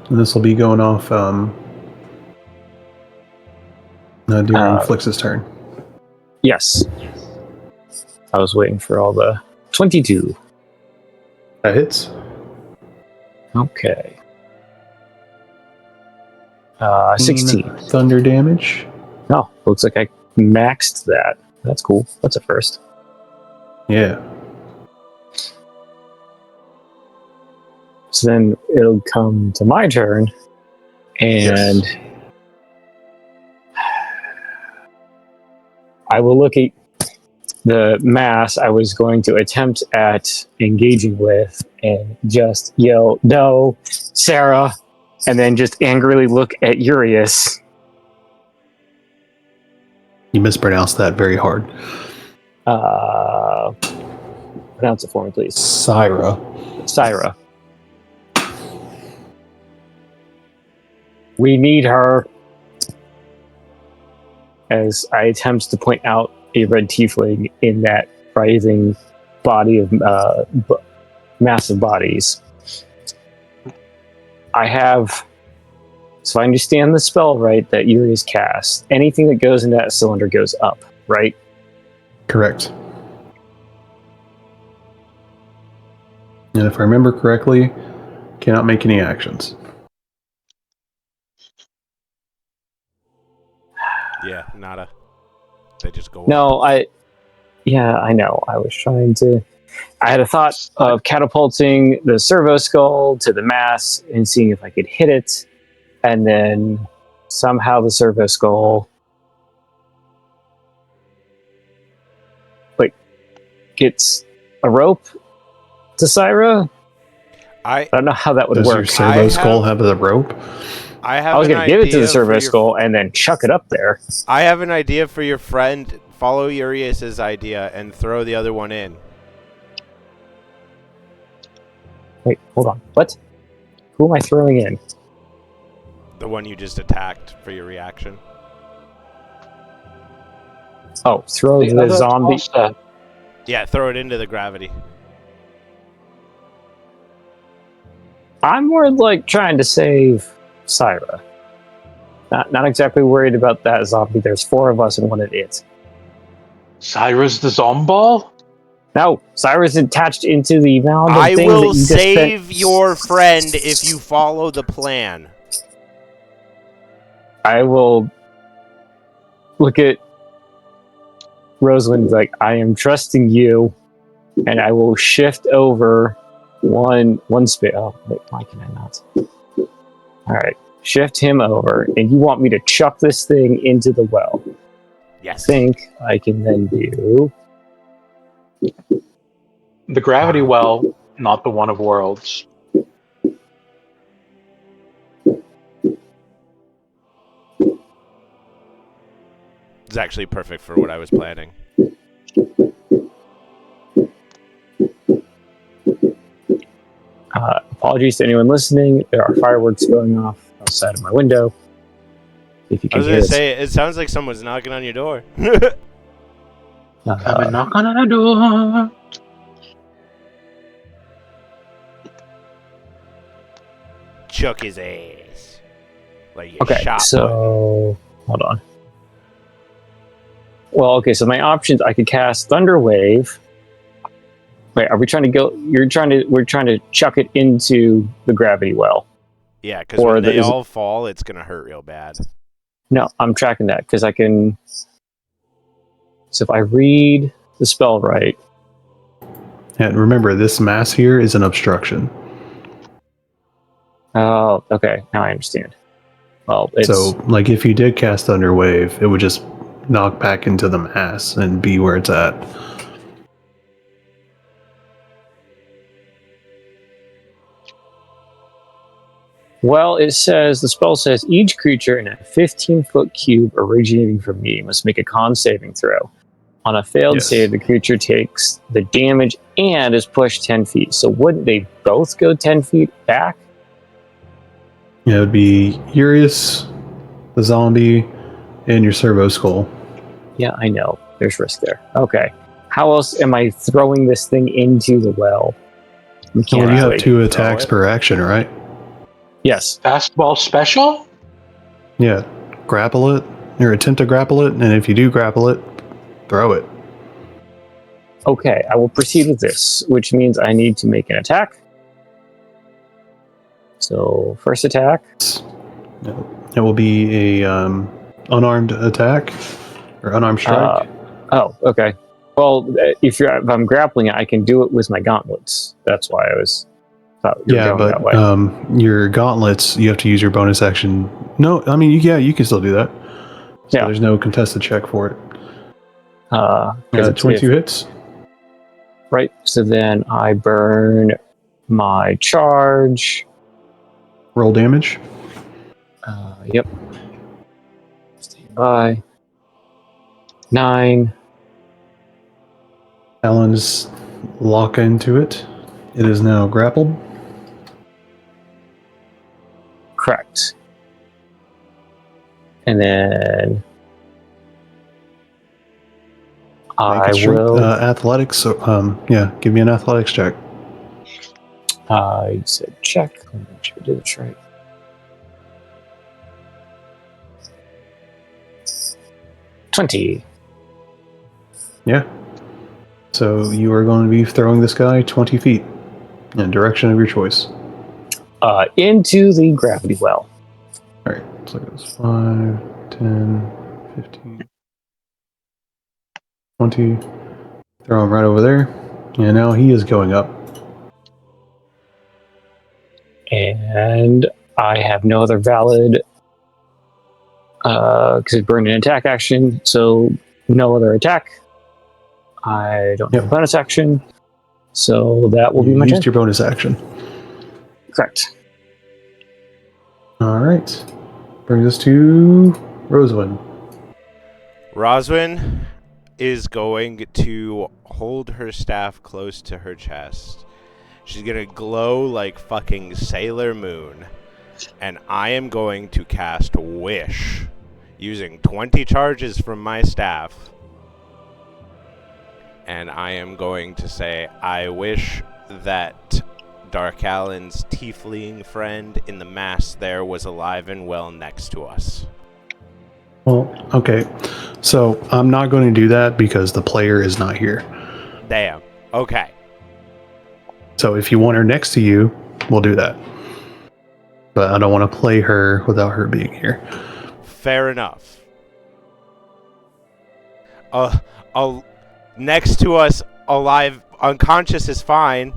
Speaker 3: And this will be going off during Flix's turn.
Speaker 2: Yes. I was waiting for all the 22.
Speaker 3: That hits.
Speaker 2: Okay. 16.
Speaker 3: Thunder damage.
Speaker 2: Oh, looks like I maxed that. That's cool. That's a first.
Speaker 3: Yeah.
Speaker 2: So then it'll come to my turn, and
Speaker 3: Yes.
Speaker 2: I will look at the mass I was going to attempt at engaging with and just yell, "No, Sarah," and then just angrily look at Urius.
Speaker 3: You mispronounced that very hard.
Speaker 2: Pronounce it for me, please.
Speaker 3: Syra.
Speaker 2: Syra. We need her. As I attempt to point out a red tiefling in that writhing body of massive bodies. I have, so I understand the spell right that Urius casts. Anything that goes in that cylinder goes up, right?
Speaker 3: Correct. And if I remember correctly, cannot make any actions.
Speaker 1: Yeah, nada. They just go.
Speaker 2: No, I know. I was trying to. I had a thought of catapulting the servo skull to the mass and seeing if I could hit it, and then somehow the servo skull gets a rope to Syra. I don't know how that would
Speaker 3: Does
Speaker 2: work.
Speaker 3: your servo skull have the rope?
Speaker 2: I was going to give it to the servo skull and then chuck it up there.
Speaker 1: I have an idea for your friend. Follow Urias's idea and throw the other one in.
Speaker 2: Wait, hold on. What? Who am I throwing in?
Speaker 1: The one you just attacked for your reaction.
Speaker 2: Oh, throw the zombie.
Speaker 1: Yeah, throw it into the gravity. I'm
Speaker 2: more like trying to save Syra. Not exactly worried about that zombie. There's 4 of us and one of it.
Speaker 4: Cyrus the Zomball?
Speaker 2: No, Cyrus is attached into the mound of
Speaker 1: I
Speaker 2: things that
Speaker 1: will
Speaker 2: you just
Speaker 1: save
Speaker 2: spent.
Speaker 1: your friend if you follow the plan.
Speaker 2: I will look at Rosalind like, I am trusting you, and I will shift over one space. Oh, wait, why can I not? All right, shift him over, and you want me to chuck this thing into the well.
Speaker 1: Yes.
Speaker 2: I think I can then do.
Speaker 4: The gravity well, not the one of worlds.
Speaker 1: It's actually perfect for what I was planning.
Speaker 2: Apologies to anyone listening. There are fireworks going off outside of my window. If you
Speaker 1: I
Speaker 2: can
Speaker 1: was
Speaker 2: hear
Speaker 1: going to
Speaker 2: it.
Speaker 1: say, it sounds like someone's knocking on your door.
Speaker 4: Come and knock on our door.
Speaker 1: Chuck his ass. Like you
Speaker 2: Okay,
Speaker 1: shot
Speaker 2: so hold on. Well, okay, so my options: I could cast Thunder Wave. Wait, are we trying to go? We're trying to chuck it into the gravity well.
Speaker 1: Yeah, because
Speaker 2: Or
Speaker 1: when they
Speaker 2: is it-
Speaker 1: all fall, it's going to hurt real bad.
Speaker 2: No, I'm tracking that because I can. So if I read the spell right,
Speaker 3: And remember, this mass here is an obstruction.
Speaker 2: oh, okay, now I understand. Well, it's
Speaker 3: So, like, if you did cast Thunder Wave, it would just knock back into the mass and be where it's at.
Speaker 2: well, it says the spell says each creature in a 15-foot cube originating from me must make a con saving throw. On a failed
Speaker 3: Yes.
Speaker 2: save, the creature takes the damage and is pushed 10 feet. So wouldn't they both go 10 feet back?
Speaker 3: Yeah, it would be Urius, the zombie, and your servo skull.
Speaker 2: Yeah, I know. There's risk there. Okay. How else am I throwing this thing into the well?
Speaker 3: Well, you have
Speaker 2: Mechanically.
Speaker 3: 2 attacks
Speaker 1: it.
Speaker 3: per action, right?
Speaker 2: Yes.
Speaker 4: Fastball special?
Speaker 3: Yeah, grapple it, or attempt to grapple it, and if you do grapple it, throw it.
Speaker 2: Okay, I will proceed with this, which means I need to make an attack. So, first attack.
Speaker 3: It will be a unarmed attack or unarmed strike.
Speaker 2: Oh, okay. Well, if I'm grappling it, I can do it with my gauntlets. That's why I thought you were
Speaker 3: Yeah,
Speaker 2: going that way.
Speaker 3: but your gauntlets, you have to use your bonus action. No, I mean, yeah, you can still do that. So
Speaker 2: Yeah.
Speaker 3: there's no contested check for it.
Speaker 2: 'Cause it's
Speaker 3: 22 hits.
Speaker 2: right. So then I burn my charge.
Speaker 3: Roll damage.
Speaker 2: Yep. Stand by. 9.
Speaker 3: Talons lock into it. It is now grappled.
Speaker 2: Correct. And then
Speaker 3: Make
Speaker 2: I
Speaker 3: a strength,
Speaker 2: will.
Speaker 3: athletics. So, yeah, give me an athletics check.
Speaker 2: I said check. Let me make sure I did this right. $20.
Speaker 3: Yeah. So you are going to be throwing this guy 20 feet in direction of your choice.
Speaker 2: Into the gravity well.
Speaker 3: All right. Let's look at this. 5, 10, 15, 20. Throw him right over there. And now he is going up.
Speaker 2: And I have no other valid because it burned an attack action, so no other attack. I don't have a bonus action, so that will be
Speaker 3: You
Speaker 2: my
Speaker 3: used
Speaker 2: turn.
Speaker 3: your bonus action.
Speaker 2: Correct.
Speaker 3: All right. Brings us to Rosalind.
Speaker 1: Roswin is going to hold her staff close to her chest. She's going to glow like fucking Sailor Moon. And I am going to cast Wish using 20 charges from my staff. And I am going to say, I wish that Dark Allen's tiefling friend in the mass there was alive and well next to us.
Speaker 3: Well, okay. So I'm not going to do that because the player is not here.
Speaker 1: Damn. Okay.
Speaker 3: So if you want her next to you, we'll do that. But I don't want to play her without her being here.
Speaker 1: Fair enough. Next to us, alive, unconscious is fine.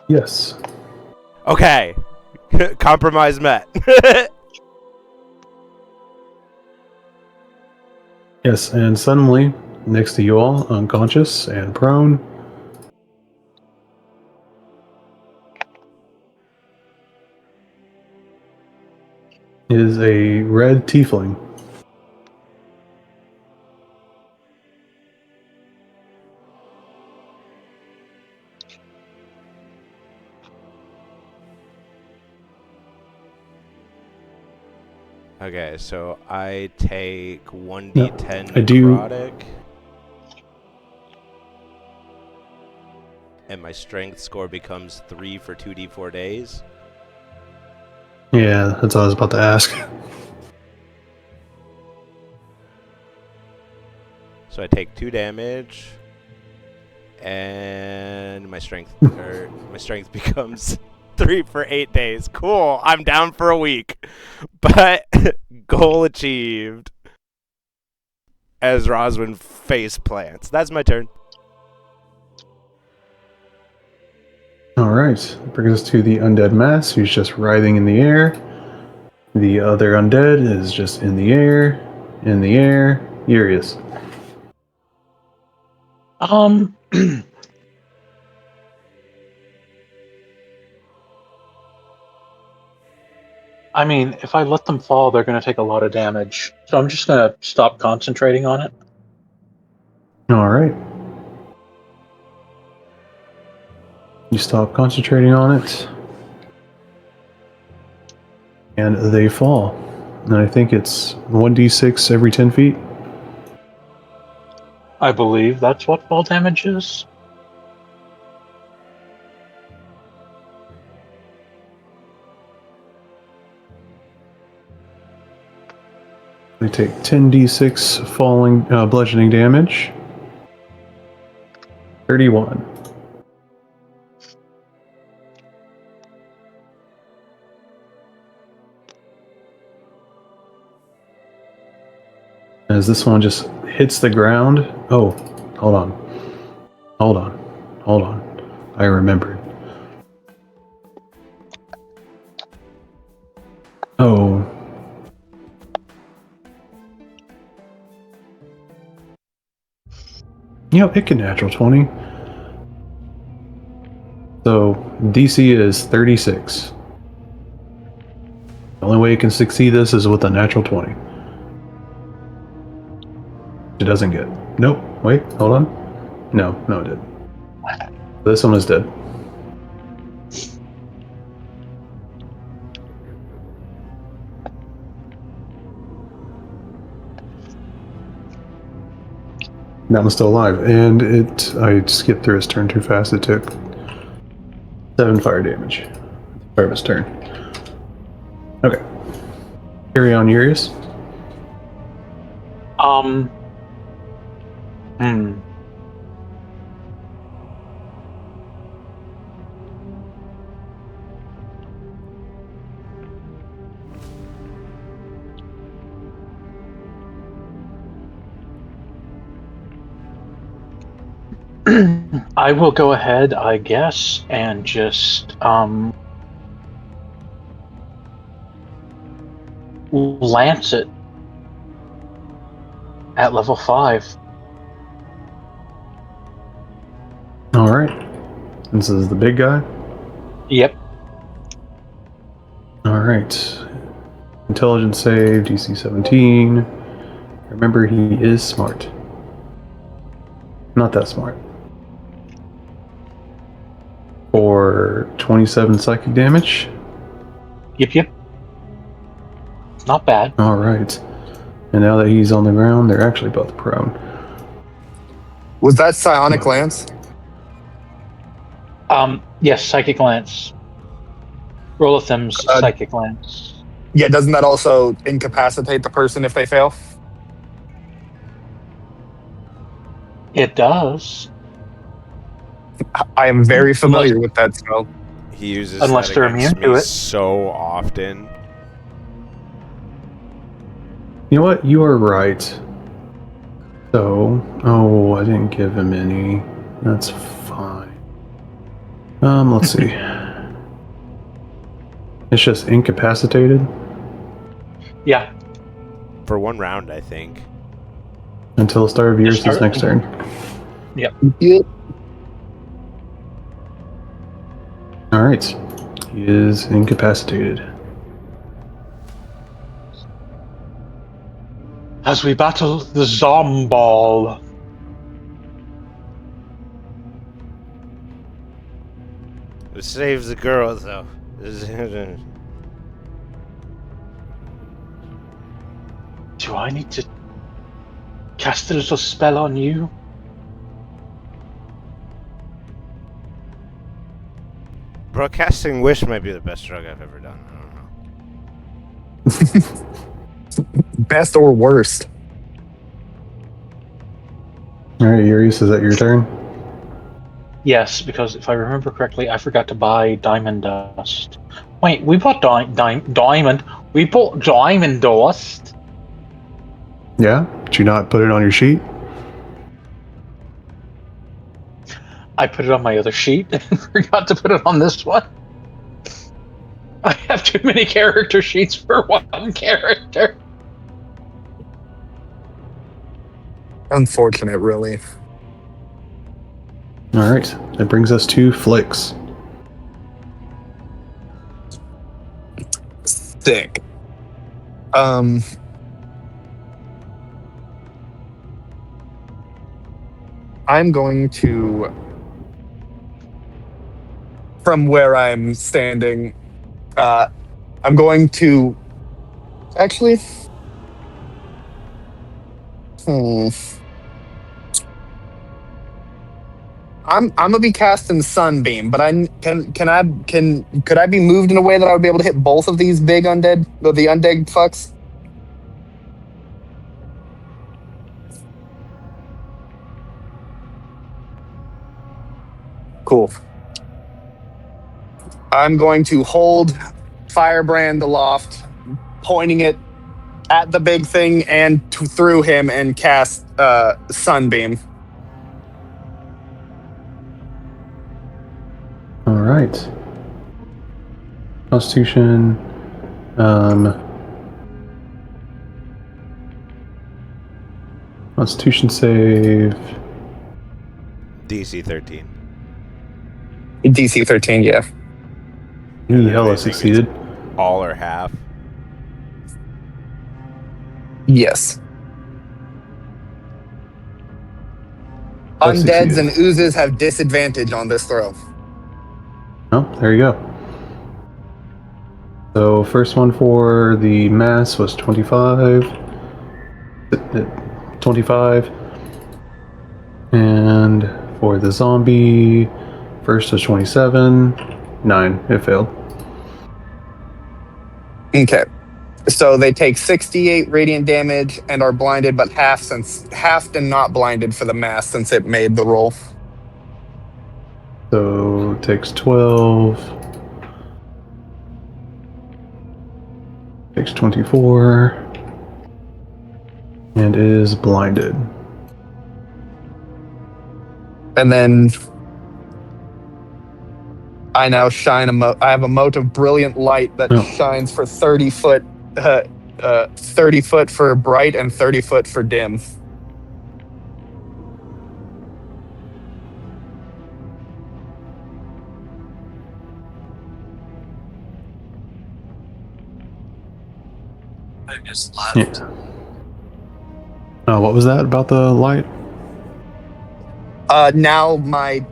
Speaker 3: Yes.
Speaker 1: Okay. Compromise met.
Speaker 3: Yes, and suddenly, next to you all, unconscious and prone, is a red tiefling.
Speaker 1: Okay, so I take 1d10
Speaker 3: I do-
Speaker 1: necrotic. And my strength score becomes 3 for 2d4 days.
Speaker 3: Yeah, that's what I was about to ask.
Speaker 1: So I take 2 damage. And my strength becomes 3 for 8 days. Cool. I'm down for a week. But goal achieved. As Roswin face plants. That's my turn.
Speaker 3: Alright, brings us to the undead mass, who's just writhing in the air. The other undead is just in the air. Here he is.
Speaker 4: I mean, if I let them fall, they're going to take a lot of damage. So I'm just going to stop concentrating on it.
Speaker 3: Alright. You stop concentrating on it. And they fall. And I think it's 1d6 every 10 feet.
Speaker 4: I believe that's what fall damage is.
Speaker 3: They take 10d6 falling bludgeoning damage. 31. As this one just hits the ground. Oh, hold on. I remembered. Oh. Yep, it can natural 20. So DC is 36. The only way you can succeed this is with a natural 20. It doesn't get. Nope. Wait, hold on. No, it did. This one is dead. That one's still alive, and I skipped through his turn too fast. It took 7 fire damage. Part of his turn. Okay. Carry on, Urius.
Speaker 4: I will go ahead, I guess, and just lance it at level 5.
Speaker 3: Alright. This is the big guy?
Speaker 4: Yep.
Speaker 3: Alright. Intelligence save, DC 17. Remember, he is smart. Not that smart. For 27 psychic damage.
Speaker 4: Yep. Not bad.
Speaker 3: Alright. And now that he's on the ground, they're actually both prone.
Speaker 5: Was that psionic lance?
Speaker 4: Yes, psychic lance. Rolithem's psychic lance.
Speaker 5: Yeah, doesn't that also incapacitate the person if they fail?
Speaker 4: It does,
Speaker 5: I am very familiar with that spell.
Speaker 1: He uses
Speaker 4: Unless
Speaker 1: that
Speaker 4: they're
Speaker 1: against
Speaker 4: immune to
Speaker 1: me
Speaker 4: it.
Speaker 1: so often.
Speaker 3: You know what? You are right. So, oh, I didn't give him any. That's fine. Let's see. It's just incapacitated
Speaker 4: Yeah.
Speaker 1: For 1 round, I think.
Speaker 3: until the start of yours
Speaker 4: Start-
Speaker 3: next turn.
Speaker 5: Yep.
Speaker 3: All right. He is incapacitated.
Speaker 4: As we battle the Zomball.
Speaker 1: It saves the girl, though.
Speaker 4: Do I need to cast a little spell on you?
Speaker 1: Bro, casting Wish might be the best drug I've ever done. I don't know.
Speaker 5: Best or worst?
Speaker 3: All right, Urius, is that your turn?
Speaker 4: Yes, because if I remember correctly, I forgot to buy diamond dust. Wait, we bought diamond. We bought diamond dust.
Speaker 3: Yeah? Did you not put it on your sheet?
Speaker 4: I put it on my other sheet and forgot to put it on this one. I have too many character sheets for one character.
Speaker 5: Unfortunate, really.
Speaker 3: All right. That brings us to Flicks.
Speaker 5: Sick. I'm going to, from where I'm standing, I'm going to actually. I'm gonna be casting Sunbeam, but could I be moved in a way that I would be able to hit both of these big undead, the undead fucks? Cool. I'm going to hold Firebrand aloft, pointing it at the big thing and through him, and cast Sunbeam.
Speaker 3: All right. Constitution. Constitution save.
Speaker 1: DC 13.
Speaker 5: DC 13, yeah.
Speaker 3: He
Speaker 1: I
Speaker 3: hella
Speaker 1: think
Speaker 3: succeeded.
Speaker 1: All or half.
Speaker 5: Yes.
Speaker 3: I
Speaker 5: Undeads
Speaker 3: succeeded.
Speaker 5: and oozes have disadvantage on this throw.
Speaker 3: Oh, there you go. So first one for the mass was 25. 25. And for the zombie, first was 27. 9. It failed.
Speaker 5: Okay. So they take 68 radiant damage and are blinded, but half and not blinded for the mass since it made the roll.
Speaker 3: So takes 12. Takes 24. And is blinded.
Speaker 5: And then I now shine I have a mote of brilliant light that shines for 30 foot, 30 foot for bright and 30 foot for dim.
Speaker 2: I just left.
Speaker 3: Yeah. What was that about the light?
Speaker 5: Now my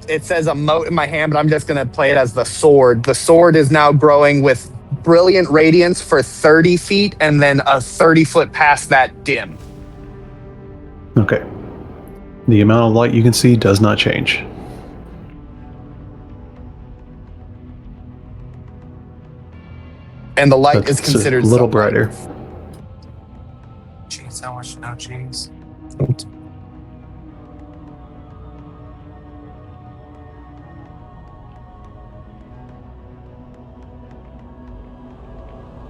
Speaker 5: it says a mote in my hand, but I'm just gonna play it as the sword. The sword is now growing with brilliant radiance for 30 feet, and then a 30 foot past that dim.
Speaker 3: Okay. The amount of light you can see does not change.
Speaker 5: And the light
Speaker 3: That's
Speaker 5: is considered
Speaker 3: a little
Speaker 5: sunlight.
Speaker 3: brighter.
Speaker 6: Jeez, how much now, jeez.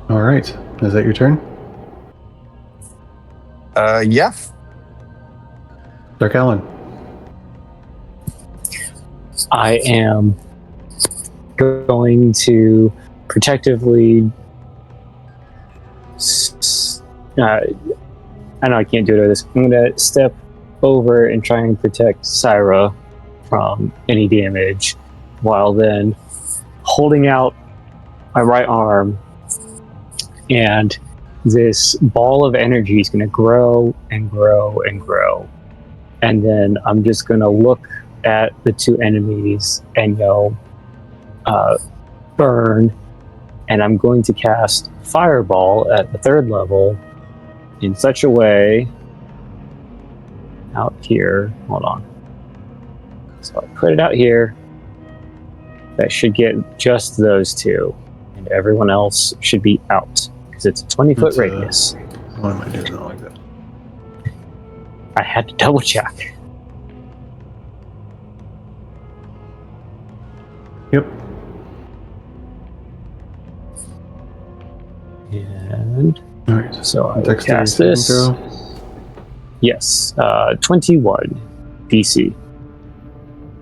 Speaker 3: All right. Is that your turn?
Speaker 5: Yeah.
Speaker 3: Dark Allen.
Speaker 2: I am going to protectively. I know I can't do it over this. I'm going to step over and try and protect Syra from any damage, while then holding out my right arm, and this ball of energy is going to grow and grow and grow. And then I'm just going to look at the two enemies and go, burn. And I'm going to cast Fireball at the 3rd level in such a way out here. Hold on. So I put it out here. That should get just those two. And everyone else should be out. Because it's a 20-foot radius.
Speaker 3: Why am I doing that like that?
Speaker 2: I had to double check.
Speaker 3: Yep.
Speaker 2: And
Speaker 3: All right.
Speaker 2: so I will
Speaker 3: Dexterity
Speaker 2: cast
Speaker 3: saving
Speaker 2: this.
Speaker 3: throw.
Speaker 2: Yes, 21 DC.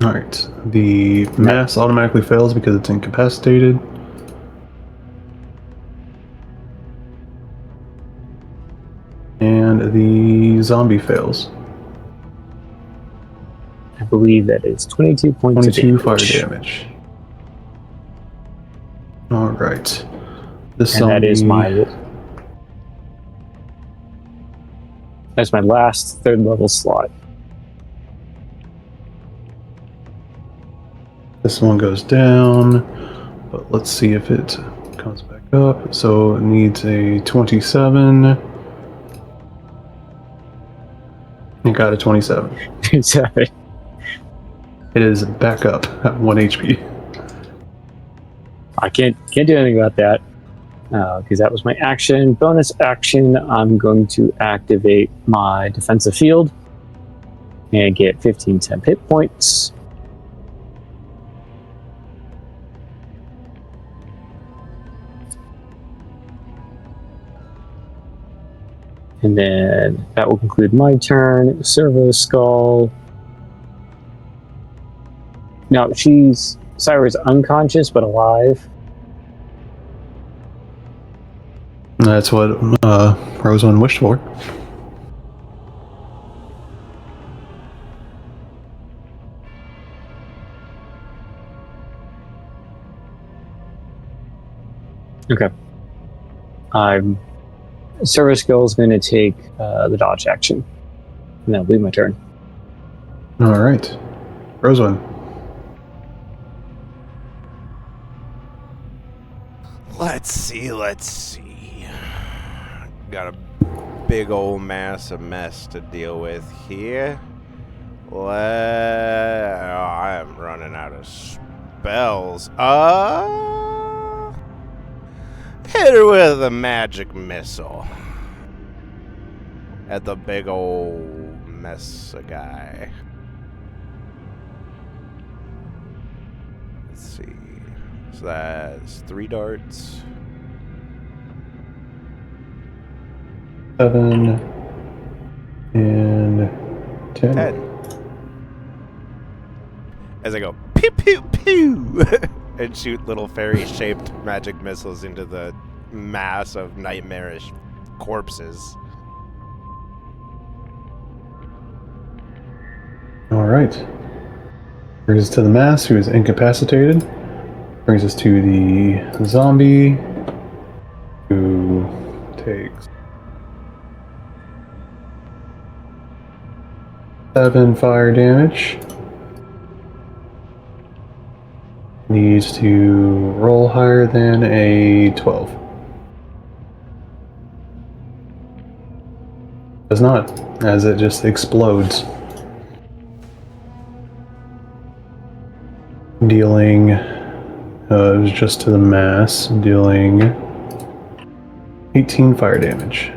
Speaker 3: All right. The mass automatically fails because it's incapacitated. And the zombie fails.
Speaker 2: I believe that is 22 points
Speaker 3: 22
Speaker 2: of
Speaker 3: fire
Speaker 2: damage.
Speaker 3: damage. All right. This
Speaker 2: And
Speaker 3: zombie.
Speaker 2: That's my last 3rd level slot.
Speaker 3: This one goes down, but let's see if it comes back up. So it needs a 27. It got a 27.
Speaker 2: Sorry.
Speaker 3: It is back up at 1 HP.
Speaker 2: I can't do anything about that because that was my action. Bonus action, I'm going to activate my defensive field and get 15 temp hit points. And then that will conclude my turn. Servo Skull. Now, Syra's unconscious but alive.
Speaker 3: That's what Roseone wished for.
Speaker 2: Okay. Servo Skull is going to take the dodge action. And that'll be my turn.
Speaker 3: All right. Roseone.
Speaker 1: Let's see. Got a big old mass of mess to deal with here. I am running out of spells. Hit her with a magic missile. At the big old mess guy. Let's see. So that's 3 darts.
Speaker 3: 7 and 10.
Speaker 1: 10. As I go, pew, pew, pew, and shoot little fairy-shaped magic missiles into the mass of nightmarish corpses.
Speaker 3: All right. Brings us to the mass, who is incapacitated. Brings us to the zombie, who takes 7 fire damage. Needs to roll higher than a 12. Does not, as it just explodes. Dealing, it was just to the mass, dealing 18 fire damage.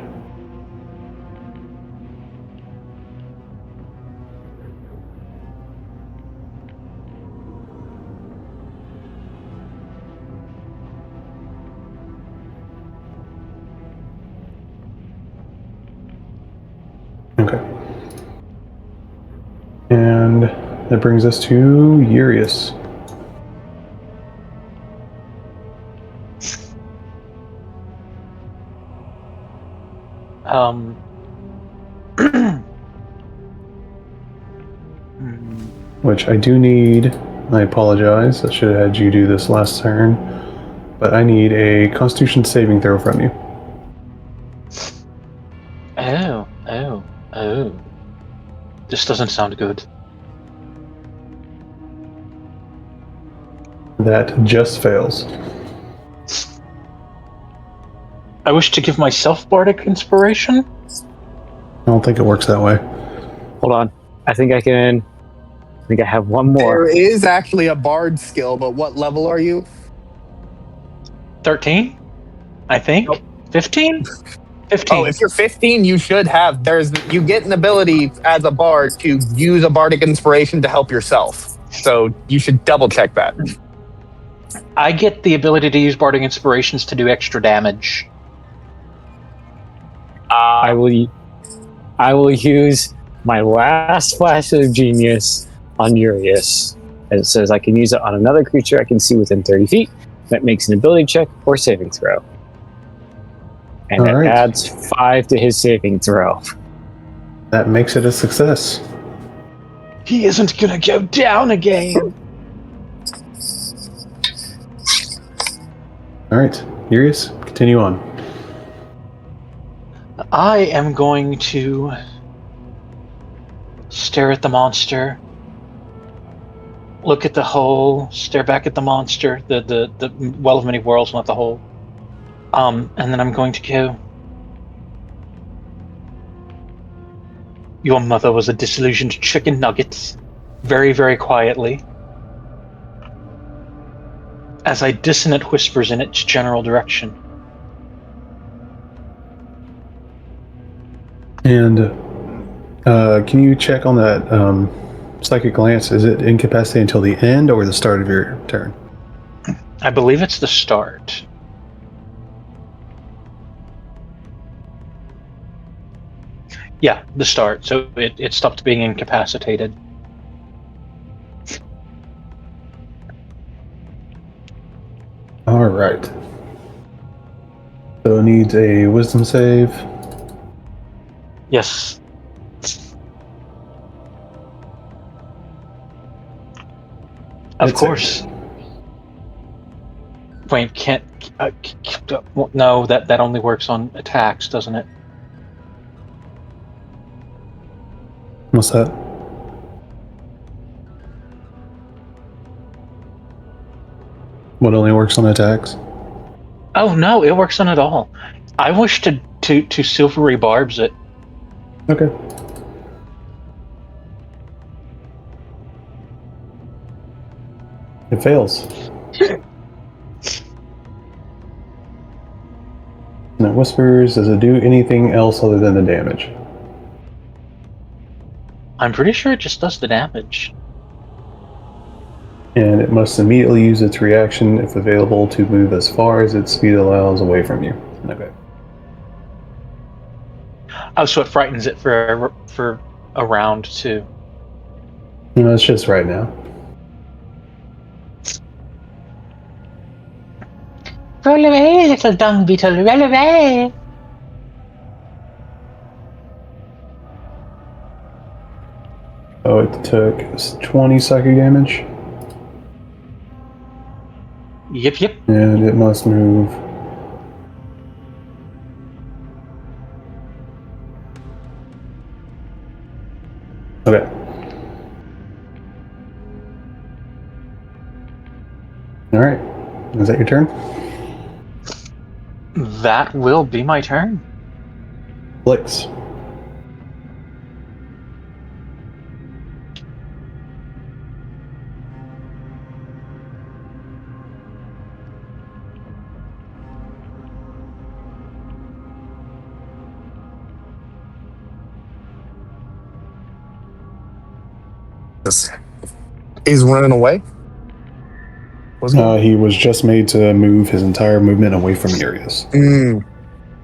Speaker 3: Okay. And that brings us to Urius. Which I do need. I apologize. I should have had you do this last turn. But I need a Constitution saving throw from you.
Speaker 4: Oh. This doesn't sound good.
Speaker 3: That just fails.
Speaker 4: I wish to give myself bardic inspiration.
Speaker 3: I don't think it works that way.
Speaker 2: Hold on. I think I have one more.
Speaker 5: There is actually a bard skill, but what level are you?
Speaker 4: 13, I think.
Speaker 5: Nope.
Speaker 4: 15. 15.
Speaker 5: Oh, if you're 15, you should have. You get an ability as a bard to use a bardic inspiration to help yourself. So you should double check that.
Speaker 4: I get the ability to use bardic inspirations to do extra damage.
Speaker 2: I will use my last flash of genius on Urius. And it says I can use it on another creature I can see within 30 feet that makes an ability check or saving throw. And it adds 5 to his saving throw.
Speaker 3: That makes it a success.
Speaker 4: He isn't gonna go down again.
Speaker 3: Alright, Urius, continue on.
Speaker 4: I am going to stare at the monster, look at the hole, stare back at the monster, the well of many worlds, not the hole. And then I'm going to go. Your mother was a disillusioned chicken nugget, very, very quietly, as I dissonant whispers in its general direction.
Speaker 3: And can you check on that psychic glance? Is it incapacitated until the end or the start of your turn?
Speaker 4: I believe it's the start. Yeah, the start. So it stopped being incapacitated.
Speaker 3: All right. So it needs a wisdom save.
Speaker 4: Yes. Of course. Wait, can't. No, that only works on attacks, doesn't it?
Speaker 3: What's that? What only works on attacks?
Speaker 4: Oh no, it works on it all. I wish to silvery barbs it.
Speaker 3: Okay. It fails. And it whispers, does it do anything else other than the damage?
Speaker 4: I'm pretty sure it just does the damage.
Speaker 3: And it must immediately use its reaction, if available, to move as far as its speed allows away from you. Okay.
Speaker 4: Oh, so it frightens it for a round too.
Speaker 3: No, it's just right now.
Speaker 4: Roll away, little dung beetle, roll away.
Speaker 3: Oh, it took 20 psychic damage.
Speaker 4: Yep.
Speaker 3: And it must move. Okay. Alright. Is that your turn?
Speaker 4: That will be my turn.
Speaker 3: Blix.
Speaker 5: He's running away?
Speaker 3: He was just made to move his entire movement away from Urias.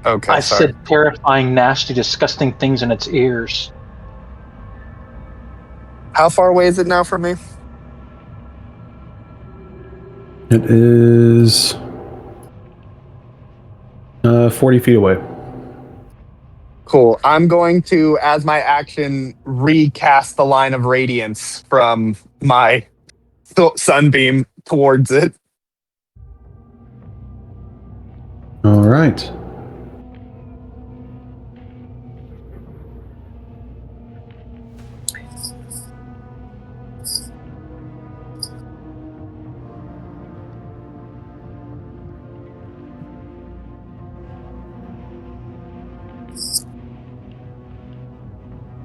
Speaker 5: Okay,
Speaker 4: I
Speaker 5: sorry.
Speaker 4: said terrifying, nasty, disgusting things in its ears.
Speaker 5: How far away is it now from me?
Speaker 3: It is 40 feet away.
Speaker 5: Cool. I'm going to, as my action, recast the line of radiance from my sunbeam towards it.
Speaker 3: All right.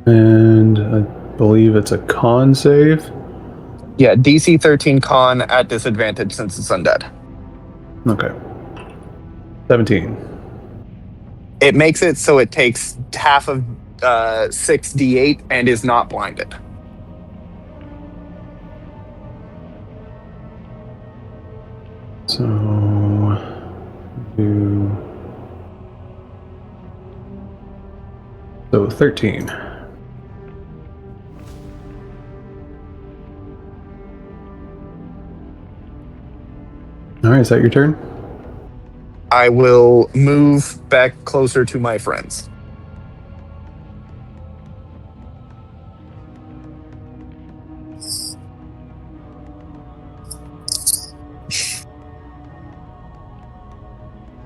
Speaker 3: And I believe it's a con save.
Speaker 5: Yeah, DC 13 con at disadvantage since it's undead.
Speaker 3: Okay. 17.
Speaker 5: It makes it so it takes half of 6d8 and is not blinded.
Speaker 3: So do 13. All right, is that your turn?
Speaker 5: I will move back closer to my friends.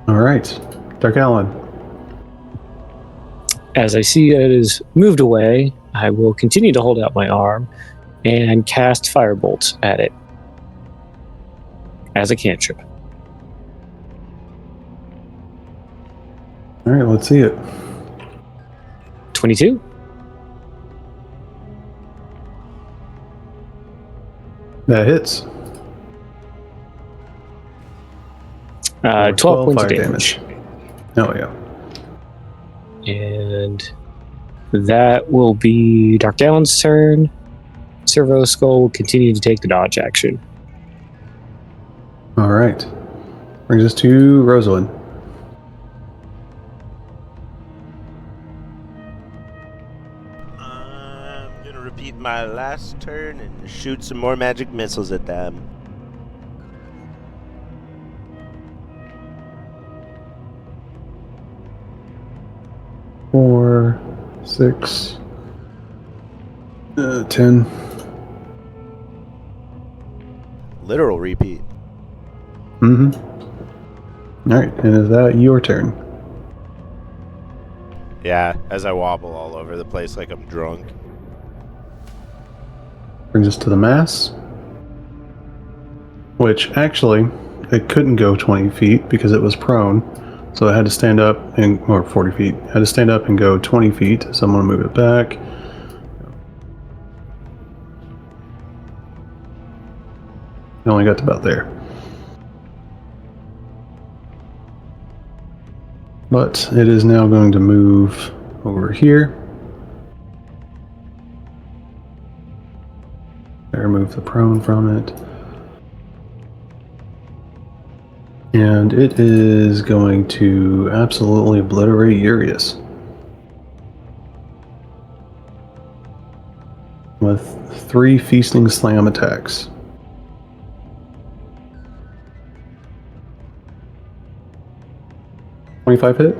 Speaker 3: All right, Dark Allen.
Speaker 2: As I see it is moved away, I will continue to hold out my arm and cast Firebolt at it as a cantrip.
Speaker 3: All right, let's see it.
Speaker 2: 22.
Speaker 3: That hits.
Speaker 2: 12 points of
Speaker 3: fire
Speaker 2: damage.
Speaker 3: Oh, yeah.
Speaker 2: And that will be Dark Allen's turn. Servo Skull will continue to take the dodge action.
Speaker 3: All right. Brings us to Rosalind.
Speaker 1: I'm gonna repeat my last turn and shoot some more magic missiles at them.
Speaker 3: Four, 6, 10.
Speaker 1: Literal repeat.
Speaker 3: Mm-hmm. All right, and is that your turn?
Speaker 1: Yeah, as I wobble all over the place like I'm drunk.
Speaker 3: Brings us to the mass, which actually it couldn't go 20 feet because it was prone, so it had to stand up or 40 feet. It had to stand up and go 20 feet. So I'm gonna move it back. I only got to about there. But it is now going to move over here. Remove the prone from it. And it is going to absolutely obliterate Urias. With 3 feasting slam attacks. $25 hit?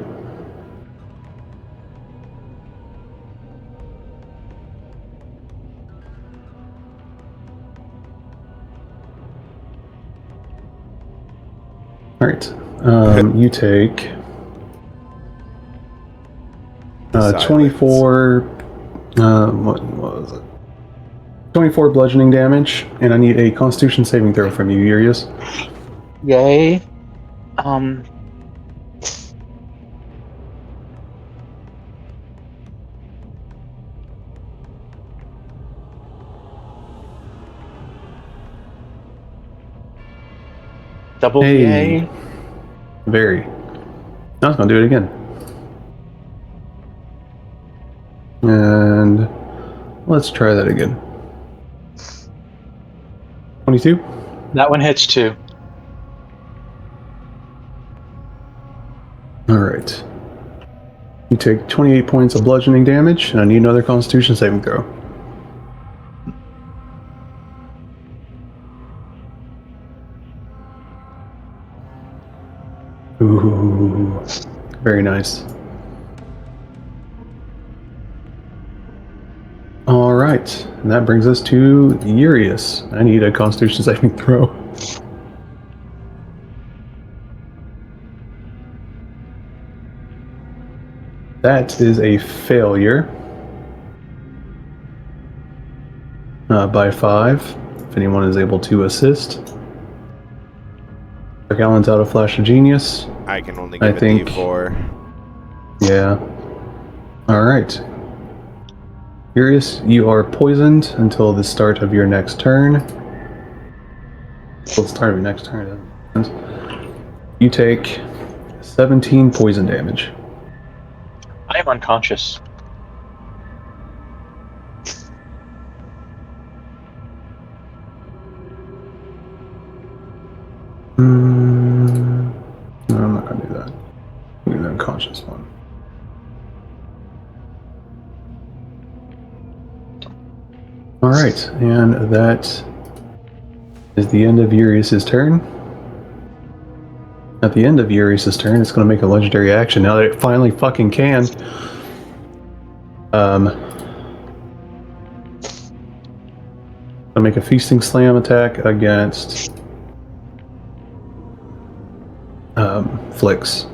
Speaker 3: Alright. You take 24 what was it? 24 bludgeoning damage, and I need a constitution saving throw from you, Urias.
Speaker 4: Yay. Double
Speaker 3: Hey.
Speaker 4: yay.
Speaker 3: Very. I was gonna do it again. And let's try that again. 22.
Speaker 4: That one hits too.
Speaker 3: All right. You take 28 points of bludgeoning damage, and I need another Constitution saving throw. Ooh, very nice. All right, and that brings us to Urius. I need a Constitution saving throw. That is a failure by 5. If anyone is able to assist. Dark Allen's out of Flash of Genius.
Speaker 1: I can only
Speaker 3: I
Speaker 1: give a
Speaker 3: think-
Speaker 1: D4.
Speaker 3: Yeah. All right. Urius, you are poisoned until the start of your next turn. Until the start of your next turn. You take 17 poison damage.
Speaker 4: I am unconscious.
Speaker 3: No, I'm not going to do that. I'm going to do the unconscious one. All right, and that is the end of Urius's turn. At the end of Urius's turn, it's going to make a legendary action now that it finally fucking can. I'll make a feasting slam attack against Flix.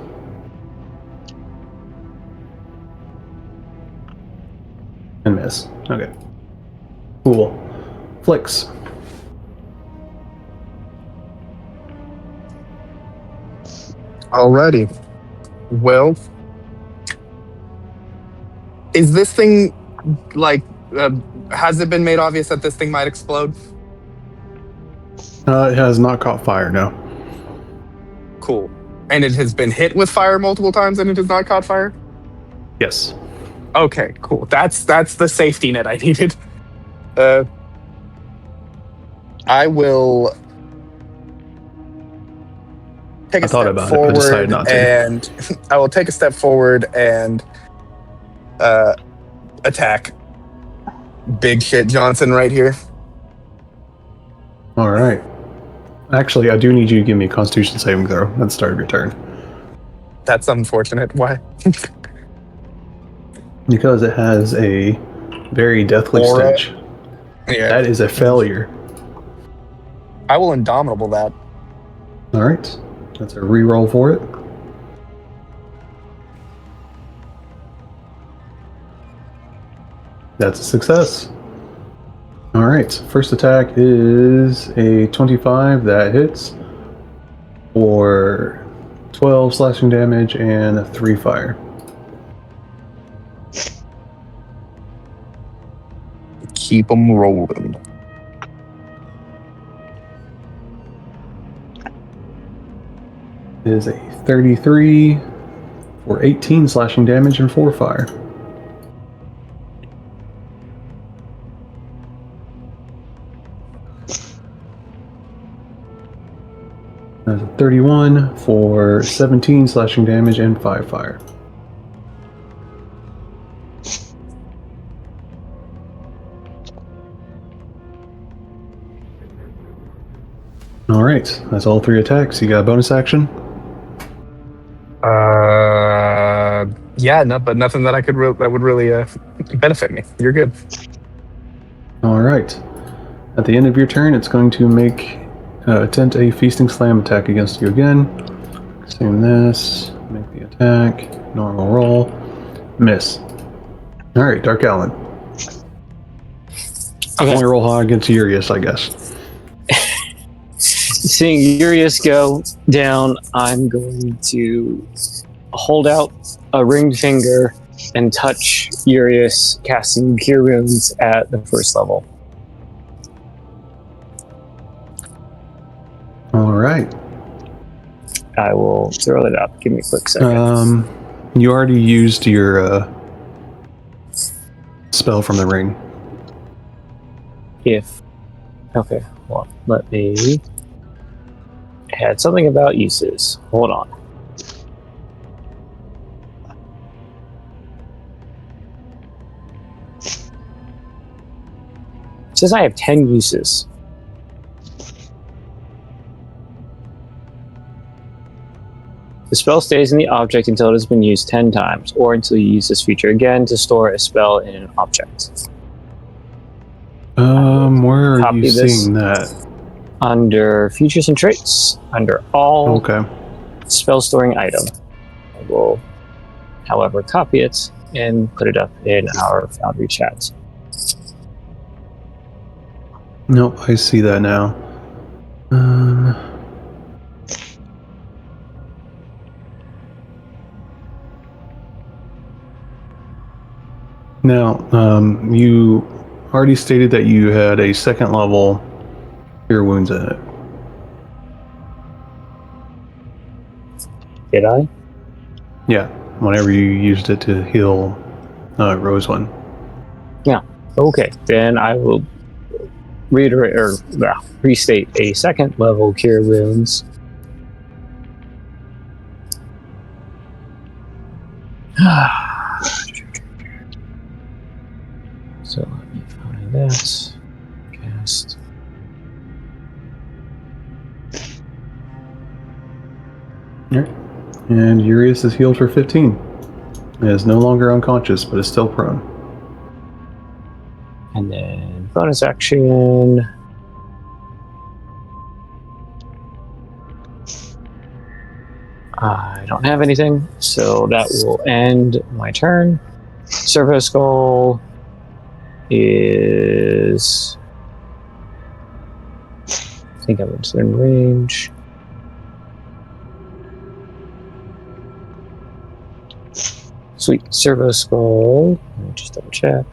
Speaker 3: And miss. Okay. Cool. Flix.
Speaker 5: Alrighty. Well, is this thing like? Has it been made obvious that this thing might explode?
Speaker 3: It has not caught fire, no.
Speaker 5: Cool. And it has been hit with fire multiple times, and it has not caught fire.
Speaker 3: Yes.
Speaker 5: Okay, cool. That's the safety net I needed. I will take a
Speaker 3: I thought
Speaker 5: step
Speaker 3: about it, but decided
Speaker 5: forward,
Speaker 3: not to.
Speaker 5: and I will take a step forward and attack Big Shit Johnson right here.
Speaker 3: All right. Actually, I do need you to give me a Constitution saving throw at the start of your turn.
Speaker 5: That's unfortunate. Why?
Speaker 3: Because it has a very deathly
Speaker 5: Aura.
Speaker 3: stench.
Speaker 5: Yeah,
Speaker 3: That is a failure.
Speaker 5: I will indomitable that.
Speaker 3: All right. That's a reroll for it. That's a success. All right. First attack is a 25 that hits for 12 slashing damage and 3 fire.
Speaker 5: Keep them rolling.
Speaker 3: It is a 33 for 18 slashing damage and 4 fire. That's a 31 for 17 slashing damage and 5 fire. Alright, that's all 3 attacks. You got a bonus action?
Speaker 5: Yeah, no, but nothing that I could that would really benefit me. You're good.
Speaker 3: Alright. At the end of your turn, it's going to make attempt a feasting slam attack against you again. Same this. Make the attack. Normal roll. Miss. Alright, Dark Allen.
Speaker 2: Okay.
Speaker 3: Only roll high against Urius, I guess.
Speaker 2: Seeing Urius go down, I'm going to hold out a ringed finger and touch Urius, casting Cure Wounds at the first level.
Speaker 3: Alright.
Speaker 2: I will throw it up. Give me a quick second.
Speaker 3: You already used your spell from the ring.
Speaker 2: If. Okay. Well, let me. I had something about uses. Hold on. It says I have 10 uses. The spell stays in the object until it has been used 10 times, or until you use this feature again to store a spell in an object.
Speaker 3: Where are
Speaker 2: Copy
Speaker 3: you
Speaker 2: this.
Speaker 3: seeing that?
Speaker 2: Under features and traits, under all
Speaker 3: Okay.
Speaker 2: spell storing item. I will, however, copy it and put it up in our Foundry chat.
Speaker 3: Nope, I see that now. Now, you already stated that you had a second level Cure Wounds in it.
Speaker 2: Did I?
Speaker 3: Yeah, whenever you used it to heal Rose one.
Speaker 2: Yeah. Okay, then I will reiterate or restate a second level Cure Wounds. So let me find that. Cast.
Speaker 3: Alright. And Urius is healed for 15. It is no longer unconscious, but is still prone.
Speaker 2: And then bonus action. I don't have anything, so that will end my turn. Servo Skull is. I think I'm in range. Sweet. Servo Skull. Let me just double check.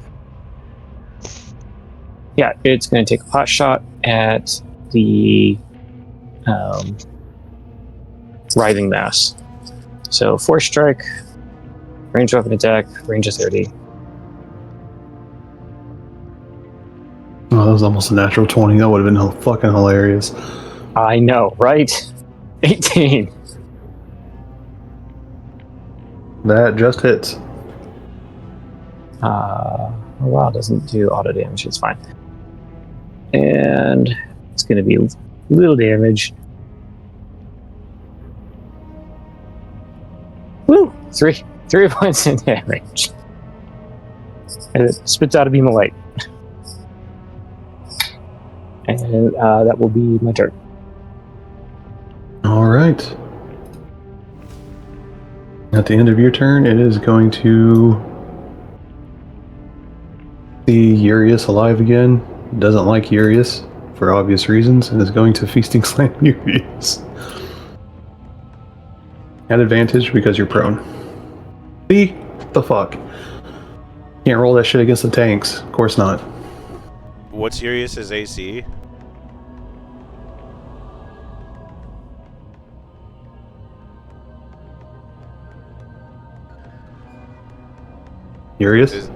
Speaker 2: Yeah, it's going to take a pot shot at the writhing mass. So, Force Strike, range weapon attack, range of 30.
Speaker 3: Oh, that was almost a natural 20. That would have been fucking hilarious.
Speaker 2: I know, right? 18.
Speaker 3: That just hits.
Speaker 2: Oh wow, it doesn't do auto damage, it's fine. And it's going to be little damage. Woo! 3 points in damage. And it spits out a beam of light. And that will be my turn.
Speaker 3: Alright. At the end of your turn, it is going to see Urius alive again. Doesn't like Urius for obvious reasons, and is going to Feasting Slam Urius. At advantage because you're prone. See? The fuck? Can't roll that shit against the tanks. Of course not.
Speaker 1: What's Urius's AC?
Speaker 3: Urius?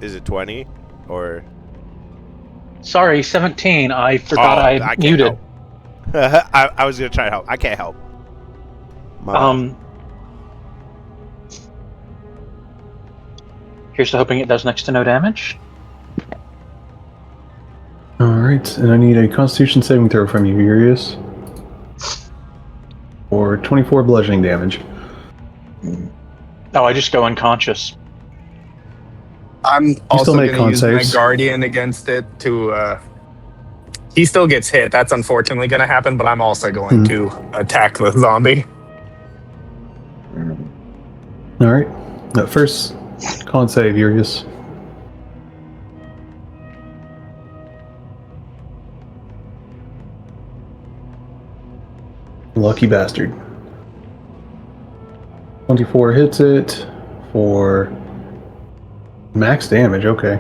Speaker 1: Is it 20 or?
Speaker 4: Sorry, 17. I forgot I
Speaker 1: can't
Speaker 4: muted.
Speaker 1: help. I was gonna try to help. I can't help.
Speaker 4: Here's to hoping it does next to no damage.
Speaker 3: Alright, and I need a Constitution saving throw from you, Urius. Or 24 bludgeoning damage.
Speaker 4: Oh, I just go unconscious.
Speaker 5: I'm also
Speaker 3: still make
Speaker 5: going to use
Speaker 3: con
Speaker 5: my
Speaker 3: saves.
Speaker 5: guardian against it to. He still gets hit. That's unfortunately going to happen, but I'm also going to attack the zombie.
Speaker 3: Alright. First, con save, Urius. Lucky bastard. 24 hits it for max damage, okay.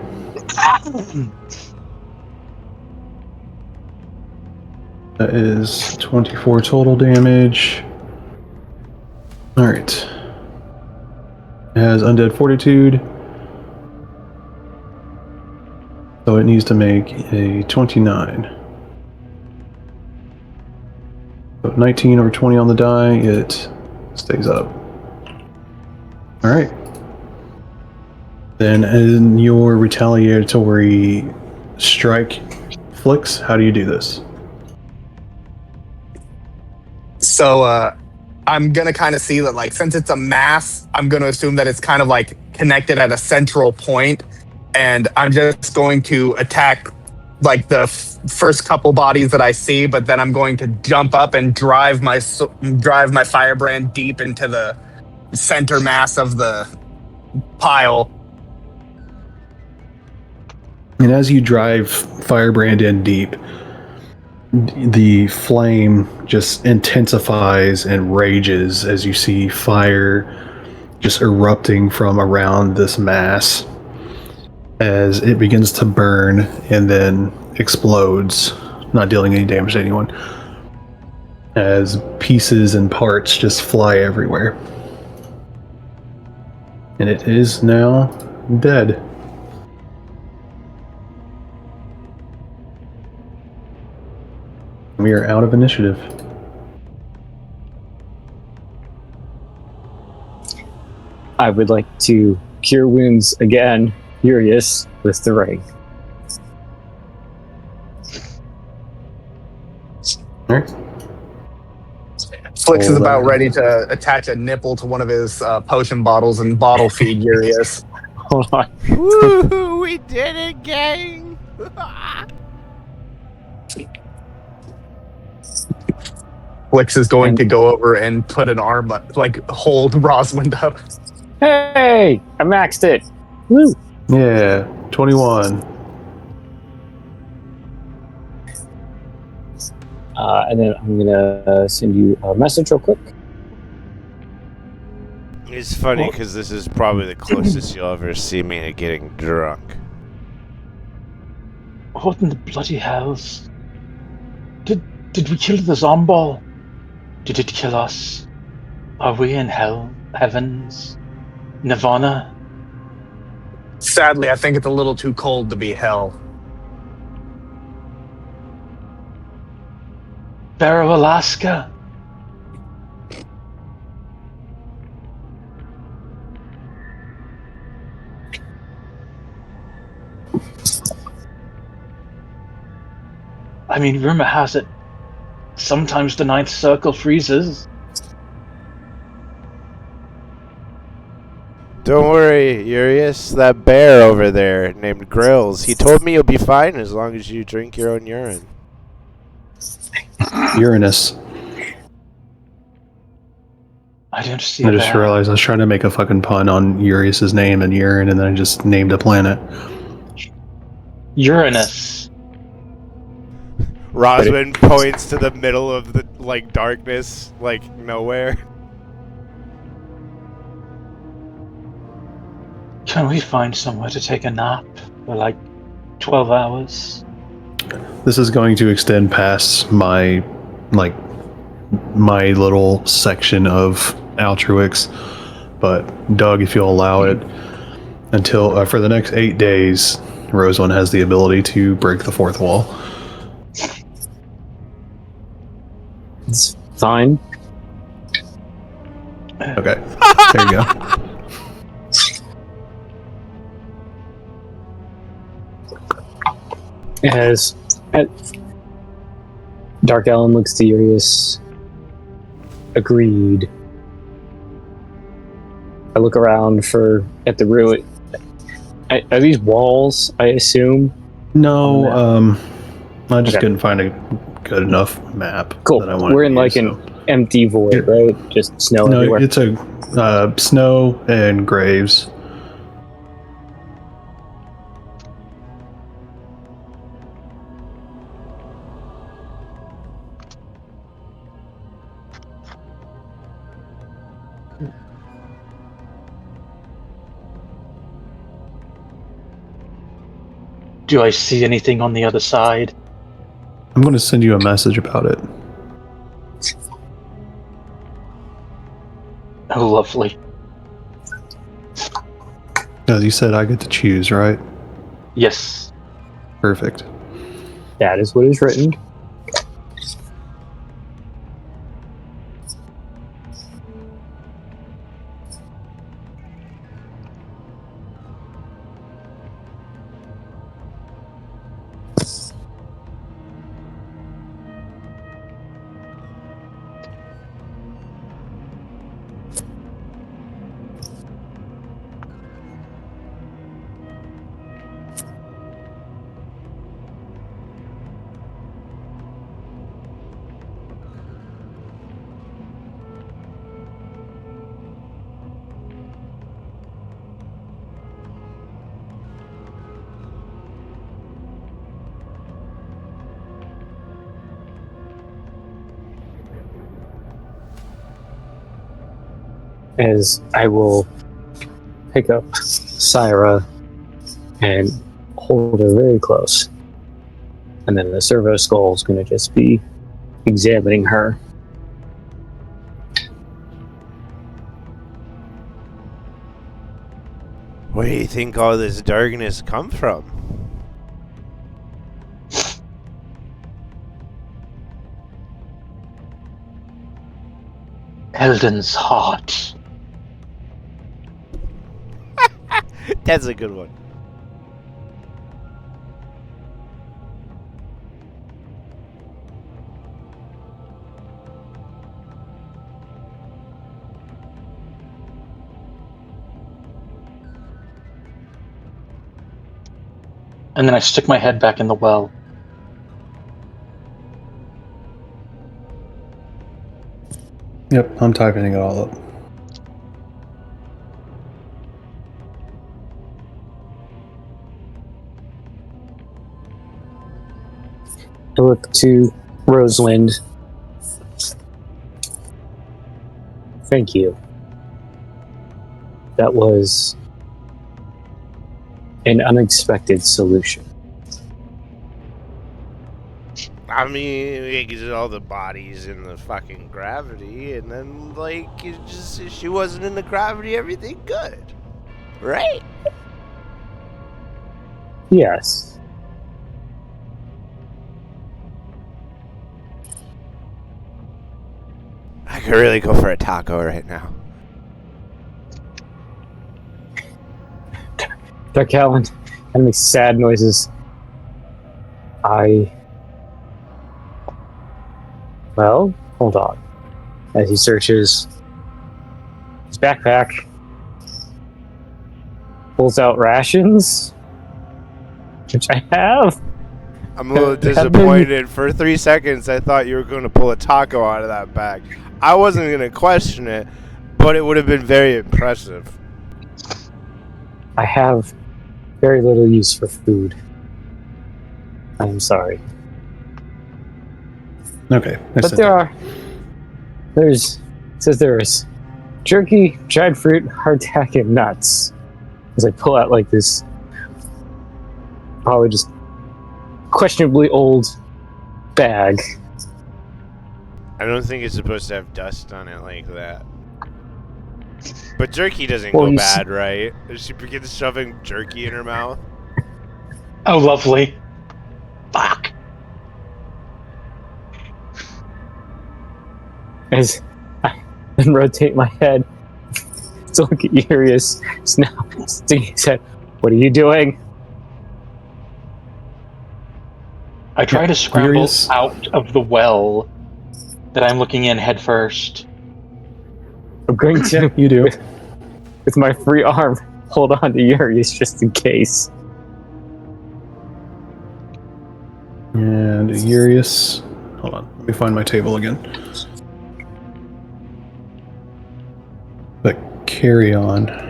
Speaker 3: That is 24 total damage. Alright. It has Undead Fortitude. So it needs to make a 29. 19 or 20 on the die, it stays up. Alright. Then in your retaliatory strike flicks, how do you do this?
Speaker 5: So I'm gonna kind of see that, like, since it's a mass, I'm gonna assume that it's kind of like connected at a central point, and I'm just going to attack like the first couple bodies that I see, but then I'm going to jump up and drive my firebrand deep into the center mass of the pile.
Speaker 3: And as you drive Firebrand in deep, the flame just intensifies and rages as you see fire just erupting from around this mass as it begins to burn and then explodes, not dealing any damage to anyone, as pieces and parts just fly everywhere. And it is now dead. We are out of initiative.
Speaker 2: I would like to cure wounds again, Furious, with the ring.
Speaker 3: Alright.
Speaker 5: Flix is about ready to attach a nipple to one of his potion bottles and bottle feed Urius.
Speaker 2: Hold on.
Speaker 1: Woo! We did it, gang!
Speaker 5: Flix is going to go over and put an arm up, like hold Rosalind up.
Speaker 2: Hey! I maxed it! Woo!
Speaker 3: Yeah, 21.
Speaker 2: And then I'm gonna send you a message real quick.
Speaker 1: It's funny because this is probably the closest you'll ever see me to getting drunk.
Speaker 4: What in the bloody hells? Did we kill the zombie? Did it kill us? Are we in hell? Heavens? Nirvana?
Speaker 5: Sadly, I think it's a little too cold to be hell.
Speaker 4: Barrow, Alaska? I mean, rumor has it, sometimes the ninth circle freezes.
Speaker 1: Don't worry, Urius. That bear over there named Grills, he told me you'll be fine as long as you drink your own urine.
Speaker 3: Uranus.
Speaker 4: I don't see
Speaker 3: I just
Speaker 4: that.
Speaker 3: realized I was trying to make a fucking pun on Urius's name and urine, and then I just named a planet.
Speaker 4: Uranus.
Speaker 1: Roswin points to the middle of the, like, darkness, like, nowhere.
Speaker 4: Can we find somewhere to take a nap for like 12 hours?
Speaker 3: This is going to extend past my little section of Altruix, but Doug, if you'll allow it, until for the next 8 days, Roseone has the ability to break the fourth wall.
Speaker 2: It's fine.
Speaker 3: Okay, there you go.
Speaker 2: As Dark Ellen looks to Urius. Agreed. I look around at the ruin. Are these walls, I assume?
Speaker 3: No, I just
Speaker 2: Okay.
Speaker 3: couldn't find a good enough map.
Speaker 2: Cool.
Speaker 3: That I wanted
Speaker 2: We're
Speaker 3: to
Speaker 2: in
Speaker 3: use,
Speaker 2: like an empty void, right? Just snow
Speaker 3: No,
Speaker 2: everywhere.
Speaker 3: it's a snow and graves.
Speaker 4: Do I see anything on the other side?
Speaker 3: I'm going to send you a message about it.
Speaker 4: Oh, lovely.
Speaker 3: As you said, I get to choose, right?
Speaker 4: Yes.
Speaker 3: Perfect.
Speaker 2: That is what is written. As I will pick up Syra and hold her very close. And then the servo skull is going to just be examining her.
Speaker 1: Where do you think all this darkness come from?
Speaker 4: Eldon's heart.
Speaker 1: That's a good one.
Speaker 4: And then I stick my head back in the well.
Speaker 3: Yep, I'm typing it all up.
Speaker 2: I look to Rosalind. Thank you. That was an unexpected solution.
Speaker 1: I mean, because all the bodies in the fucking gravity, and then, like, it just, if she wasn't in the gravity, everything good. Right?
Speaker 2: Yes.
Speaker 1: I could really go for a taco right now.
Speaker 2: Dark Allen and makes sad noises. Well, hold on. As he searches his backpack, pulls out rations, which I have.
Speaker 1: I'm a little disappointed. For 3 seconds, I thought you were going to pull a taco out of that bag. I wasn't going to question it, but it would have been very impressive.
Speaker 2: I have very little use for food. I'm sorry.
Speaker 3: Okay.
Speaker 2: But there's jerky, dried fruit, hardtack, and nuts. As I pull out like this, probably just questionably old bag.
Speaker 1: I don't think it's supposed to have dust on it like that. But jerky doesn't
Speaker 2: Well,
Speaker 1: go
Speaker 2: you
Speaker 1: bad, right? She begins shoving jerky in her mouth.
Speaker 4: Oh, lovely. Fuck.
Speaker 2: As I then rotate my head to look at Urius, who's now sticking his head. What are you doing?
Speaker 4: I try to scramble
Speaker 3: Furious.
Speaker 4: out of the well that I'm looking in head first.
Speaker 2: I'm going to,
Speaker 3: You do.
Speaker 2: with my free arm, hold on to Urius just in case.
Speaker 3: And Urius. Hold on. Let me find my table again. But carry on.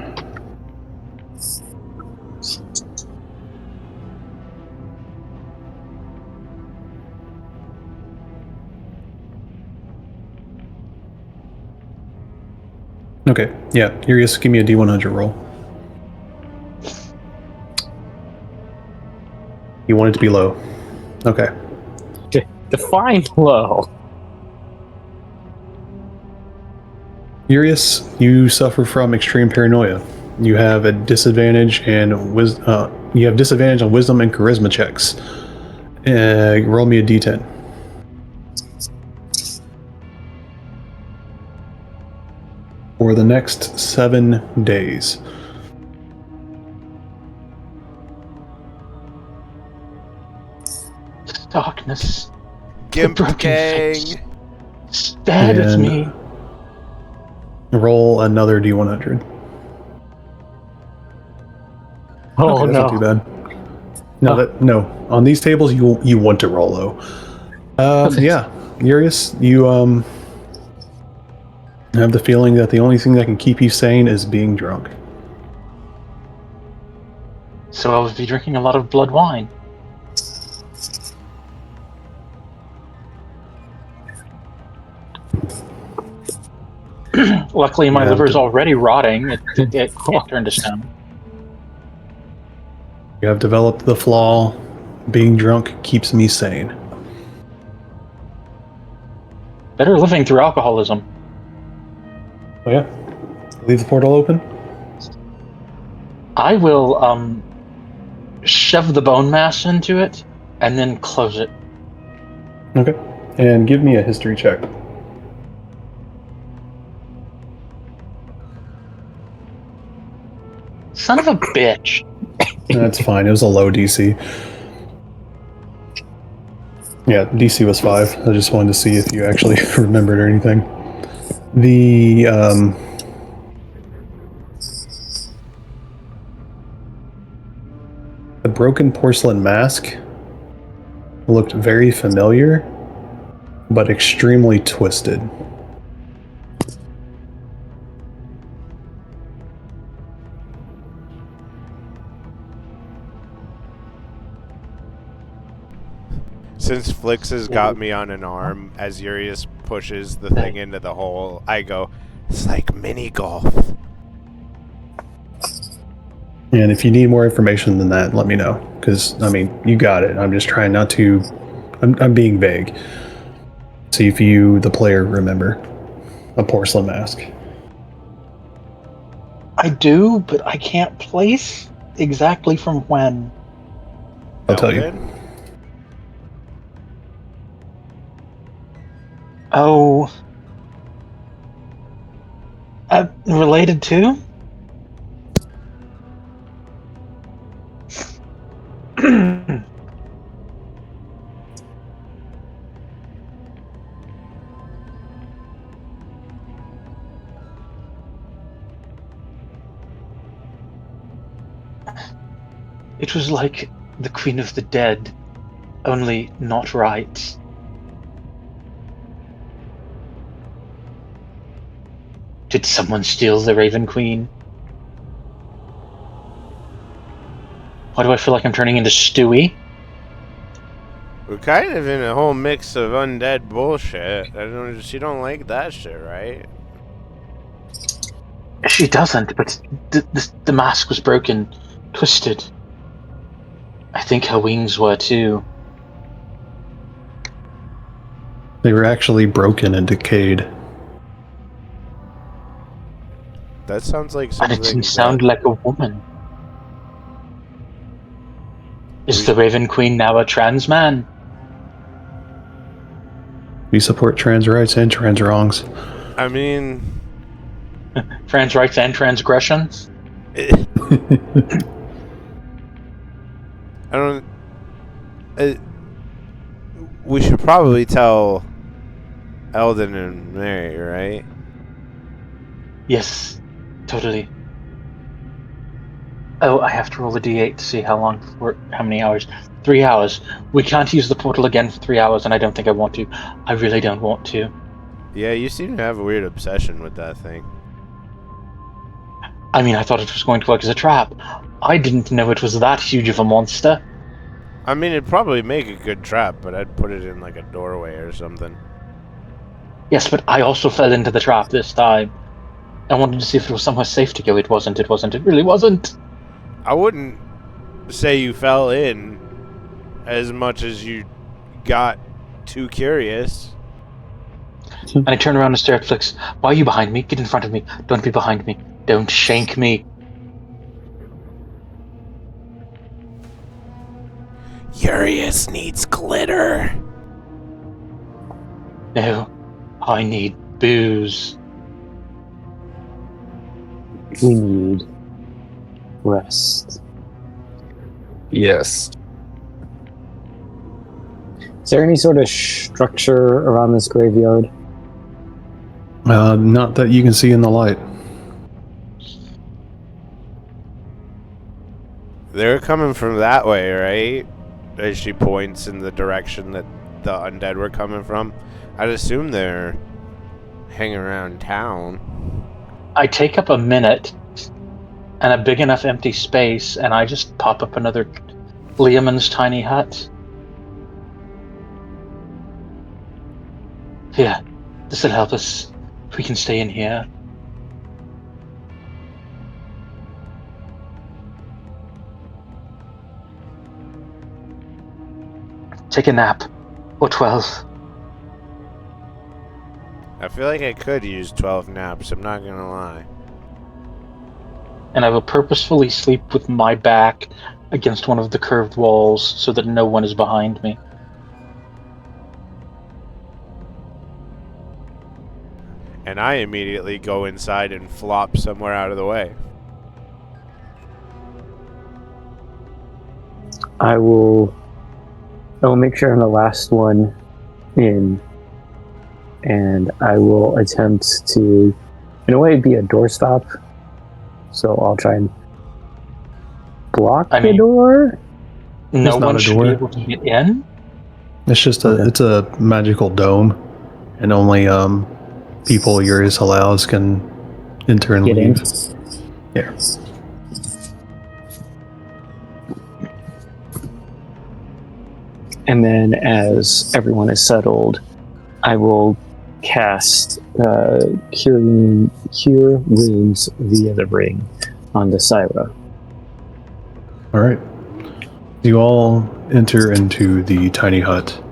Speaker 3: Okay, yeah, Urius, give me a D100 roll. You want it to be low. Okay.
Speaker 2: Define low.
Speaker 3: Urius, you suffer from extreme paranoia. You have a disadvantage and you have disadvantage on wisdom and charisma checks. Roll me a D10. for the next 7 days.
Speaker 4: Darkness. The
Speaker 1: Gimp
Speaker 4: broken
Speaker 1: gang.
Speaker 4: face stared at
Speaker 3: And
Speaker 4: me.
Speaker 3: roll another D100.
Speaker 2: Oh
Speaker 3: Okay, that's not too
Speaker 2: no.
Speaker 3: bad. No,
Speaker 2: Oh.
Speaker 3: no. On these tables, you want to roll low. Yeah, Urius, you have the feeling that the only thing that can keep you sane is being drunk.
Speaker 4: So I will be drinking a lot of blood wine. Luckily, my
Speaker 3: You have
Speaker 4: liver's
Speaker 3: to-
Speaker 4: already rotting. It can't turn to stone.
Speaker 3: You have developed the flaw. Being drunk keeps me sane.
Speaker 4: Better living through alcoholism.
Speaker 3: Oh yeah. Leave the portal open.
Speaker 4: I will shove the bone mass into it and then close it.
Speaker 3: Okay. And give me a history check.
Speaker 4: Son of a bitch.
Speaker 3: That's fine. It was a low DC. Yeah, DC was 5. I just wanted to see if you actually remembered or anything. The broken porcelain mask looked very familiar, but extremely twisted.
Speaker 1: Since Flix has got me on an arm, as Urius pushes the thing into the hole, I go, it's like mini golf.
Speaker 3: And if you need more information than that, let me know. Because, I mean, you got it. I'm just trying not to... I'm being vague. See if you, the player, remember a porcelain mask.
Speaker 4: I do, but I can't place exactly from when.
Speaker 3: I'll tell you.
Speaker 1: Eldon?
Speaker 4: Oh. Related to? It was like the Queen of the Dead, only not right. Did someone steal the Raven Queen? Why do I feel like I'm turning into Stewie?
Speaker 1: We're kind of in a whole mix of undead bullshit. She don't like that shit, right?
Speaker 4: She doesn't, but the mask was broken, twisted. I think her wings were too.
Speaker 3: They were actually broken and decayed.
Speaker 1: That sounds like
Speaker 4: And
Speaker 1: something
Speaker 4: it didn't sound like a woman. Is the Raven Queen now a trans man?
Speaker 3: We support trans rights and trans wrongs.
Speaker 1: I mean...
Speaker 4: Trans rights and transgressions?
Speaker 1: I don't... we should probably tell Eldon and Mary, right?
Speaker 4: Yes, totally. Oh, I have to roll a d8 to see how many hours. 3 hours. We can't use the portal again for 3 hours, and I don't think I want to. I really don't want to.
Speaker 1: Yeah, you seem to have a weird obsession with that thing.
Speaker 4: I mean, I thought it was going to work as a trap. I didn't know it was that huge of a monster.
Speaker 1: I mean, it'd probably make a good trap, but I'd put it in like a doorway or something.
Speaker 4: Yes, but I also fell into the trap this time. I wanted to see if it was somewhere safe to go. It wasn't. It really wasn't.
Speaker 1: I wouldn't say you fell in as much as you got too curious.
Speaker 4: And I turn around and stare at Flix. Why are you behind me? Get in front of me. Don't be behind me. Don't shank me.
Speaker 1: Urius needs glitter.
Speaker 4: No, I need booze.
Speaker 2: we need rest.
Speaker 5: Yes.
Speaker 2: Is there any sort of structure around this graveyard?
Speaker 3: Not that you can see in the light.
Speaker 1: They're coming from that way, right? As she points in the direction that the undead were coming from. I'd assume they're hanging around town.
Speaker 4: I take up a minute and a big enough empty space, and I just pop up another Liamon's tiny hut. Here, this will help us if we can stay in here. Take a nap, or 12.
Speaker 1: I feel like I could use 12 naps, I'm not gonna lie.
Speaker 4: And I will purposefully sleep with my back against one of the curved walls so that no one is behind me.
Speaker 1: And I immediately go inside and flop somewhere out of the way.
Speaker 2: I will make sure I'm the last one in, and I will attempt to, in a way, be a doorstop. So I'll try and block the door.
Speaker 4: No
Speaker 3: not
Speaker 4: one
Speaker 3: a
Speaker 4: should
Speaker 3: door.
Speaker 4: be able to get in.
Speaker 3: It's just it's a magical dome, and only people Urias allows can enter and
Speaker 2: Get in.
Speaker 3: leave. Yeah.
Speaker 2: And then, as everyone is settled, I will cast Cure Wounds via the ring onto Syra.
Speaker 3: All right. You all enter into the tiny hut.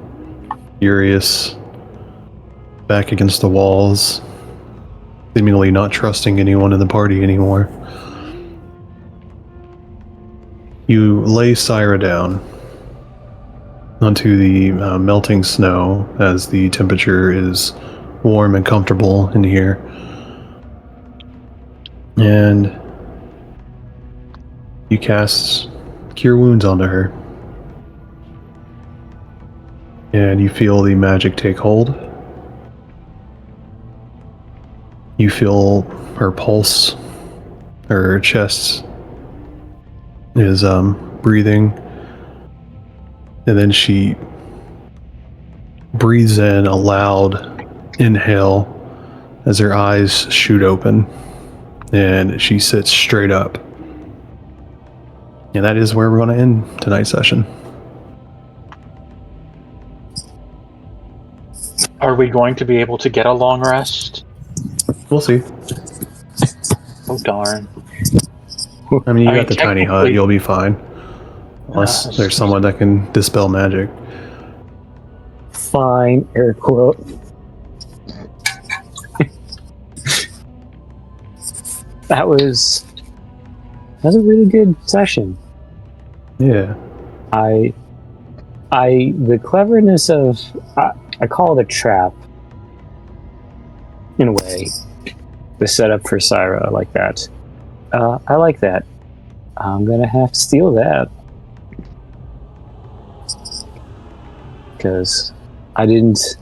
Speaker 3: Urias back against the walls, seemingly not trusting anyone in the party anymore. You lay Syra down onto the melting snow as the temperature is warm and comfortable in here. And you cast Cure Wounds onto her. And you feel the magic take hold. You feel her pulse, her chest is breathing. And then she breathes in a loud inhale as her eyes shoot open. And she sits straight up. And that is where we're going to end tonight's session.
Speaker 4: Are we going to be able to get a long rest?
Speaker 3: We'll see.
Speaker 4: Oh darn.
Speaker 3: I mean, you
Speaker 4: I
Speaker 3: got
Speaker 4: mean,
Speaker 3: the tiny hut,
Speaker 4: technically-
Speaker 3: you'll be fine. Unless there's someone that can dispel magic.
Speaker 2: Fine, air quote. That was a really good session.
Speaker 3: Yeah.
Speaker 2: The cleverness of I call it a trap in a way. The setup for Syra like that. I like that. I'm gonna have to steal that because I didn't.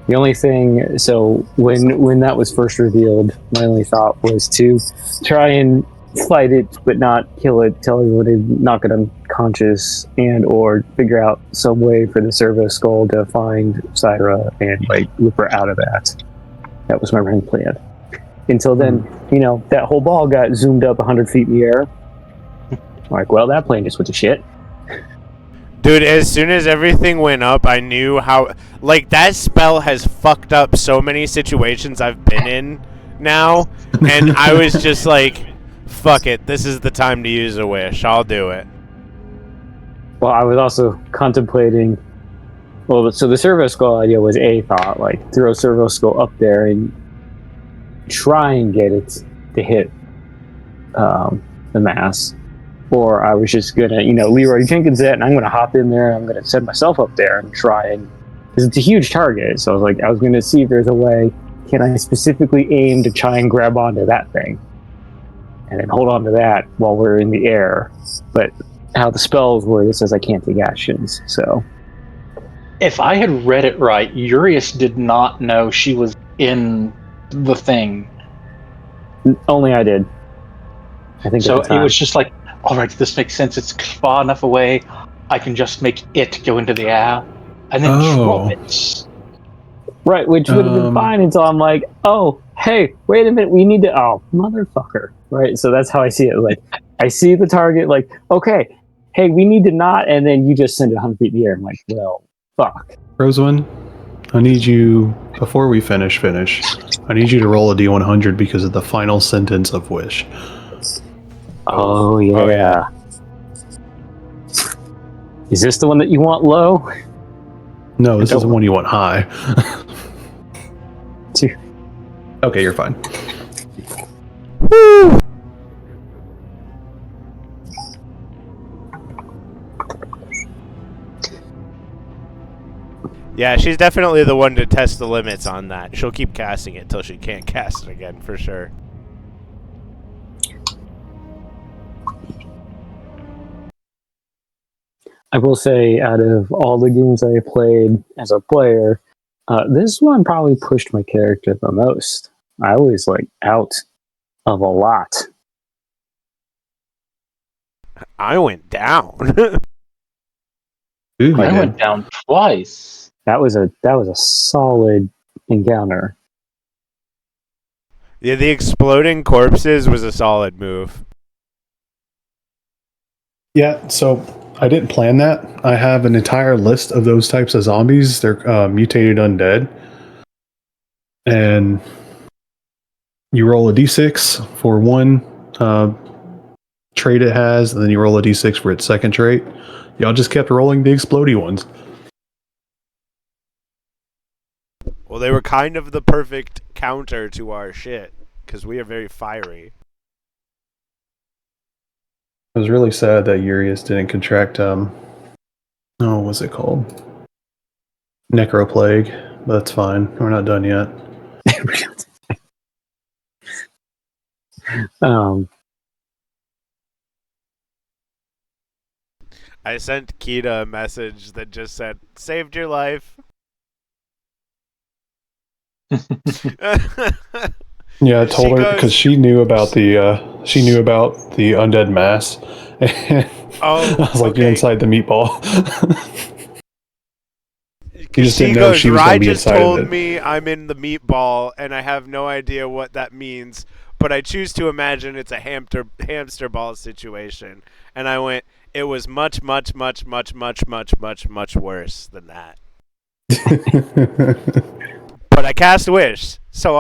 Speaker 2: The only thing, so when that was first revealed, my only thought was to try and fight it, but not kill it, tell everyone to knock it unconscious, and or figure out some way for the Servo Skull to find Syra and like whip her out of that. That was my main plan. Until then, that whole ball got zoomed up 100 feet in the air. Like, well, that plane just went to shit.
Speaker 1: Dude, as soon as everything went up, I knew how... Like, that spell has fucked up so many situations I've been in now, and I was just like, fuck it, this is the time to use a wish, I'll do it.
Speaker 2: Well, I was also contemplating... Well, so the Servo Skull idea was a thought, like, throw Servo Skull up there and try and get it to hit the mass. Or I was just gonna, Leroy Jenkins it, and I'm gonna hop in there, and I'm gonna set myself up there and try and... Because it's a huge target, so I was gonna see if there's a way can I specifically aim to try and grab onto that thing? And then hold on to that while we're in the air. But how the spells word, it says I can't take actions, so.
Speaker 4: If I had read it right, Urius did not know she was in the thing.
Speaker 2: Only I did. I think
Speaker 4: So
Speaker 2: at the
Speaker 4: it
Speaker 2: time.
Speaker 4: was just like, all right, this makes sense. It's far enough away. I can just make it go into the air and then drop it.
Speaker 2: Right, which would have been fine until I'm like, oh, hey, wait a minute, we need to, oh, motherfucker. Right, so that's how I see it. Like, I see the target, like, okay, hey, we need to not, and then you just send it 100 feet in the air. I'm like, well, fuck.
Speaker 3: Roswin, I need you, before we finish, I need you to roll a D100 because of the final sentence of Wish.
Speaker 2: Oh, yeah.
Speaker 1: Oh, yeah.
Speaker 2: Is this the one that you want low?
Speaker 3: No, this is the one you want high.
Speaker 2: Two.
Speaker 3: Okay, you're fine.
Speaker 1: Woo! Yeah, she's definitely the one to test the limits on that. She'll keep casting it till she can't cast it again, for sure.
Speaker 2: I will say, out of all the games I played as a player, this one probably pushed my character the most. I was like out of a lot.
Speaker 1: I went down.
Speaker 3: Ooh,
Speaker 4: I went down twice.
Speaker 2: That was a solid encounter.
Speaker 1: Yeah, the exploding corpses was a solid move.
Speaker 3: Yeah, so I didn't plan that. I have an entire list of those types of zombies. They're mutated undead. And you roll a d6 for one trait it has, and then you roll a d6 for its second trait. Y'all just kept rolling the explodey ones.
Speaker 1: Well, they were kind of the perfect counter to our shit, because we are very fiery.
Speaker 3: I was really sad that Urius didn't contract, what's it called? Necroplague. But that's fine. We're not done yet.
Speaker 1: I sent Kita a message that just said, "Saved your life."
Speaker 3: Yeah, I told her because she knew about the undead mass. And I was like, "You're inside the meatball." You just didn't know she was going to be inside of it.
Speaker 1: Rye just told me I'm in the meatball, and I have no idea what that means. But I choose to imagine it's a hamster ball situation. And I went, it was much, much, much, much, much, much, much, much worse than that. But I cast Wish, so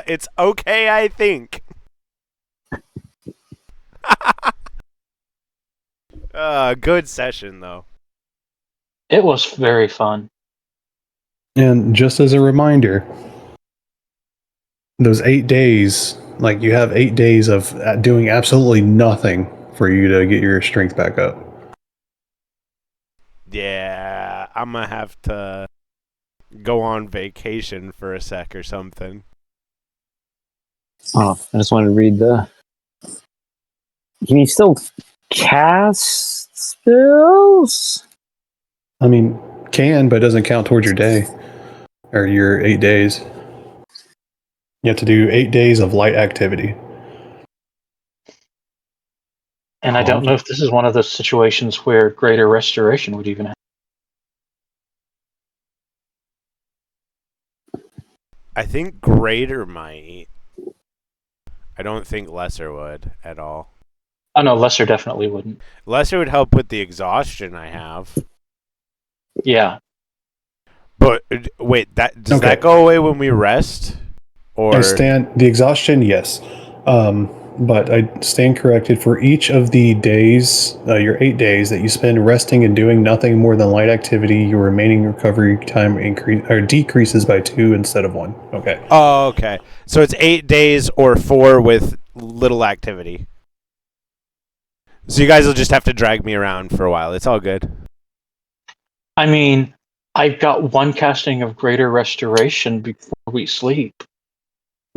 Speaker 1: it's okay, I think. Good session, though.
Speaker 4: It was very fun.
Speaker 3: And just as a reminder, those 8 days, like you have 8 days of doing absolutely nothing for you to get your strength back up.
Speaker 1: Yeah, I'm gonna have to go on vacation for a sec or something.
Speaker 2: Oh, I just wanted to read the... Can you still cast spells?
Speaker 3: I mean, can, but it doesn't count towards your day. Or your 8 days. You have to do 8 days of light activity.
Speaker 4: And I don't know if this is one of those situations where greater restoration would even happen.
Speaker 1: I think greater might. I don't think lesser would at all.
Speaker 4: Oh no, lesser definitely wouldn't.
Speaker 1: Lesser would help with the exhaustion I have.
Speaker 4: Yeah.
Speaker 1: But wait, does that go away when we rest? Or
Speaker 3: the exhaustion, yes. But I stand corrected for each of the days, your 8 days that you spend resting and doing nothing more than light activity, your remaining recovery time decreases by 2 instead of 1. Okay.
Speaker 1: Oh, okay. So it's 8 days or 4 with little activity. So you guys will just have to drag me around for a while. It's all good.
Speaker 4: I mean, I've got one casting of greater restoration before we sleep.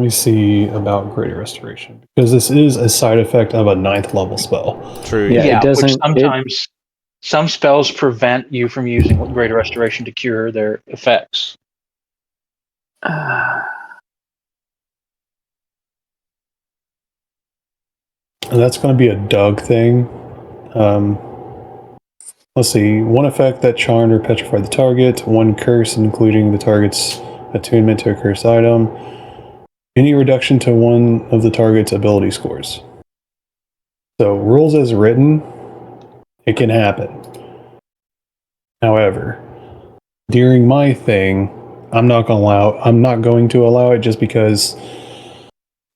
Speaker 3: Let me see about Greater Restoration, because this is a side effect of a 9th level spell.
Speaker 1: True.
Speaker 2: Yeah,
Speaker 4: Yeah,
Speaker 2: it
Speaker 4: which
Speaker 2: doesn't.
Speaker 4: sometimes some spells prevent you from using Greater Restoration to cure their effects.
Speaker 3: And that's going to be a Doug thing. Let's see. One effect that charmed or petrified the target. One curse, including the target's attunement to a cursed item. Any reduction to one of the target's ability scores. So, rules as written, it can happen. However, during my thing, I'm not going to allow it just because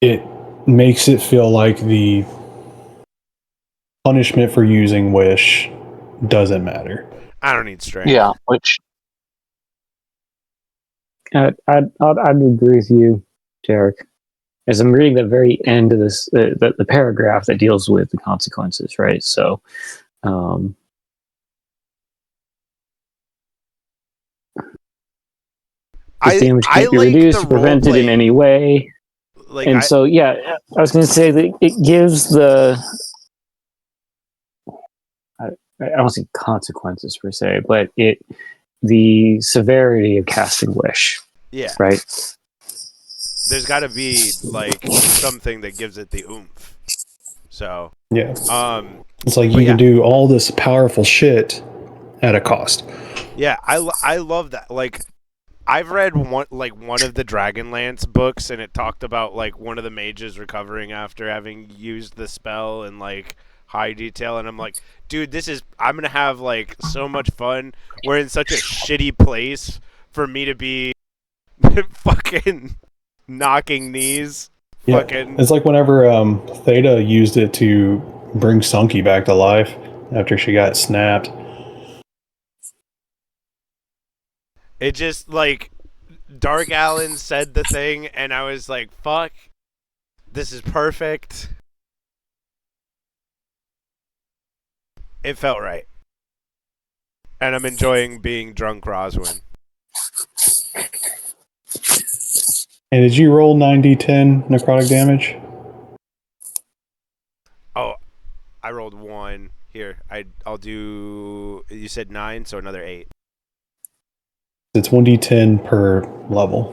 Speaker 3: it makes it feel like the punishment for using wish doesn't matter.
Speaker 1: I don't need strength.
Speaker 4: Yeah, which
Speaker 2: I'd agree with you, Derek. As I'm reading the very end of this, the paragraph that deals with the consequences, right? So, this damage
Speaker 1: I
Speaker 2: can't be
Speaker 1: like
Speaker 2: reduced
Speaker 1: the
Speaker 2: or prevented in
Speaker 1: role-playing.
Speaker 2: any way.
Speaker 1: Like
Speaker 2: And so, yeah, I was going to say that it gives the, I don't see consequences per se, but the severity of casting wish,
Speaker 1: yeah,
Speaker 2: right?
Speaker 1: there's got to be like something that gives it the oomph. So,
Speaker 3: Yeah. It's like
Speaker 1: but
Speaker 3: you
Speaker 1: yeah.
Speaker 3: can do all this powerful shit at a cost.
Speaker 1: Yeah, I love that. Like, I've read one of the Dragonlance books, and it talked about like one of the mages recovering after having used the spell in like high detail, and I'm like, dude, I'm gonna have like so much fun. We're in such a shitty place for me to be fucking knocking knees.
Speaker 3: Yeah.
Speaker 1: Fucking.
Speaker 3: It's like whenever Theta used it to bring Sunky back to life after she got snapped.
Speaker 1: It just like Dark Allen said the thing, and I was like, fuck, this is perfect. It felt right. And I'm enjoying being drunk Roswin.
Speaker 3: And did you roll 9d10 necrotic damage?
Speaker 1: Oh, I rolled 1. Here, I'll do. You said 9, so another 8.
Speaker 3: It's 1d10 per level.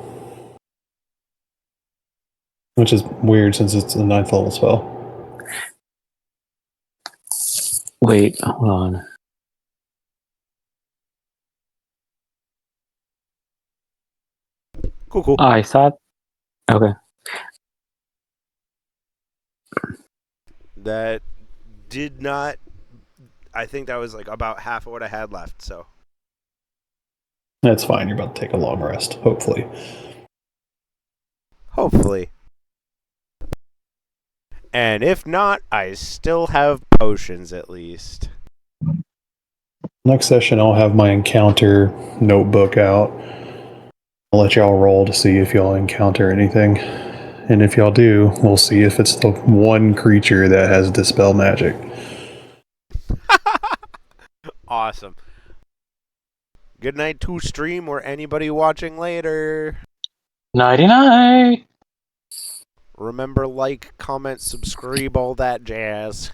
Speaker 3: Which is weird since it's a 9th level spell.
Speaker 2: Wait, hold on.
Speaker 1: Cool.
Speaker 2: I thought, okay.
Speaker 1: That did not. I think that was like about half of what I had left. So
Speaker 3: That's fine. You're about to take a long rest, hopefully.
Speaker 1: hopefully. And if not, I still have potions at least.
Speaker 3: Next session, I'll have my encounter notebook out. I'll let y'all roll to see if y'all encounter anything. And if y'all do, we'll see if it's the one creature that has Dispel Magic.
Speaker 1: Awesome. Good night to stream or anybody watching later.
Speaker 4: nighty night.
Speaker 1: Remember, like, comment, subscribe, all that jazz.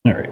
Speaker 3: All right.